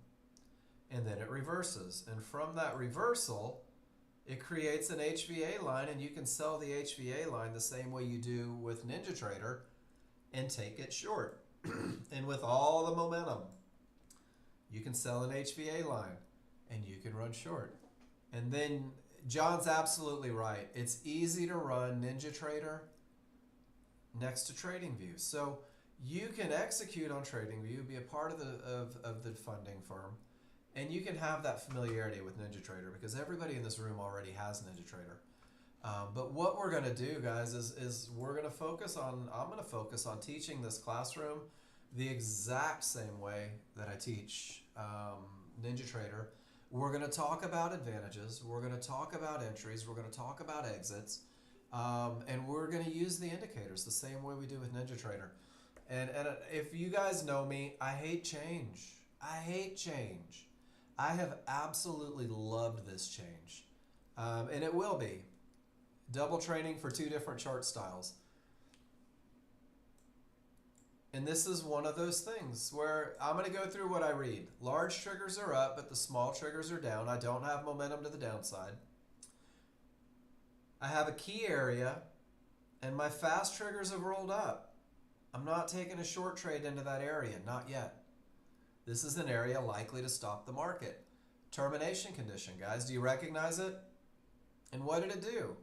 and then it reverses. And from that reversal, it creates an HVA line, and you can sell the HVA line the same way you do with NinjaTrader and take it short. And with all the momentum, you can sell an HVA line and you can run short. And then John's absolutely right. It's easy to run NinjaTrader next to TradingView. So you can execute on TradingView, be a part of the funding firm, and you can have that familiarity with NinjaTrader because everybody in this room already has NinjaTrader. But what we're going to do, guys, is we're going to focus on, I'm going to focus on teaching this classroom the exact same way that I teach NinjaTrader. We're going to talk about advantages. We're going to talk about entries. We're going to talk about exits. And we're going to use the indicators the same way we do with NinjaTrader. And if you guys know me, I hate change. I hate change. I have absolutely loved this change. And it will be. Double training for 2 different chart styles. And this is one of those things where I'm going to go through what I read. Large triggers are up, but the small triggers are down. I don't have momentum to the downside. I have a key area, and my fast triggers have rolled up. I'm not taking a short trade into that area, not yet. This is an area likely to stop the market. Termination condition, guys. Do you recognize it? And what did it do?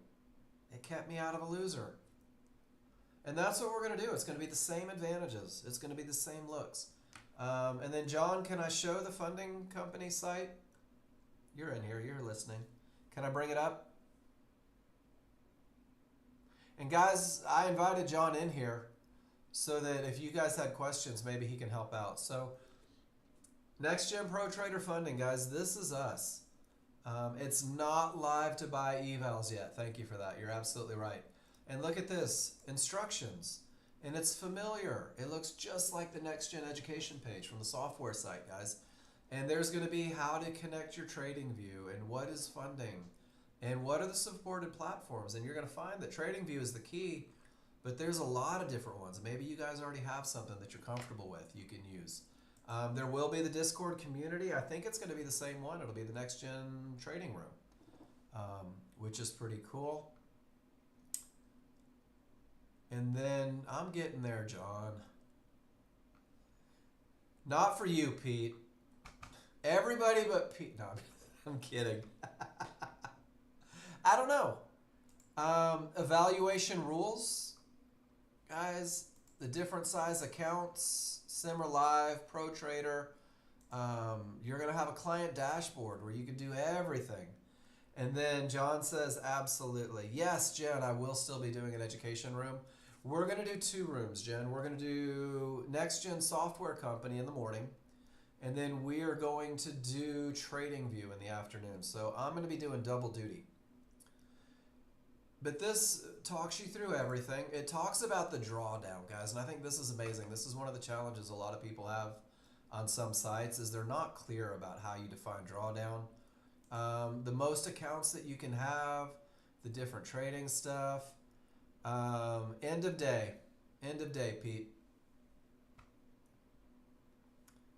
It kept me out of a loser. And that's what we're going to do. It's going to be the same advantages. It's going to be the same looks. And then, John, can I show the funding company site? You're in here. You're listening. Can I bring it up? And, guys, I invited John in here so that if you guys had questions, maybe he can help out. So, Nexgen Pro Trader Funding, guys, this is us. It's not live to buy evals yet. Thank you for that. You're absolutely right. And look at this, instructions. And it's familiar. It looks just like the Nexgen education page from the software site, guys. And there's going to be how to connect your TradingView and what is funding and what are the supported platforms. And you're going to find that TradingView is the key, but there's a lot of different ones. Maybe you guys already have something that you're comfortable with you can use. There will be the Discord community. I think it's going to be the same one. It'll be the Nexgen Trading Room, which is pretty cool. And then I'm getting there, John. Not for you, Pete. Everybody but Pete. No, I'm kidding. I don't know. Evaluation rules. Guys, the different size accounts, Simmer Live, Pro Trader. You're going to have a client dashboard where you can do everything. And then John says, absolutely. Yes, Jen, I will still be doing an education room. We're going to do 2 rooms, Jen. We're going to do Nexgen Software Company in the morning, and then we are going to do TradingView in the afternoon. So I'm going to be doing double duty. But this talks you through everything. It talks about the drawdown, guys, and I think this is amazing. This is one of the challenges a lot of people have on some sites is they're not clear about how you define drawdown. The most accounts that you can have, the different trading stuff. End of day, Pete.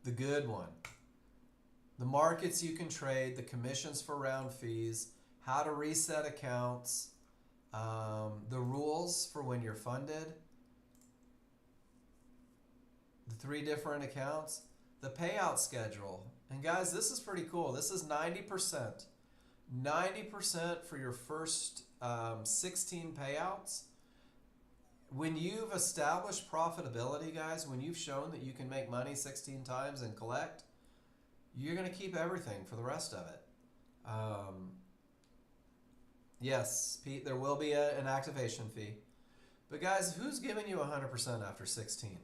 The good one. The markets you can trade, the commissions for round fees, how to reset accounts, the rules for when you're funded, the 3 different accounts, the payout schedule. And guys, this is pretty cool. This is 90%. 90% for your first 16 payouts. When you've established profitability, guys, when you've shown that you can make money 16 times and collect, you're going to keep everything for the rest of it. Yes, Pete, there will be an activation fee. But guys, who's giving you 100% after 16?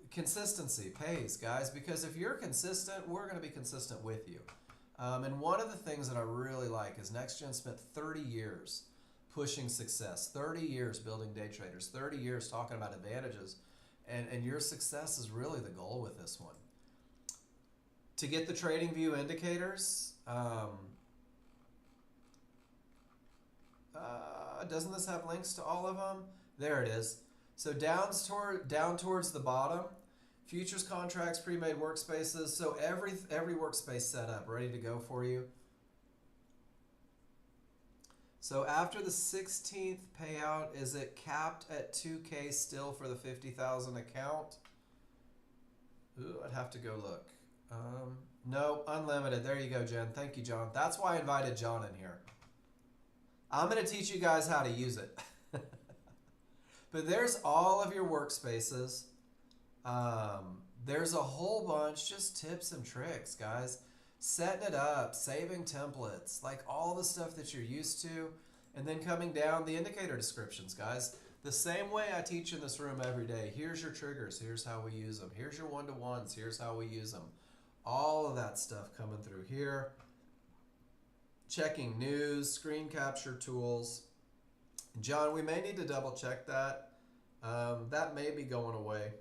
Consistency pays, guys, because if you're consistent, we're going to be consistent with you. And one of the things that I really like is Nexgen spent 30 years pushing success, 30 years building day traders, 30 years talking about advantages, and your success is really the goal with this one. To get the trading view indicators, doesn't this have links to all of them? There it is. So down towards the bottom, futures contracts, pre-made workspaces. So every workspace set up, ready to go for you. So after the 16th payout, is it capped at 2K still for the 50,000 account? Ooh, I'd have to go look. No, unlimited. There you go, Jen. Thank you, John. That's why I invited John in here. I'm going to teach you guys how to use it. But there's all of your workspaces. There's a whole bunch, just tips and tricks, guys. Setting it up, saving templates, like all the stuff that you're used to. And then coming down, the indicator descriptions, guys. The same way I teach in this room every day. Here's your triggers. Here's how we use them. Here's your one-to-ones. Here's how we use them. All of that stuff coming through here. Checking news, screen capture tools. John, we may need to double check that. That may be going away.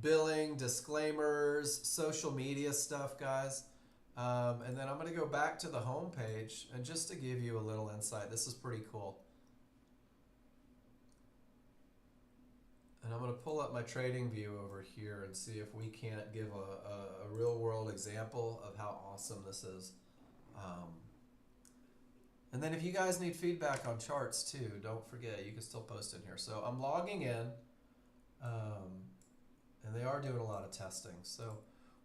Billing, disclaimers, social media stuff, guys. And then I'm going to go back to the home page, and just to give you a little insight, this is pretty cool. And I'm going to pull up my trading view over here and see if we can't give a real world example of how awesome this is. And then if you guys need feedback on charts too, don't forget, you can still post in here. So I'm logging in, and they are doing a lot of testing. So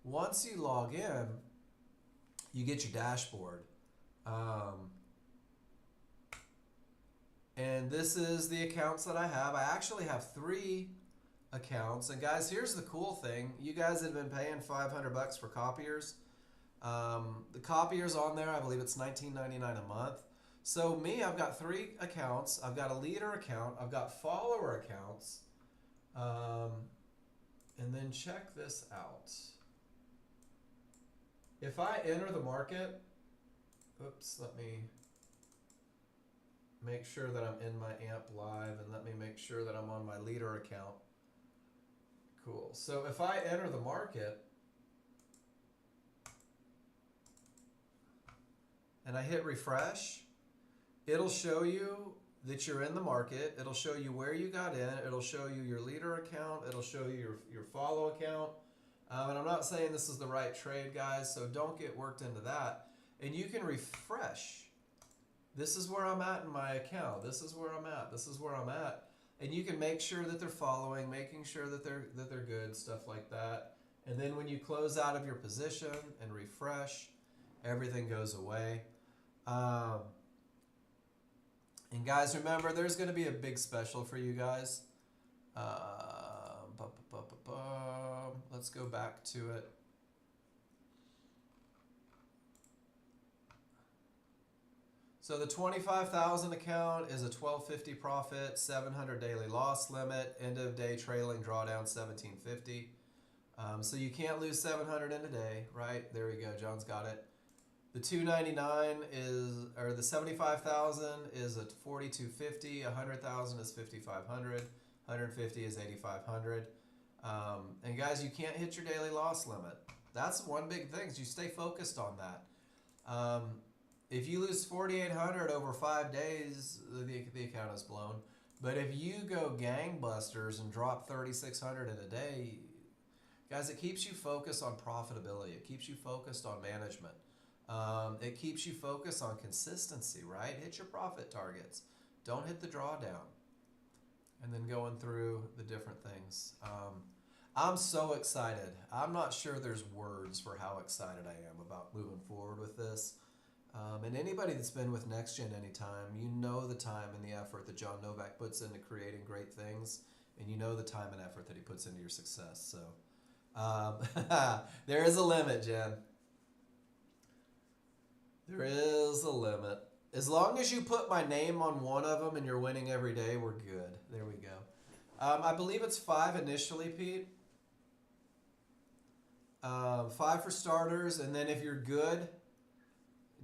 once you log in, you get your dashboard. And this is the accounts that I have. I actually have 3 accounts. And guys, here's the cool thing. You guys have been paying $500 for copiers. The copiers on there, I believe it's $19.99 a month. So me, I've got 3 accounts. I've got a leader account. I've got follower accounts. And then check this out. If I enter the market, oops, let me make sure that I'm in my AMP live, and let me make sure that I'm on my leader account. Cool. So if I enter the market and I hit refresh, it'll show you that you're in the market. It'll show you where you got in. It'll show you your leader account. It'll show you your follow account. And I'm not saying this is the right trade, guys, so don't get worked into that. And you can refresh. This is where I'm at in my account. This is where I'm at. This is where I'm at. And you can make sure that they're following, making sure that they're good, stuff like that. And then when you close out of your position and refresh, everything goes away. And guys, remember, there's going to be a big special for you guys. Let's go back to it. So the 25,000 account is a 1250 profit, 700 daily loss limit, end of day trailing drawdown 1750. So you can't lose 700 in a day, right? There we go. John's got it. The 299 is, or the 75,000 is at 4250. 100,000 is 5,500. 150 is 8,500. And guys, you can't hit your daily loss limit. That's one big thing. Is you stay focused on that. If you lose 4,800 over 5 days, the account is blown. But if you go gangbusters and drop 3,600 in a day, guys, it keeps you focused on profitability. It keeps you focused on management. It keeps you focused on consistency, right? Hit your profit targets. Don't hit the drawdown. And then going through the different things. I'm so excited. I'm not sure there's words for how excited I am about moving forward with this. And anybody that's been with Nexgen anytime, you know the time and the effort that John Novak puts into creating great things, and you know the time and effort that he puts into your success. So there is a limit, Jen. There is a limit. As long as you put my name on one of them and you're winning every day, we're good. There we go. I believe it's 5 initially, Pete. 5 for starters, and then if you're good,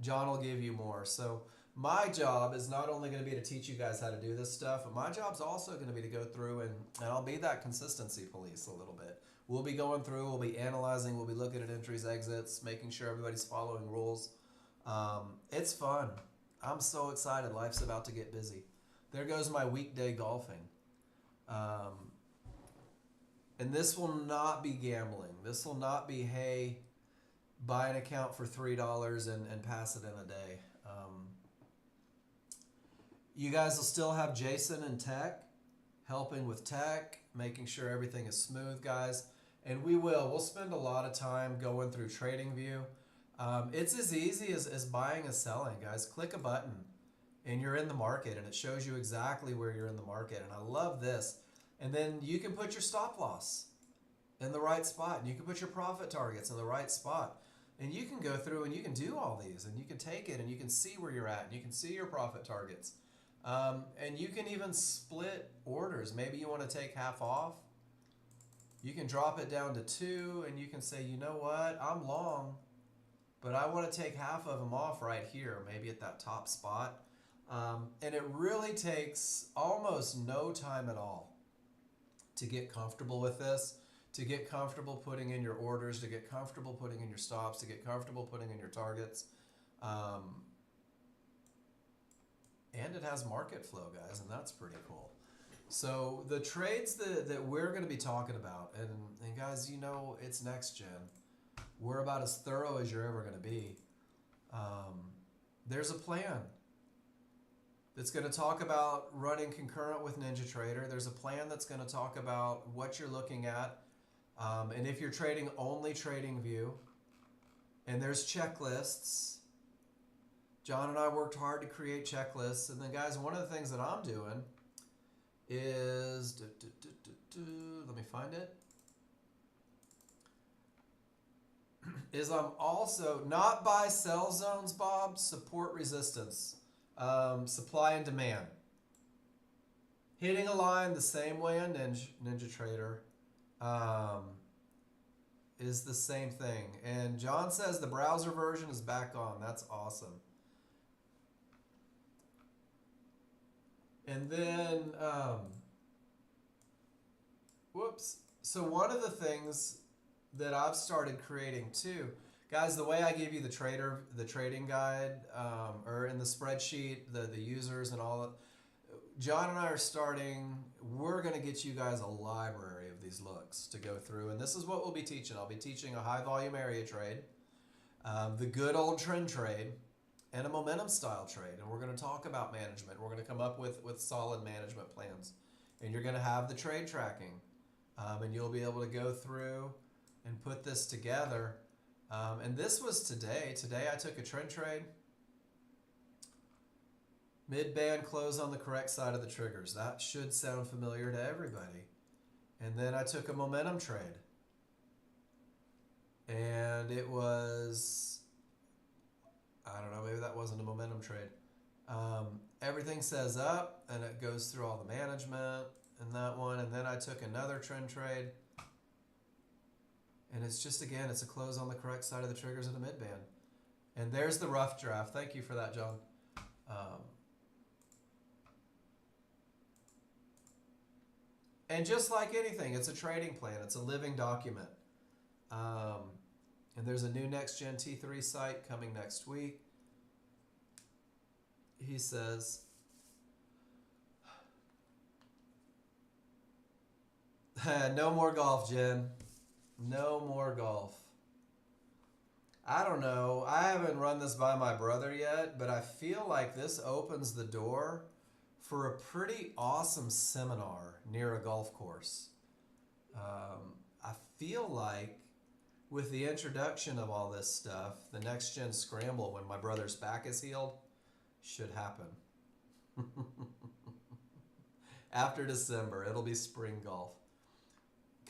John will give you more. So my job is not only going to be to teach you guys how to do this stuff, but my job's also going to be to go through and I'll be that consistency police a little bit. We'll be going through, we'll be analyzing, we'll be looking at entries, exits, making sure everybody's following rules. It's fun. I'm so excited. Life's about to get busy. There goes my weekday golfing. And this will not be gambling. This will not be, hey, buy an account for $3 and pass it in a day. You guys will still have Jason and tech, helping with tech, making sure everything is smooth, guys. And we'll spend a lot of time going through TradingView. It's as easy as buying and selling, guys. Click a button and you're in the market and it shows you exactly where you're in the market. And I love this. And then you can put your stop loss in the right spot and you can put your profit targets in the right spot. And you can go through and you can do all these and you can take it and you can see where you're at and you can see your profit targets. And you can even split orders. Maybe you want to take half off. You can drop it down to 2 and you can say, you know what, I'm long, but I want to take half of them off right here, maybe at that top spot. And it really takes almost no time at all to get comfortable with this, to get comfortable putting in your orders, to get comfortable putting in your stops, to get comfortable putting in your targets. And it has market flow, guys, and that's pretty cool. So the trades that we're going to be talking about, and guys, you know it's Nexgen. We're about as thorough as you're ever going to be. There's a plan that's going to talk about running concurrent with NinjaTrader. There's a plan that's going to talk about what you're looking at. And if you're trading only TradingView, and there's checklists. John and I worked hard to create checklists. And then, guys, one of the things that I'm doing is, let me find it, is I'm also, not buy sell zones, Bob, support resistance, supply and demand. Hitting a line the same way on NinjaTrader is the same thing. And John says the browser version is back on. That's awesome. And then, whoops. So one of the things that I've started creating too, guys, the way I give you the trading guide, or in the spreadsheet, the users and all that, John and I are starting, we're going to get you guys a library of these looks to go through. And this is what we'll be teaching. I'll be teaching a high volume area trade, the good old trend trade, and a momentum style trade. And we're going to talk about management. We're going to come up with solid management plans. And you're going to have the trade tracking. And you'll be able to go through and put this together. And this was today. Today I took a trend trade. Mid-band close on the correct side of the triggers. That should sound familiar to everybody. And then I took a momentum trade. And it was, I don't know, maybe that wasn't a momentum trade. Everything says up, and it goes through all the management and that one. And then I took another trend trade. And it's just, again, it's a close on the correct side of the triggers at a mid-band. And there's the rough draft. Thank you for that, John. And just like anything, it's a trading plan. It's a living document. And there's a new Nexgen T3 site coming next week. He says, no more golf, Jen. No more golf. I don't know. I haven't run this by my brother yet, but I feel like this opens the door for a pretty awesome seminar near a golf course. I feel like with the introduction of all this stuff, the Nexgen Scramble, when my brother's back is healed, should happen. After December, it'll be spring golf.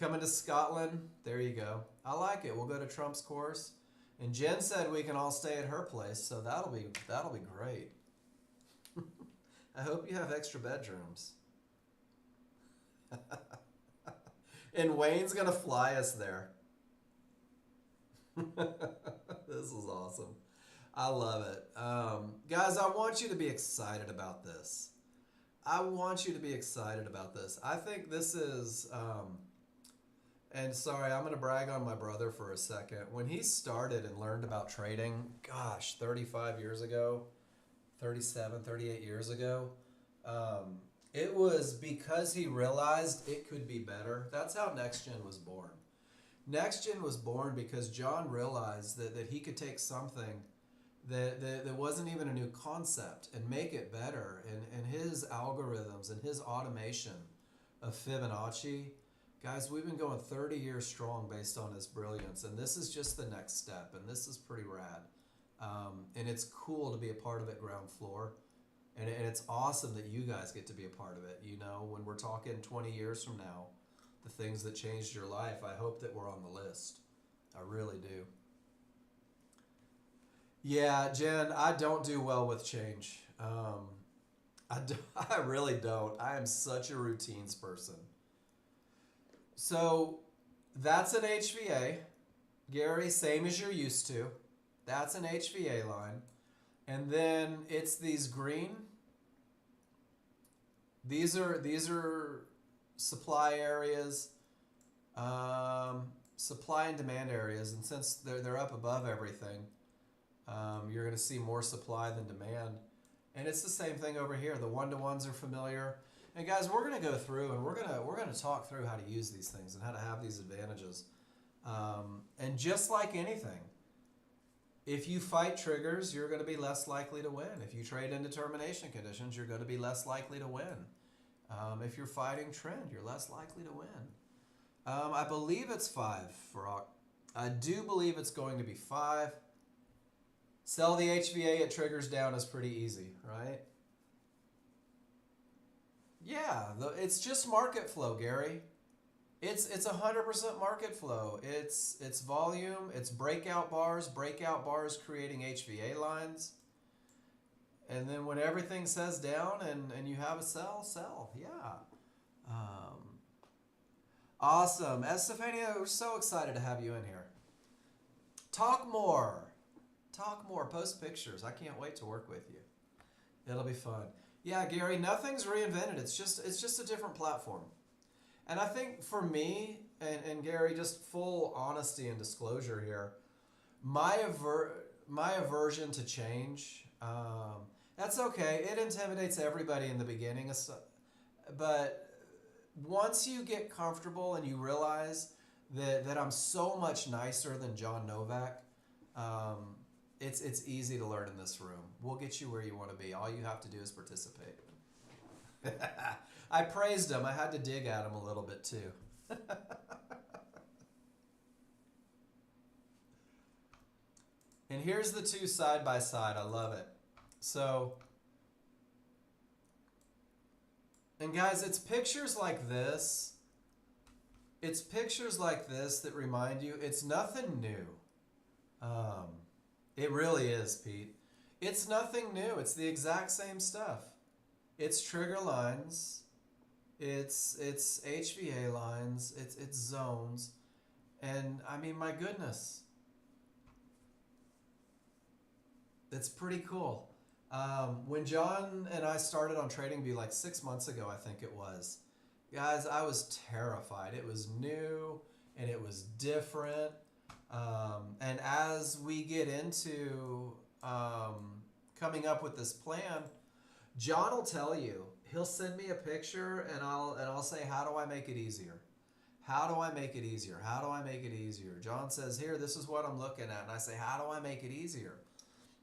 Coming to Scotland, there you go. I like it. We'll go to Trump's course. And Jen said we can all stay at her place, so that'll be great. I hope you have extra bedrooms. And Wayne's going to fly us there. This is awesome. I love it. Guys, I want you to be excited about this. I want you to be excited about this. I think this is, and sorry, I'm going to brag on my brother for a second. When he started and learned about trading, gosh, 35 years ago, 37, 38 years ago, it was because he realized it could be better. That's how Nexgen was born. Nexgen was born because John realized that he could take something that wasn't even a new concept and make it better. And his algorithms and his automation of Fibonacci, guys, we've been going 30 years strong based on his brilliance. And this is just the next step. And this is pretty rad. And it's cool to be a part of it ground floor. And it's awesome that you guys get to be a part of it. You know, when we're talking 20 years from now, the things that changed your life, I hope that we're on the list. I really do. Yeah, Jen, I don't do well with change. I really don't. I am such a routines person. So that's an HVA. Gary, same as you're used to. That's an HVA line. And then it's these green. These are supply areas, supply and demand areas. And since they're up above everything, you're going to see more supply than demand. And it's the same thing over here. The one-to-ones are familiar. And guys, we're going to go through and we're going to talk through how to use these things and how to have these advantages. And just like anything, if you fight triggers, you're going to be less likely to win. If you trade in determination conditions, you're going to be less likely to win. If you're fighting trend, you're less likely to win. I believe it's 5 for I do believe it's going to be 5. Sell the HVA at triggers down is pretty easy, right? Yeah, it's just market flow, Gary. It's 100% market flow. It's volume, it's breakout bars creating HVA lines. And then when everything says down and you have a sell. Yeah. Awesome. Estefania, we're so excited to have you in here. Talk more. Post pictures. I can't wait to work with you. It'll be fun. Yeah, Gary, nothing's reinvented. It's just a different platform. And I think for me, and Gary, just full honesty and disclosure here, my aversion to change, that's okay. It intimidates everybody in the beginning. But once you get comfortable and you realize that I'm so much nicer than John Novak, it's easy to learn in this room. We'll get you where you want to be. All you have to do is participate. I praised him. I had to dig at him a little bit too. And here's the two side by side. I love it. So, and guys, it's pictures like this. It's pictures like this that remind you it's nothing new. It really is, Pete. It's nothing new. It's the exact same stuff. It's trigger lines. It's HVA lines. It's zones. And I mean, my goodness. It's pretty cool. When John and I started on TradingView like 6 months ago, I think it was. Guys, I was terrified. It was new and it was different. And as we get into coming up with this plan, John will tell you. He'll send me a picture and I'll say, how do I make it easier? How do I make it easier? How do I make it easier? John says, here, this is what I'm looking at. And I say, how do I make it easier?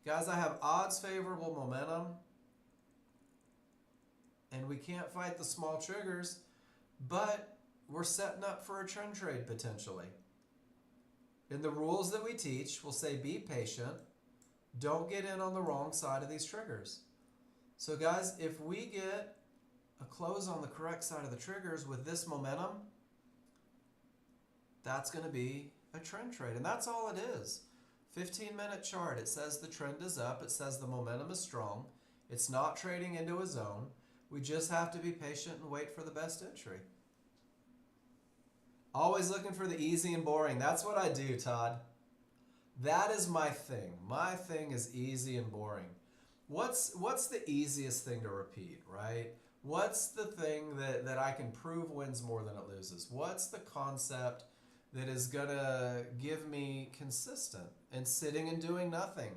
Guys, I have odds favorable momentum. And we can't fight the small triggers, but we're setting up for a trend trade potentially. In the rules that we teach, we'll say be patient. Don't get in on the wrong side of these triggers. So guys, if we get a close on the correct side of the triggers with this momentum, that's going to be a trend trade. And that's all it is. 15-minute chart. It says the trend is up. It says the momentum is strong. It's not trading into a zone. We just have to be patient and wait for the best entry. Always looking for the easy and boring. That's what I do, Todd. That is my thing. My thing is easy and boring. What's the easiest thing to repeat, right? What's the thing that I can prove wins more than it loses? What's the concept that is gonna give me consistent? And sitting and doing nothing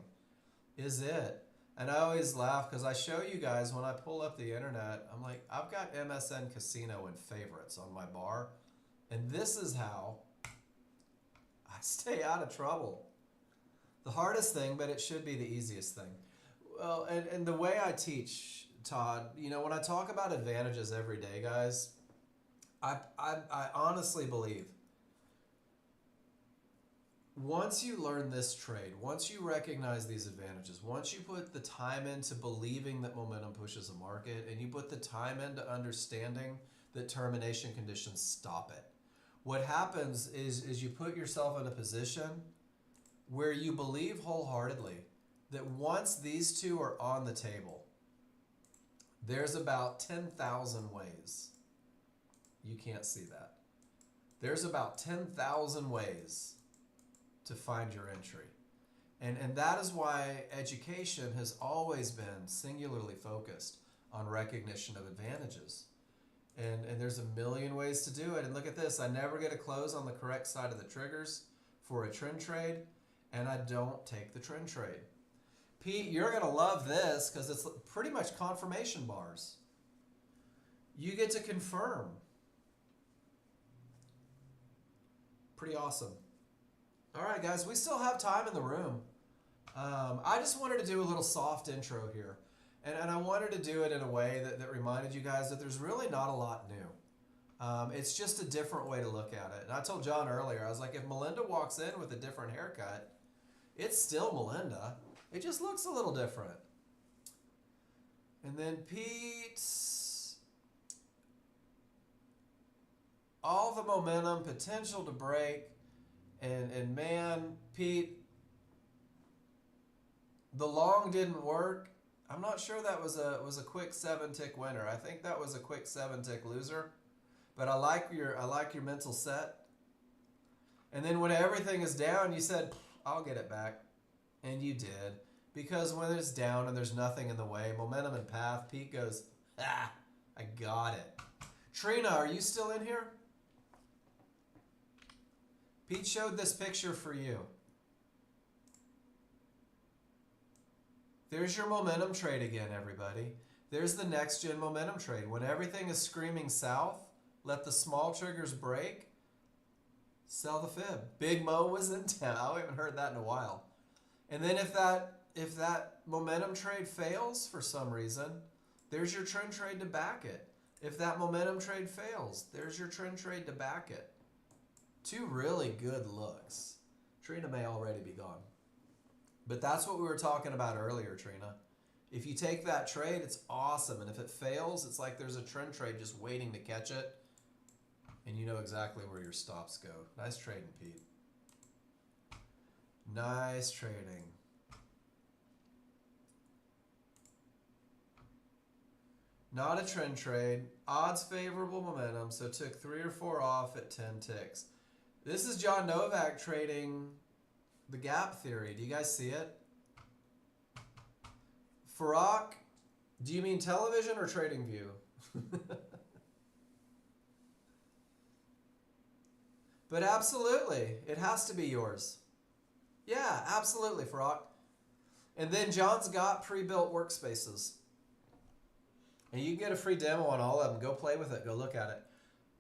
is it. And I always laugh because I show you guys when I pull up the internet, I'm like, I've got MSN Casino in favorites on my bar. And this is how I stay out of trouble. The hardest thing, but it should be the easiest thing. Well, and the way I teach, Todd, you know, when I talk about advantages every day, guys, I honestly believe once you learn this trade, once you recognize these advantages, once you put the time into believing that momentum pushes a market, and you put the time into understanding that termination conditions stop it, what happens is you put yourself in a position where you believe wholeheartedly that once these two are on the table, there's about 10,000 ways. You can't see that. There's about 10,000 ways to find your entry. And that is why education has always been singularly focused on recognition of advantages. And there's a million ways to do it. And look at this. I never get a close on the correct side of the triggers for a trend trade, and I don't take the trend trade. Pete, you're going to love this because it's pretty much confirmation bars. You get to confirm. Pretty awesome. All right, guys, we still have time in the room. I just wanted to do a little soft intro here. And I wanted to do it in a way that reminded you guys that there's really not a lot new. It's just a different way to look at it. And I told John earlier, I was like, if Melinda walks in with a different haircut, it's still Melinda. It just looks a little different. And then Pete, all the momentum, potential to break. And man, Pete, the long didn't work. I'm not sure that was a quick 7-tick winner. I think that was a quick 7-tick loser. But I like your mental set. And then when everything is down, you said, I'll get it back. And you did. Because when it's down and there's nothing in the way, momentum and path, Pete goes, I got it. Trina, are you still in here? Pete showed this picture for you. There's your momentum trade again, everybody. There's the Nexgen momentum trade. When everything is screaming south, let the small triggers break, sell the fib. Big Mo was in town. I haven't heard that in a while. And then if that momentum trade fails for some reason, there's your trend trade to back it. If that momentum trade fails, there's your trend trade to back it. Two really good looks. Trina may already be gone. But that's what we were talking about earlier, Trina. If you take that trade, it's awesome. And if it fails, it's like there's a trend trade just waiting to catch it. And you know exactly where your stops go. Nice trading, Pete. Nice trading. Not a trend trade. Odds favorable momentum, so took 3 or 4 off at 10 ticks. This is John Novak trading the gap theory. Do you guys see it? Farak, do you mean television or trading view? But absolutely, it has to be yours. Yeah, absolutely, Farak. And then John's got pre-built workspaces. And you can get a free demo on all of them. Go play with it. Go look at it.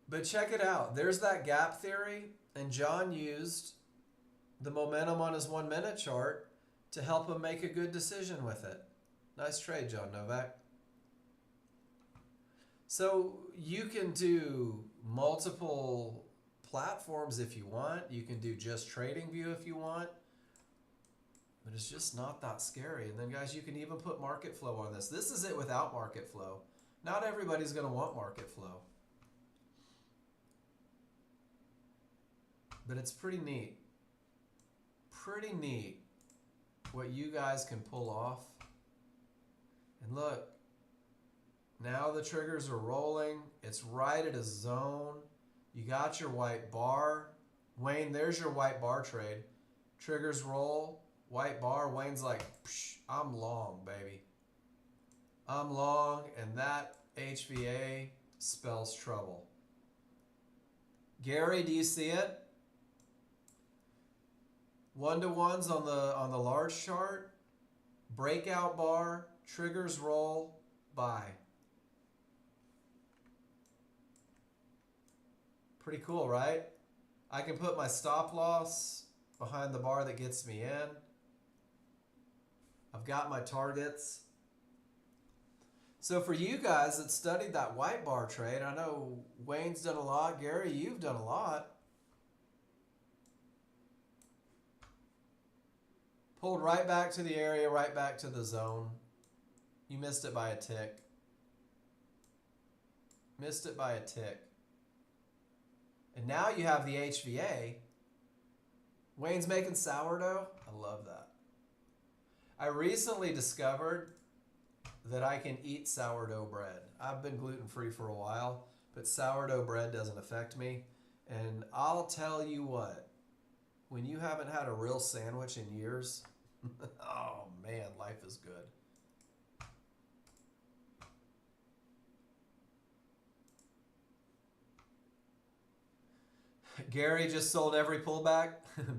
But check it out. There's that gap theory. And John used the momentum on his 1-minute chart to help him make a good decision with it. Nice trade, John Novak. So you can do multiple platforms if you want. You can do just TradingView if you want. But it's just not that scary. And then, guys, you can even put market flow on this. This is it without market flow. Not everybody's going to want market flow. But it's pretty neat. Pretty neat what you guys can pull off. And look, now the triggers are rolling. It's right at a zone. You got your white bar. Wayne, there's your white bar trade. Triggers roll. White bar. Wayne's like, psh, I'm long, baby. I'm long, and that HVA spells trouble. Gary, do you see it? 1-to-1s on the large chart. Breakout bar. Triggers roll. Buy. Pretty cool, right? I can put my stop loss behind the bar that gets me in. I've got my targets. So for you guys that studied that white bar trade, I know Wayne's done a lot. Gary, you've done a lot. Pulled right back to the area, right back to the zone. You missed it by a tick. Missed it by a tick. And now you have the HVA. Wayne's making sourdough. I love that. I recently discovered that I can eat sourdough bread. I've been gluten-free for a while, but sourdough bread doesn't affect me. And I'll tell you what, when you haven't had a real sandwich in years, oh man, life is good. Gary just sold every pullback.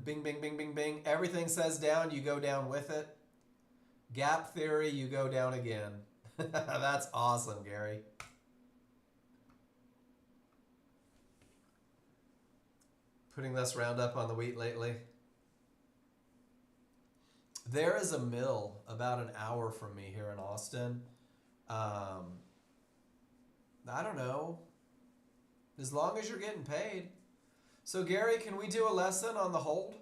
Bing, bing, bing, bing, bing. Everything says down, you go down with it. Gap theory, you go down again. That's awesome, Gary. Putting less Roundup on the wheat lately. There is a mill about an hour from me here in Austin. I don't know. As long as you're getting paid. So Gary, can we do a lesson on the hold?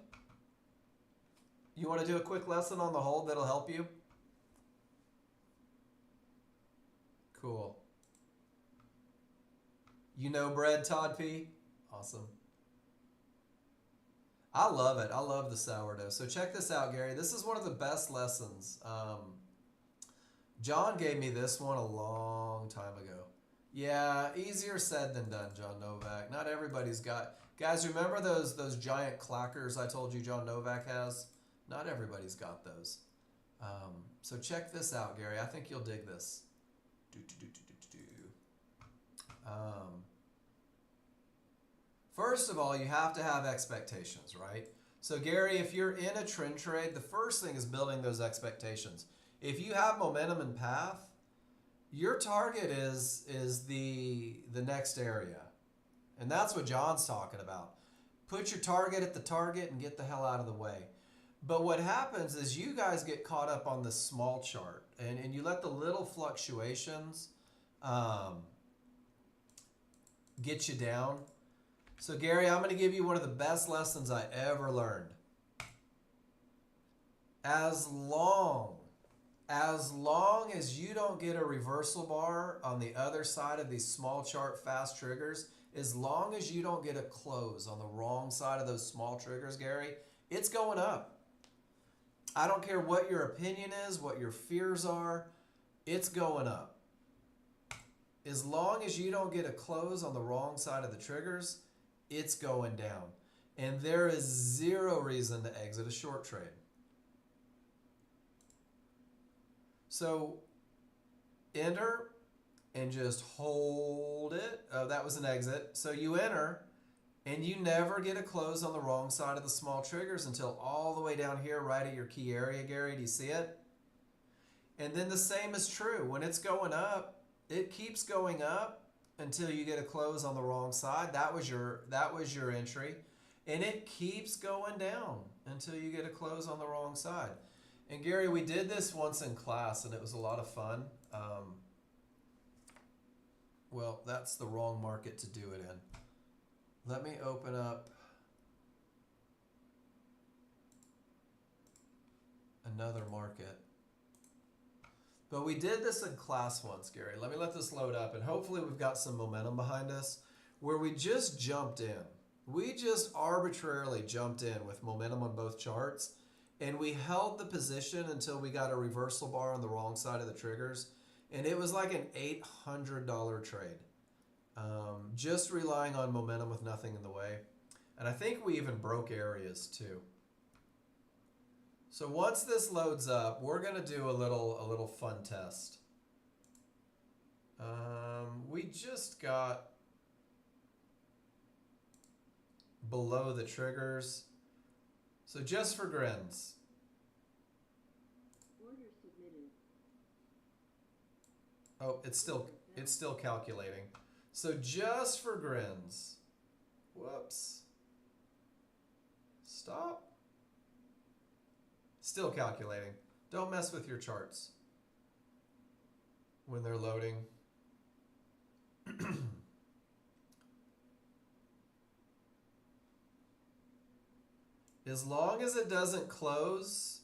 You want to do a quick lesson on the hold that'll help you? Cool. You know bread, Todd P? Awesome. I love it. I love the sourdough. So check this out, Gary. This is one of the best lessons. John gave me this one a long time ago. Yeah, easier said than done, John Novak. Not everybody's got... Guys, remember those giant clackers I told you John Novak has? Not everybody's got those. So check this out, Gary. I think you'll dig this. First of all, you have to have expectations, right? So Gary, if you're in a trend trade, the first thing is building those expectations. If you have momentum and path, your target is the next area. And that's what John's talking about. Put your target at the target and get the hell out of the way. But what happens is you guys get caught up on this small chart and you let the little fluctuations get you down. So Gary, I'm going to give you one of the best lessons I ever learned. As long as you don't get a reversal bar on the other side of these small chart fast triggers, as long as you don't get a close on the wrong side of those small triggers, Gary, it's going up. I don't care what your opinion is, what your fears are, it's going up. As long as you don't get a close on the wrong side of the triggers, it's going down. And there is zero reason to exit a short trade. So enter and just hold it. Oh, that was an exit. So you enter and you never get a close on the wrong side of the small triggers until all the way down here right at your key area, Gary. Do you see it? And then the same is true. When it's going up, it keeps going up until you get a close on the wrong side. That was your entry. And it keeps going down until you get a close on the wrong side. And Gary, we did this once in class and it was a lot of fun. Well, that's the wrong market to do it in. Let me open up another market. But we did this in class once, Gary. Let me let this load up and hopefully we've got some momentum behind us where we just jumped in. We just arbitrarily jumped in with momentum on both charts and we held the position until we got a reversal bar on the wrong side of the triggers. And it was like an $800 trade. Just relying on momentum with nothing in the way. And I think we even broke areas too. So once this loads up, we're gonna do a little fun test. We just got below the triggers. So just for grins. Order submitted. Oh, it's still calculating. So just for grins. Whoops. Stop. Still calculating. Don't mess with your charts when they're loading. As long as it doesn't close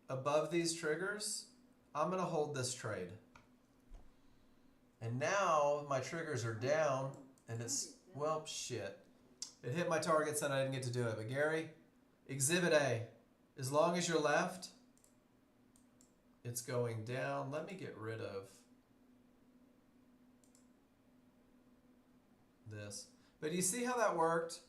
above these triggers, I'm going to hold this trade. And now my triggers are down and it's, well, shit. It hit my targets and I didn't get to do it. But Gary, Exhibit A, as long as you're left, it's going down. Let me get rid of this. But do you see how that worked?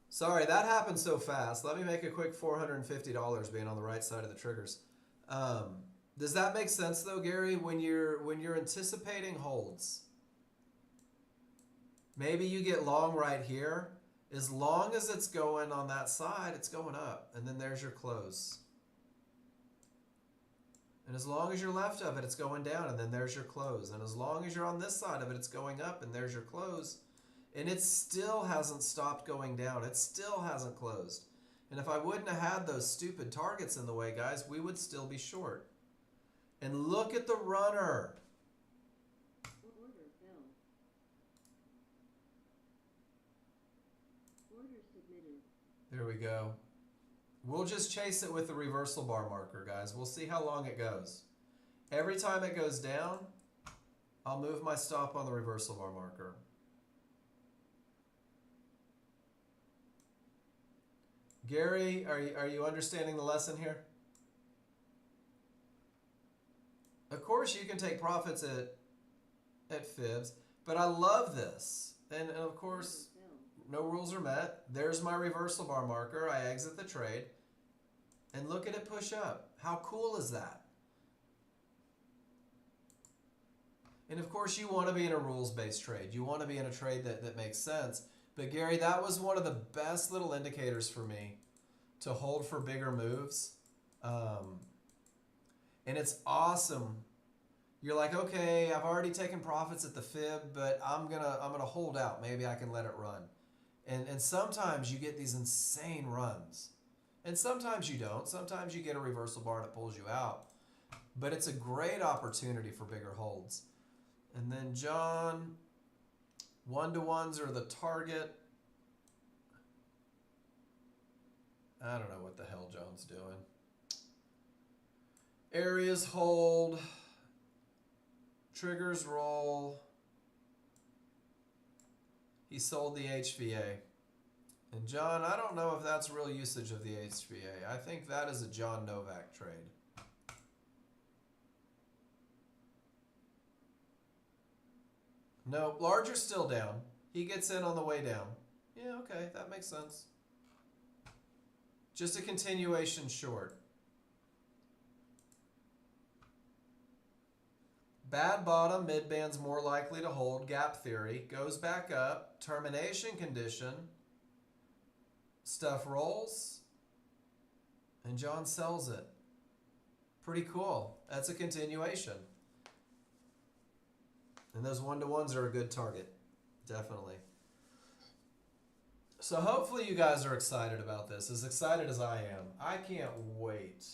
Sorry, that happened so fast. Let me make a quick $450 being on the right side of the triggers. Does that make sense though, Gary? When you're anticipating holds, maybe you get long right here. As long as it's going on that side, it's going up, and then there's your close. And as long as you're left of it, it's going down, and then there's your close. And as long as you're on this side of it, it's going up, and there's your close. And it still hasn't stopped going down. It still hasn't closed. And if I wouldn't have had those stupid targets in the way, guys, we would still be short. And look at the runner. Order fell. Order submitted. There we go. We'll just chase it with the reversal bar marker, guys. We'll see how long it goes. Every time it goes down, I'll move my stop on the reversal bar marker. Gary, are you understanding the lesson here? Of course, you can take profits at fibs, but I love this. And of course, no rules are met. There's my reversal bar marker. I exit the trade. And look at it push up. How cool is that? And of course, you want to be in a rules-based trade. You want to be in a trade that makes sense. But Gary, that was one of the best little indicators for me to hold for bigger moves. And it's awesome. You're like, okay, I've already taken profits at the fib, but I'm gonna hold out. Maybe I can let it run. And sometimes you get these insane runs. And sometimes you don't. Sometimes you get a reversal bar and it pulls you out. But it's a great opportunity for bigger holds. And then John, 1-to-1s are the target. I don't know what the hell John's doing. Areas hold. Triggers roll. He sold the HVA. And John, I don't know if that's real usage of the HVA. I think that is a John Novak trade. No, larger's still down. He gets in on the way down. Yeah, okay, that makes sense. Just a continuation short. Bad bottom, mid-band's more likely to hold, gap theory, goes back up, termination condition, stuff rolls, and John sells it. Pretty cool. That's a continuation. And those 1-to-1s are a good target, definitely. So hopefully you guys are excited about this, as excited as I am. I can't wait